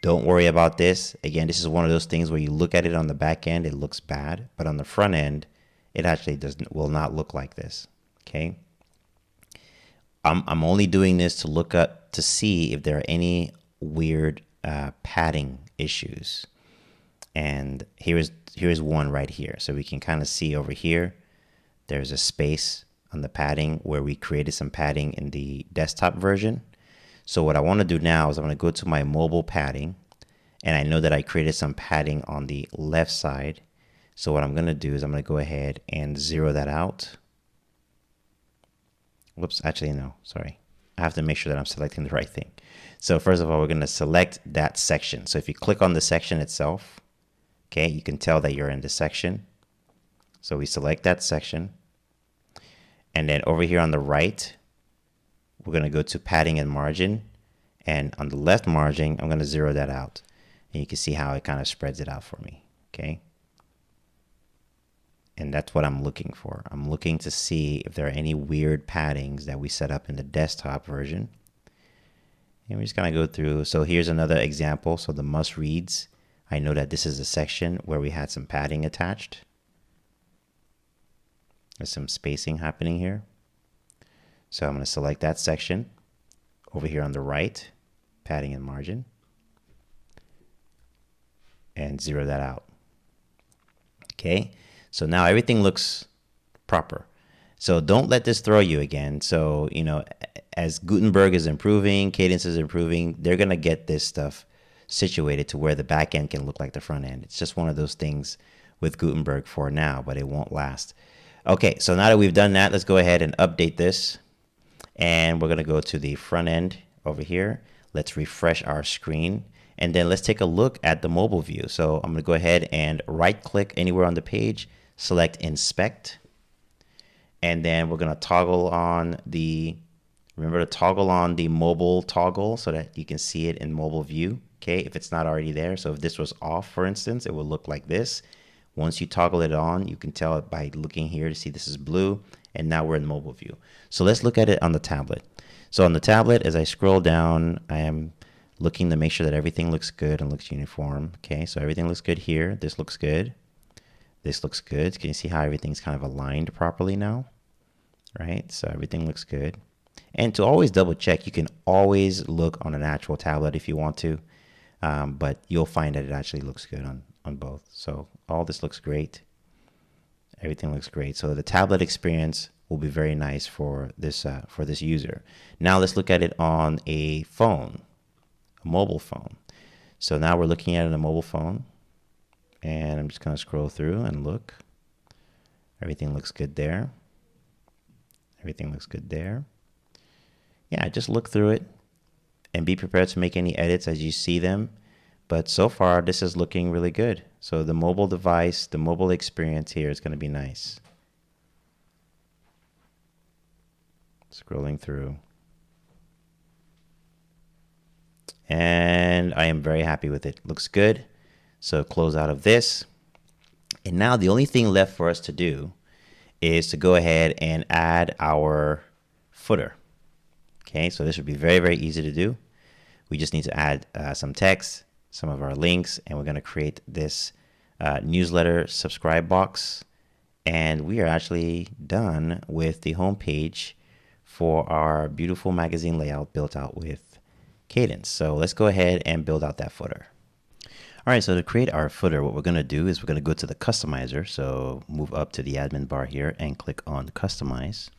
Don't worry about this. Again, this is one of those things where you look at it on the back end, it looks bad, but on the front end, it actually will not look like this. Okay. I'm only doing this to look up to see if there are any weird padding issues. And here's one right here. So we can kind of see over here, there's a space on the padding where we created some padding in the desktop version. So what I want to do now is I'm going to go to my mobile padding, and I know that I created some padding on the left side. So what I'm going to do is I'm going to go ahead and zero that out. Whoops, actually, no, sorry. I have to make sure that I'm selecting the right thing. So first of all, we're going to select that section. So if you click on the section itself, okay, you can tell that you're in the section. So we select that section. And then over here on the right, we're going to go to padding and margin. And on the left margin, I'm going to zero that out. And you can see how it kind of spreads it out for me. Okay. And that's what I'm looking for. I'm looking to see if there are any weird paddings that we set up in the desktop version. And we're just going to go through. So here's another example. So the must reads. I know that this is a section where we had some padding attached. There's some spacing happening here. So I'm going to select that section over here on the right, padding and margin, and zero that out. Okay, so now everything looks proper. So don't let this throw you again. So, you know, as Gutenberg is improving, Kadence is improving, they're going to get this stuff situated to where the back end can look like the front end. It's just one of those things with Gutenberg for now, but it won't last. Okay, so now that we've done that, let's go ahead and update this. And we're going to go to the front end over here. Let's refresh our screen. And then let's take a look at the mobile view. So I'm going to go ahead and right click anywhere on the page, select inspect. And then we're going to toggle on the, remember to toggle on the mobile toggle so that you can see it in mobile view. Okay, if it's not already there. So if this was off, for instance, it will look like this. Once you toggle it on, you can tell it by looking here to see this is blue. And now we're in mobile view. So let's look at it on the tablet. So on the tablet, as I scroll down, I am looking to make sure that everything looks good and looks uniform. Okay, so everything looks good here. This looks good. This looks good. Can you see how everything's kind of aligned properly now? Right, so everything looks good. And to always double check, you can always look on an actual tablet if you want to, but you'll find that it actually looks good on both. So all this looks great. Everything looks great. So the tablet experience will be very nice for this user. Now let's look at it on a phone, a mobile phone. So now we're looking at it on a mobile phone, and I'm just going to scroll through and look. Everything looks good there. Everything looks good there. Yeah, just look through it and be prepared to make any edits as you see them. But so far, this is looking really good. So the mobile device, the mobile experience here is going to be nice. Scrolling through. And I am very happy with it. Looks good. So close out of this. And now the only thing left for us to do is to go ahead and add our footer. Okay, so this would be very, very easy to do. We just need to add some text, some of our links, and we're going to create this newsletter subscribe box. And we are actually done with the home page for our beautiful magazine layout built out with Kadence. So let's go ahead and build out that footer. All right, so to create our footer, what we're going to do is we're going to go to the customizer. So move up to the admin bar here and click on customize.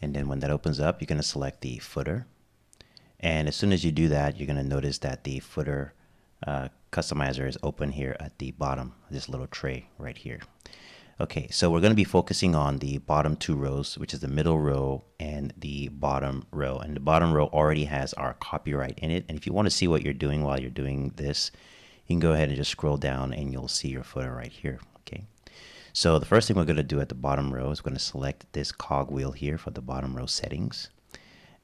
And then when that opens up, you're going to select the footer. And as soon as you do that, you're going to notice that the footer customizer is open here at the bottom, this little tray right here. Okay, so we're going to be focusing on the bottom two rows, which is the middle row and the bottom row. And the bottom row already has our copyright in it. And if you want to see what you're doing while you're doing this, you can go ahead and just scroll down and you'll see your footer right here. Okay, so the first thing we're going to do at the bottom row is we're going to select this cogwheel here for the bottom row settings.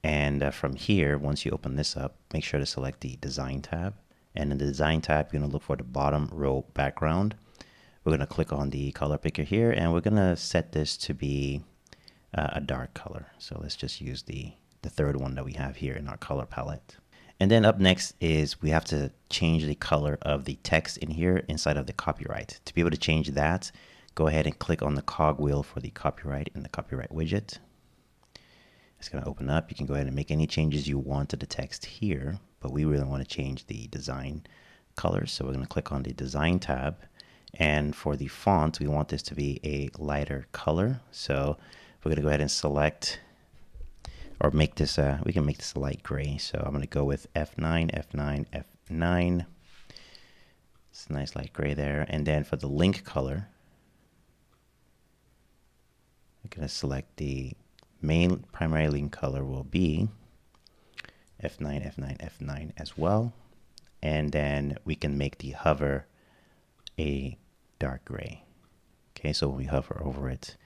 And from here, once you open this up, make sure to select the design tab. And in the design tab, you're going to look for the bottom row background. We're going to click on the color picker here, and we're going to set this to be a dark color. So let's just use the third one that we have here in our color palette. And then up next is we have to change the color of the text in here inside of the copyright. To be able to change that, go ahead and click on the cogwheel for the copyright in the copyright widget. It's going to open up. You can go ahead and make any changes you want to the text here, but we really want to change the design color. So we're going to click on the design tab. And for the font, we want this to be a lighter color. So we're going to go ahead and select, or make this, we can make this a light gray. So I'm going to go with F9, F9, F9. It's a nice light gray there. And then for the link color, I'm going to select the main primary link color will be F9, F9, F9 as well. And then we can make the hover a dark gray. Okay, so when we hover over it,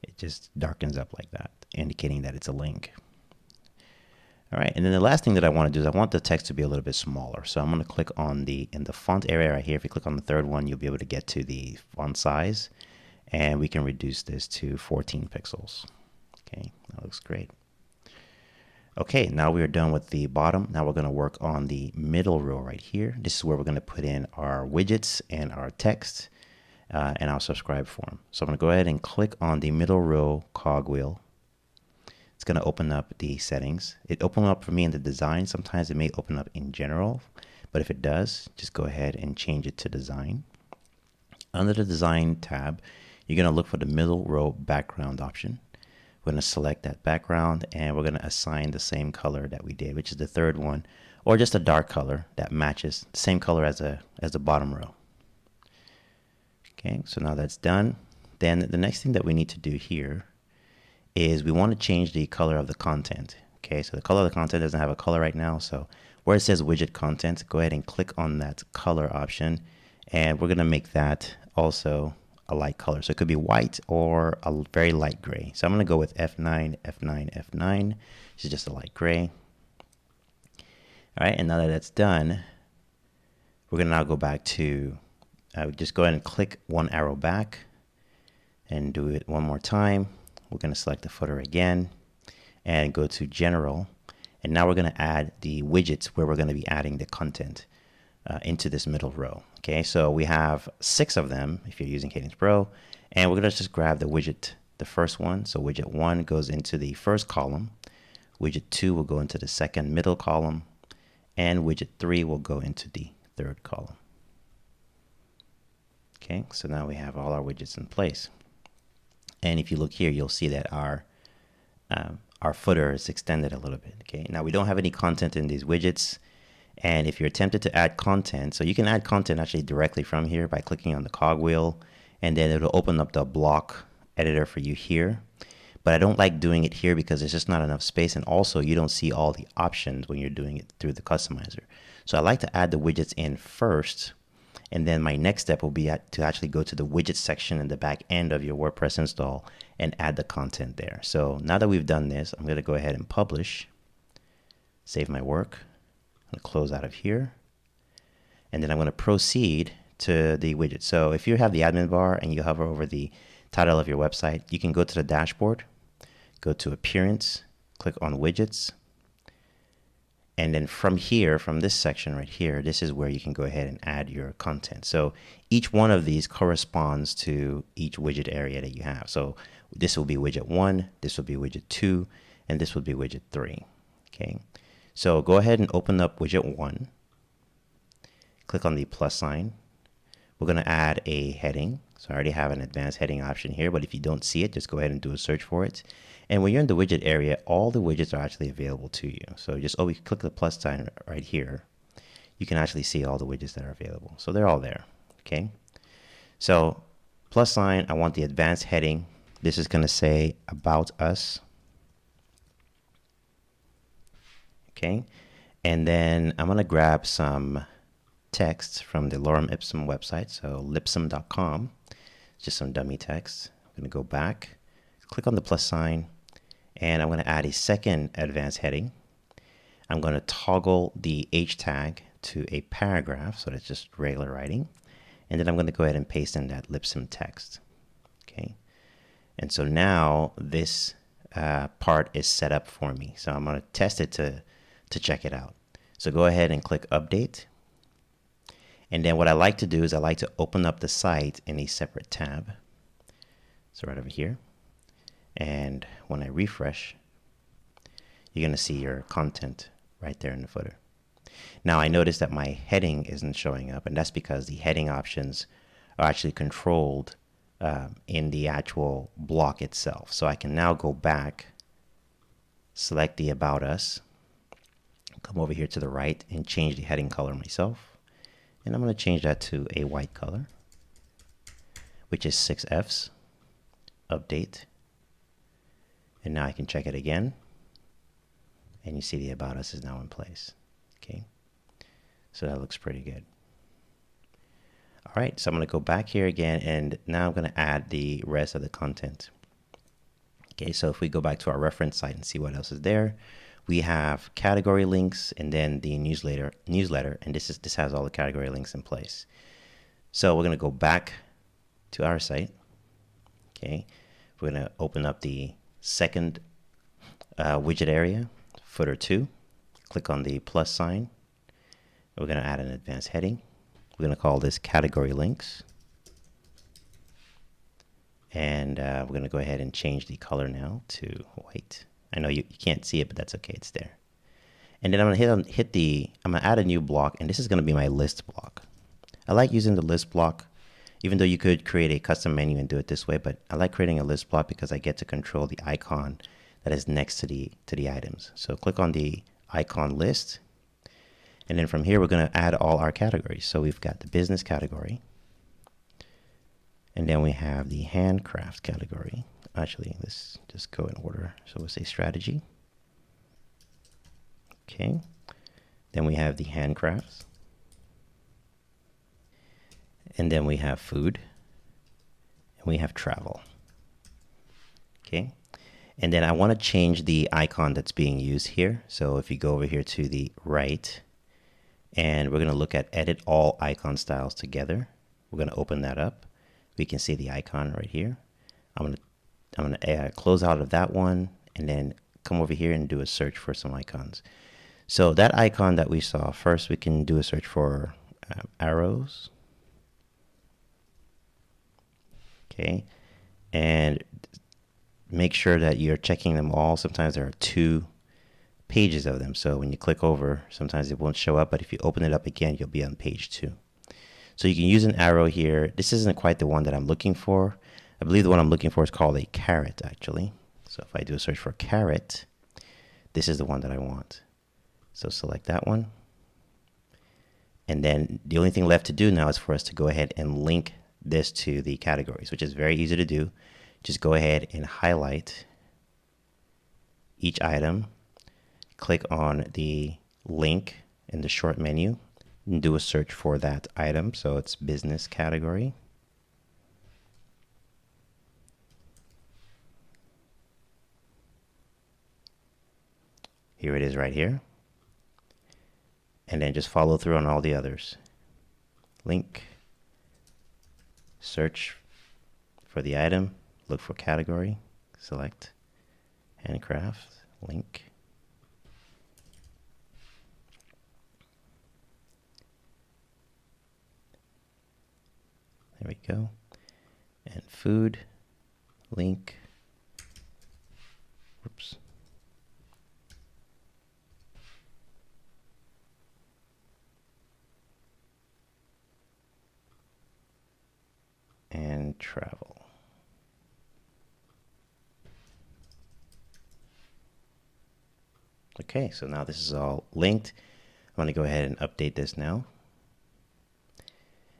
it just darkens up like that, indicating that it's a link. All right, and then the last thing that I want to do is I want the text to be a little bit smaller. So I'm going to click on in the font area right here. If you click on the third one, you'll be able to get to the font size, and we can reduce this to 14 pixels. Okay, that looks great. Okay, now we are done with the bottom. Now we're going to work on the middle row right here. This is where we're going to put in our widgets and our text and our subscribe form. So I'm going to go ahead and click on the middle row cogwheel. It's going to open up the settings. It opened up for me in the design. Sometimes it may open up in general, but if it does, just go ahead and change it to design. Under the design tab, you're going to look for the middle row background option. We're going to select that background and we're going to assign the same color that we did, which is the third one, or just a dark color that matches the same color as the bottom row. Okay, so now that's done. Then the next thing that we need to do here is we want to change the color of the content. Okay, so the color of the content doesn't have a color right now. So where it says widget content, go ahead and click on that color option. And we're going to make that also a light color. So it could be white or a very light gray. So I'm going to go with F9, F9, F9. This is just a light gray. All right, and now that that's done, we're going to now go back to, just go ahead and click one arrow back and do it one more time. We're going to select the footer again and go to general. And now we're going to add the widgets where we're going to be adding the content into this middle row. Okay, so we have 6 of them if you're using Kadence Pro, and we're going to just grab the widget, the first one. So widget 1 goes into the first column, widget 2 will go into the second middle column, and widget 3 will go into the third column. Okay, so now we have all our widgets in place. And if you look here, you'll see that our footer is extended a little bit. Okay, now we don't have any content in these widgets. And if you're tempted to add content, so you can add content actually directly from here by clicking on the cogwheel, and then it'll open up the block editor for you here. But I don't like doing it here because there's just not enough space, and also you don't see all the options when you're doing it through the customizer. So I like to add the widgets in first, and then my next step will be to actually go to the widget section in the back end of your WordPress install and add the content there. So now that we've done this, I'm going to go ahead and publish, save my work. I'm going to close out of here, and then I'm going to proceed to the widget. So if you have the admin bar and you hover over the title of your website, you can go to the dashboard, go to appearance, click on widgets, and then from here, from this section right here, this is where you can go ahead and add your content. So each one of these corresponds to each widget area that you have. So this will be widget 1, this will be widget 2, and this will be widget 3. Okay. So go ahead and open up widget 1, click on the plus sign. We're going to add a heading. So I already have an advanced heading option here, but if you don't see it, just go ahead and do a search for it. And when you're in the widget area, all the widgets are actually available to you. So just always click the plus sign right here. you can actually see all the widgets that are available. So they're all there. Okay. So plus sign, I want the advanced heading. This is going to say about us. Okay. And then I'm going to grab some text from the Lorem Ipsum website. So lipsum.com, just some dummy text. I'm going to go back, click on the plus sign, and I'm going to add a second advanced heading. I'm going to toggle the H tag to a paragraph, so that's just regular writing. And then I'm going to go ahead and paste in that lipsum text. Okay. And so now this part is set up for me. So I'm going to test it to check it out. So go ahead and click update. And then what I like to do is I like to open up the site in a separate tab. So right over here. And when I refresh, you're going to see your content right there in the footer. Now I notice that my heading isn't showing up, and that's because the heading options are actually controlled in the actual block itself. So I can now go back, select the About Us, come over here to the right and change the heading color myself. And I'm going to change that to a white color, which is 6Fs. Update. And now I can check it again. And you see the About Us is now in place. Okay. So that looks pretty good. All right, so I'm going to go back here again, and now I'm going to add the rest of the content. Okay, so if we go back to our reference site and see what else is there, we have category links and then the newsletter, and this has all the category links in place. So we're going to go back to our site. Okay, we're going to open up the second widget area, footer 2. Click on the plus sign. We're going to add an advanced heading. We're going to call this category links. And we're going to go ahead and change the color now to white. I know you can't see it, but that's okay. It's there. And then I'm going to I'm going to add a new block, and this is going to be my list block. I like using the list block, even though you could create a custom menu and do it this way, but I like creating a list block because I get to control the icon that is next to the items. So click on the icon list. And then from here, we're going to add all our categories. So we've got the business category. And then we have the handcraft category. Actually, let's just go in order. So we'll say strategy. Okay. Then we have the handcrafts. And then we have food. And we have travel. Okay. And then I want to change the icon that's being used here. So if you go over here to the right, and we're going to look at edit all icon styles together. We're going to open that up. We can see the icon right here. I'm going to close out of that one and then come over here and do a search for some icons. So that icon that we saw, first we can do a search for arrows. Okay. And make sure that you're checking them all. Sometimes there are 2 pages of them. So when you click over, sometimes it won't show up, but if you open it up again, you'll be on page 2. So you can use an arrow here. This isn't quite the one that I'm looking for. I believe the one I'm looking for is called a caret, actually. So if I do a search for caret, this is the one that I want. So select that one. And then the only thing left to do now is for us to go ahead and link this to the categories, which is very easy to do. Just go ahead and highlight each item. Click on the link in the short menu and do a search for that item. So it's business category. Here it is right here. And then just follow through on all the others. Link, search for the item, look for category, select handcraft, link. There we go. And food, link. Whoops. And travel. Okay, so now this is all linked. I'm going to go ahead and update this now.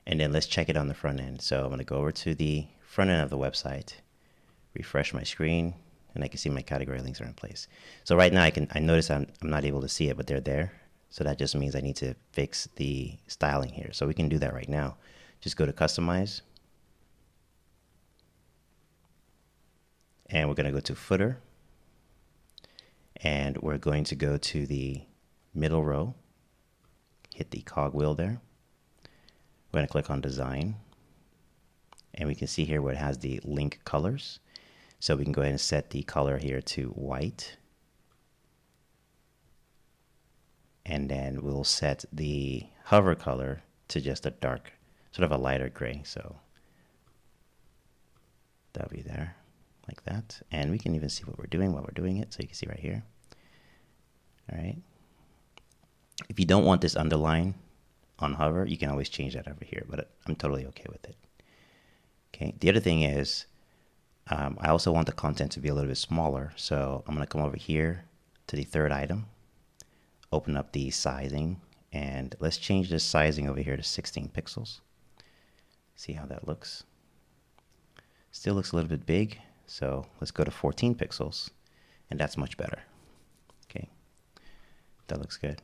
And then let's check it on the front end. So I'm going to go over to the front end of the website, refresh my screen, and I can see my category links are in place. So right now I notice I'm not able to see it, but they're there. So that just means I need to fix the styling here. So we can do that right now. Just go to Customize. And we're going to go to Footer. And we're going to go to the middle row. Hit the cogwheel there. We're going to click on Design. And we can see here where it has the link colors. So we can go ahead and set the color here to white. And then we'll set the hover color to just a dark, sort of a lighter gray. So that'll be there like that. And we can even see what we're doing while we're doing it. So you can see right here. All right. If you don't want this underline on hover, you can always change that over here, but I'm totally okay with it. Okay. The other thing is, I also want the content to be a little bit smaller. So I'm going to come over here to the third item, open up the sizing, and let's change this sizing over here to 16 pixels. See how that looks. Still looks a little bit big. So let's go to 14 pixels, and that's much better. Okay. That looks good.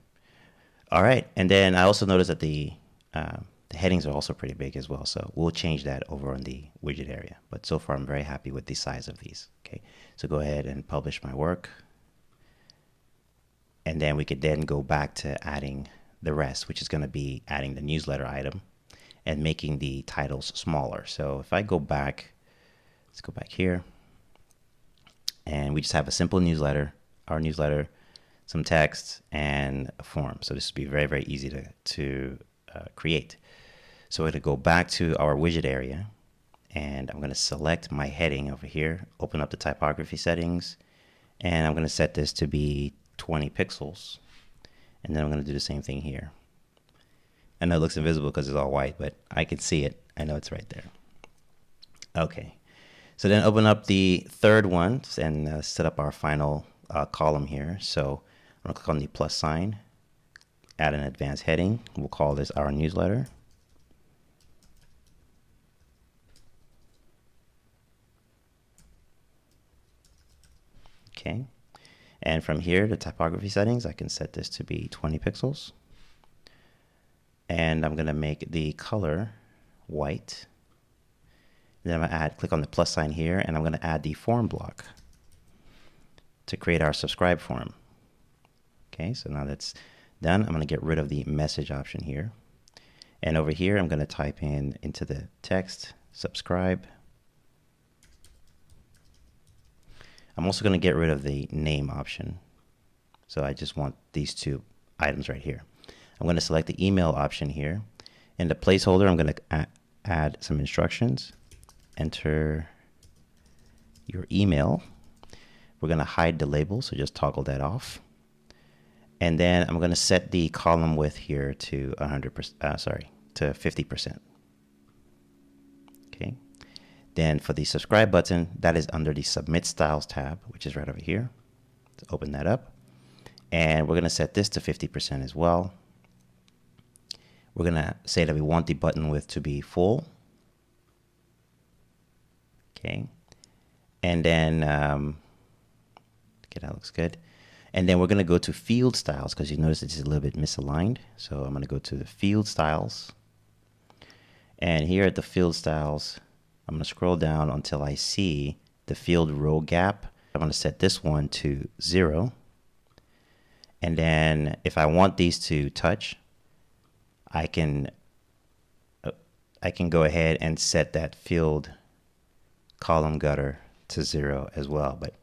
All right. And then I also noticed that the headings are also pretty big as well. So we'll change that over on the widget area. But so far, I'm very happy with the size of these. Okay. So go ahead and publish my work. And then we could then go back to adding the rest, which is going to be adding the newsletter item and making the titles smaller. So if I go back, let's go back here. And we just have a simple newsletter, our newsletter, some text, and a form. So this would be very, very easy to create. So we're going to go back to our widget area, and I'm going to select my heading over here, open up the typography settings, and I'm going to set this to be 20 pixels. And then I'm going to do the same thing here. I know it looks invisible because it's all white, but I can see it. I know it's right there. Okay. So then open up the third one and set up our final column here. So I'm going to click on the plus sign, add an advanced heading. We'll call this our newsletter. Okay. And from here, the typography settings, I can set this to be 20 pixels. And I'm going to make the color white. Then I'm going to click on the plus sign here, and I'm going to add the form block to create our subscribe form. Okay, so now that's done. I'm going to get rid of the message option here. And over here, I'm going to type into the text, subscribe. I'm also going to get rid of the name option. So I just want these two items right here. I'm going to select the email option here. In the placeholder, I'm going to add some instructions. Enter your email. We're going to hide the label, so just toggle that off. And then I'm going to set the column width here to 100%, to 50%. Okay. Then for the subscribe button, that is under the Submit Styles tab, which is right over here. Let's open that up. And we're going to set this to 50% as well. We're going to say that we want the button width to be full. Okay. And then, okay, that looks good. And then we're going to go to field styles because you notice it's a little bit misaligned. So I'm going to go to the field styles. And here at the field styles, I'm going to scroll down until I see the field row gap. I'm going to set this one to 0. And then if I want these to touch, I can go ahead and set that field column gutter to 0 as well. But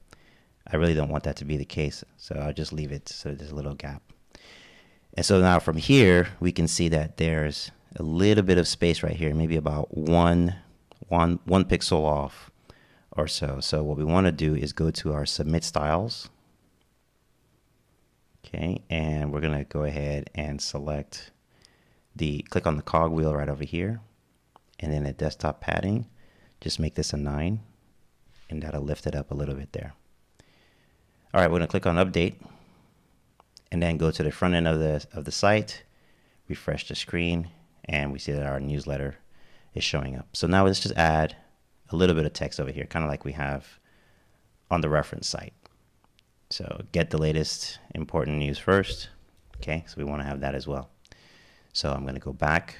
I really don't want that to be the case, so I'll just leave it so there's a little gap. And so now from here, we can see that there's a little bit of space right here, maybe about one pixel off or so. So what we want to do is go to our Submit Styles. Okay, and we're going to go ahead and select click on the cogwheel right over here, and then at desktop padding, just make this a 9, and that'll lift it up a little bit there. All right, we're going to click on Update, and then go to the front end of the site, refresh the screen, and we see that our newsletter is showing up. So now let's just add a little bit of text over here, kind of like we have on the reference site. So get the latest important news first. Okay, so we want to have that as well. So I'm going to go back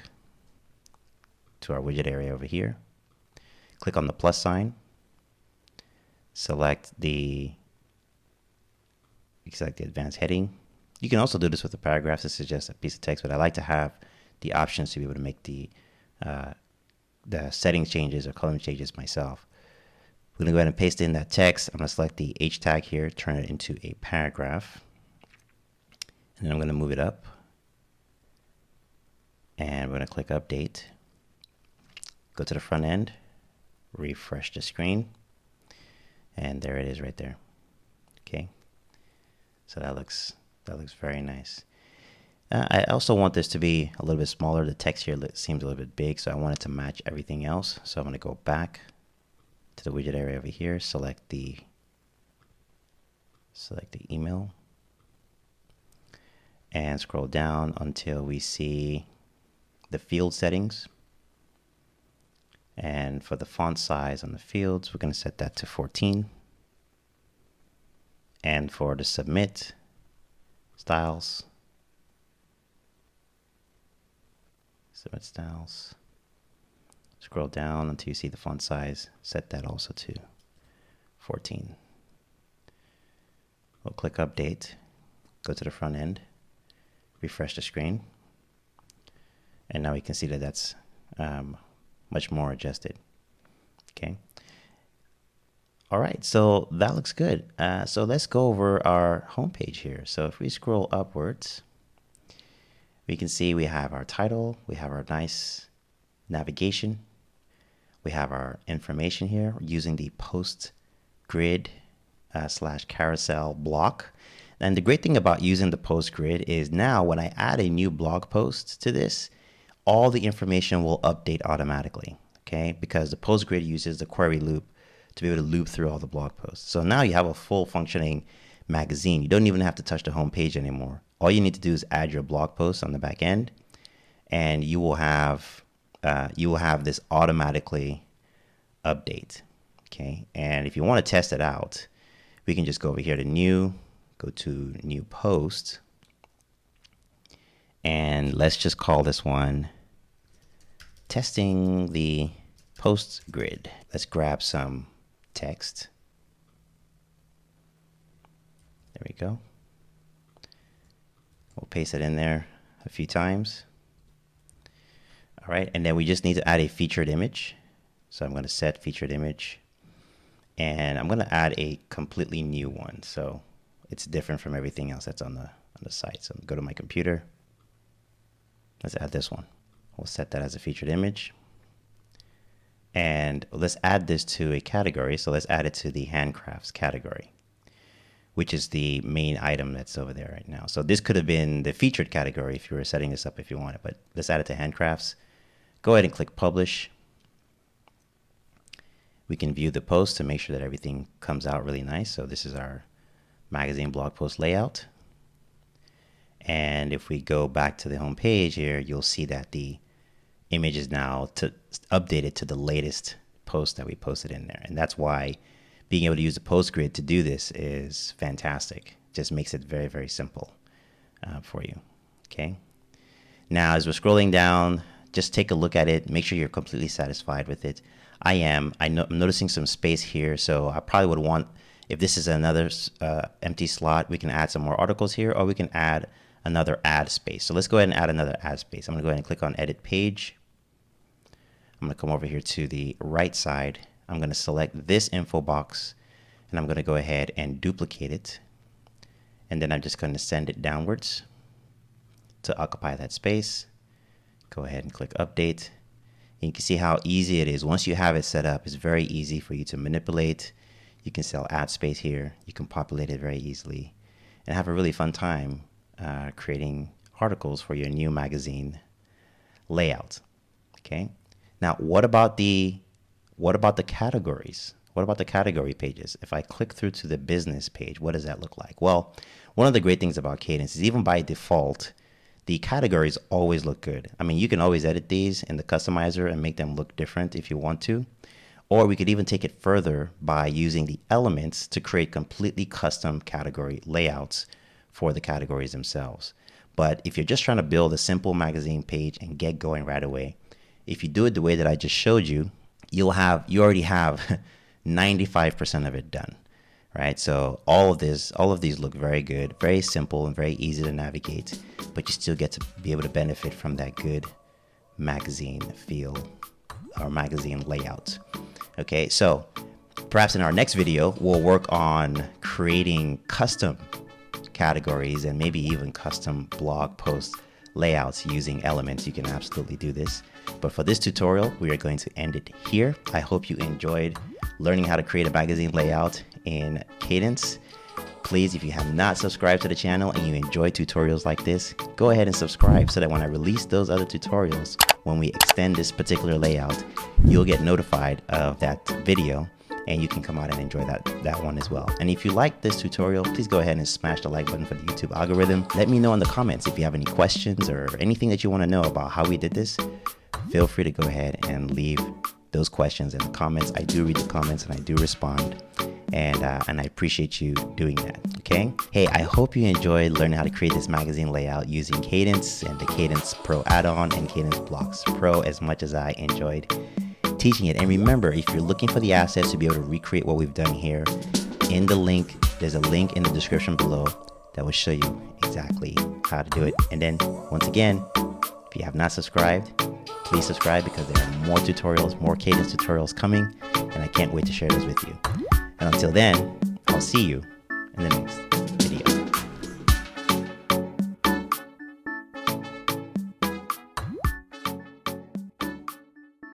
to our widget area over here, click on the plus sign, select the advanced heading. You can also do this with the paragraphs. This is just a piece of text, but I like to have the options to be able to make the settings changes or column changes myself. We're going to go ahead and paste in that text. I'm going to select the H tag here, turn it into a paragraph, and then I'm going to move it up, and we're going to click update, go to the front end, refresh the screen, and there it is right there. Okay, so that looks very nice. I also want this to be a little bit smaller. The text here seems a little bit big, so I want it to match everything else. So I'm going to go back to the widget area over here, select the email, and scroll down until we see the field settings. And for the font size on the fields, we're going to set that to 14. And for the submit styles, scroll down until you see the font size, set that also to 14. We'll click update, go to the front end, refresh the screen, and now we can see that that's much more adjusted. Okay. All right, so that looks good. So let's go over our home page here. So if we scroll upwards, we can see we have our title, we have our nice navigation, we have our information here using the Post Grid / carousel block. And the great thing about using the Post Grid is now when I add a new blog post to this, all the information will update automatically, okay? Because the Post Grid uses the query loop to be able to loop through all the blog posts. So now you have a full functioning magazine. You don't even have to touch the home page anymore. All you need to do is add your blog post on the back end, and you will have this automatically update. Okay, and if you want to test it out, we can just go over here to new, go to new post, and let's just call this one testing the Post Grid. Let's grab some text. There we go. We'll paste it in there a few times. All right, and then we just need to add a featured image. So I'm going to set featured image, and I'm going to add a completely new one. So it's different from everything else that's on the site. So go to my computer. Let's add this one. We'll set that as a featured image. And let's add this to a category. So let's add it to the handcrafts category, which is the main item that's over there right now. So this could have been the featured category if you were setting this up if you wanted, but let's add it to handcrafts. Go ahead and click publish. We can view the post to make sure that everything comes out really nice. So this is our magazine blog post layout. And if we go back to the home page here, you'll see that the image is now updated to the latest post that we posted in there. And that's why being able to use the Post Grid to do this is fantastic. Just makes it very, very simple for you. Okay. Now, as we're scrolling down, just take a look at it. Make sure you're completely satisfied with it. I'm noticing some space here, so I probably would want, if this is another empty slot, we can add some more articles here, or we can add another ad space. So let's go ahead and add another ad space. I'm going to go ahead and click on Edit Page. I'm going to come over here to the right side. I'm going to select this info box, and I'm going to go ahead and duplicate it. And then I'm just going to send it downwards to occupy that space. Go ahead and click Update. And you can see how easy it is. Once you have it set up, it's very easy for you to manipulate. You can sell ad space here. You can populate it very easily and have a really fun time creating articles for your new magazine layout. Okay. Now, what about the categories? What about the category pages? If I click through to the business page, what does that look like? Well, one of the great things about Kadence is even by default, the categories always look good. I mean, you can always edit these in the customizer and make them look different if you want to. Or we could even take it further by using the elements to create completely custom category layouts for the categories themselves. But if you're just trying to build a simple magazine page and get going right away, if you do it the way that I just showed you, you already have 95% of it done, right? So all of these look very good, very simple and very easy to navigate, but you still get to be able to benefit from that good magazine feel or magazine layout. Okay, so perhaps in our next video, we'll work on creating custom categories and maybe even custom blog post layouts using elements. You can absolutely do this. But for this tutorial, we are going to end it here. I hope you enjoyed learning how to create a magazine layout in Kadence. Please, if you have not subscribed to the channel and you enjoy tutorials like this, go ahead and subscribe so that when I release those other tutorials, when we extend this particular layout, you'll get notified of that video and you can come out and enjoy that one as well. And if you like this tutorial, please go ahead and smash the like button for the YouTube algorithm. Let me know in the comments if you have any questions or anything that you want to know about how we did this. Feel free to go ahead and leave those questions in the comments. I do read the comments and I do respond. And I appreciate you doing that, okay? Hey, I hope you enjoyed learning how to create this magazine layout using Kadence and the Kadence Pro-Addon and Kadence Blocks Pro as much as I enjoyed teaching it. And remember, if you're looking for the assets to be able to recreate what we've done here, in the link, there's a link in the description below that will show you exactly how to do it. And then once again, if you have not subscribed, please subscribe because there are more tutorials, more Kadence tutorials coming, and I can't wait to share those with you. And until then, I'll see you in the next.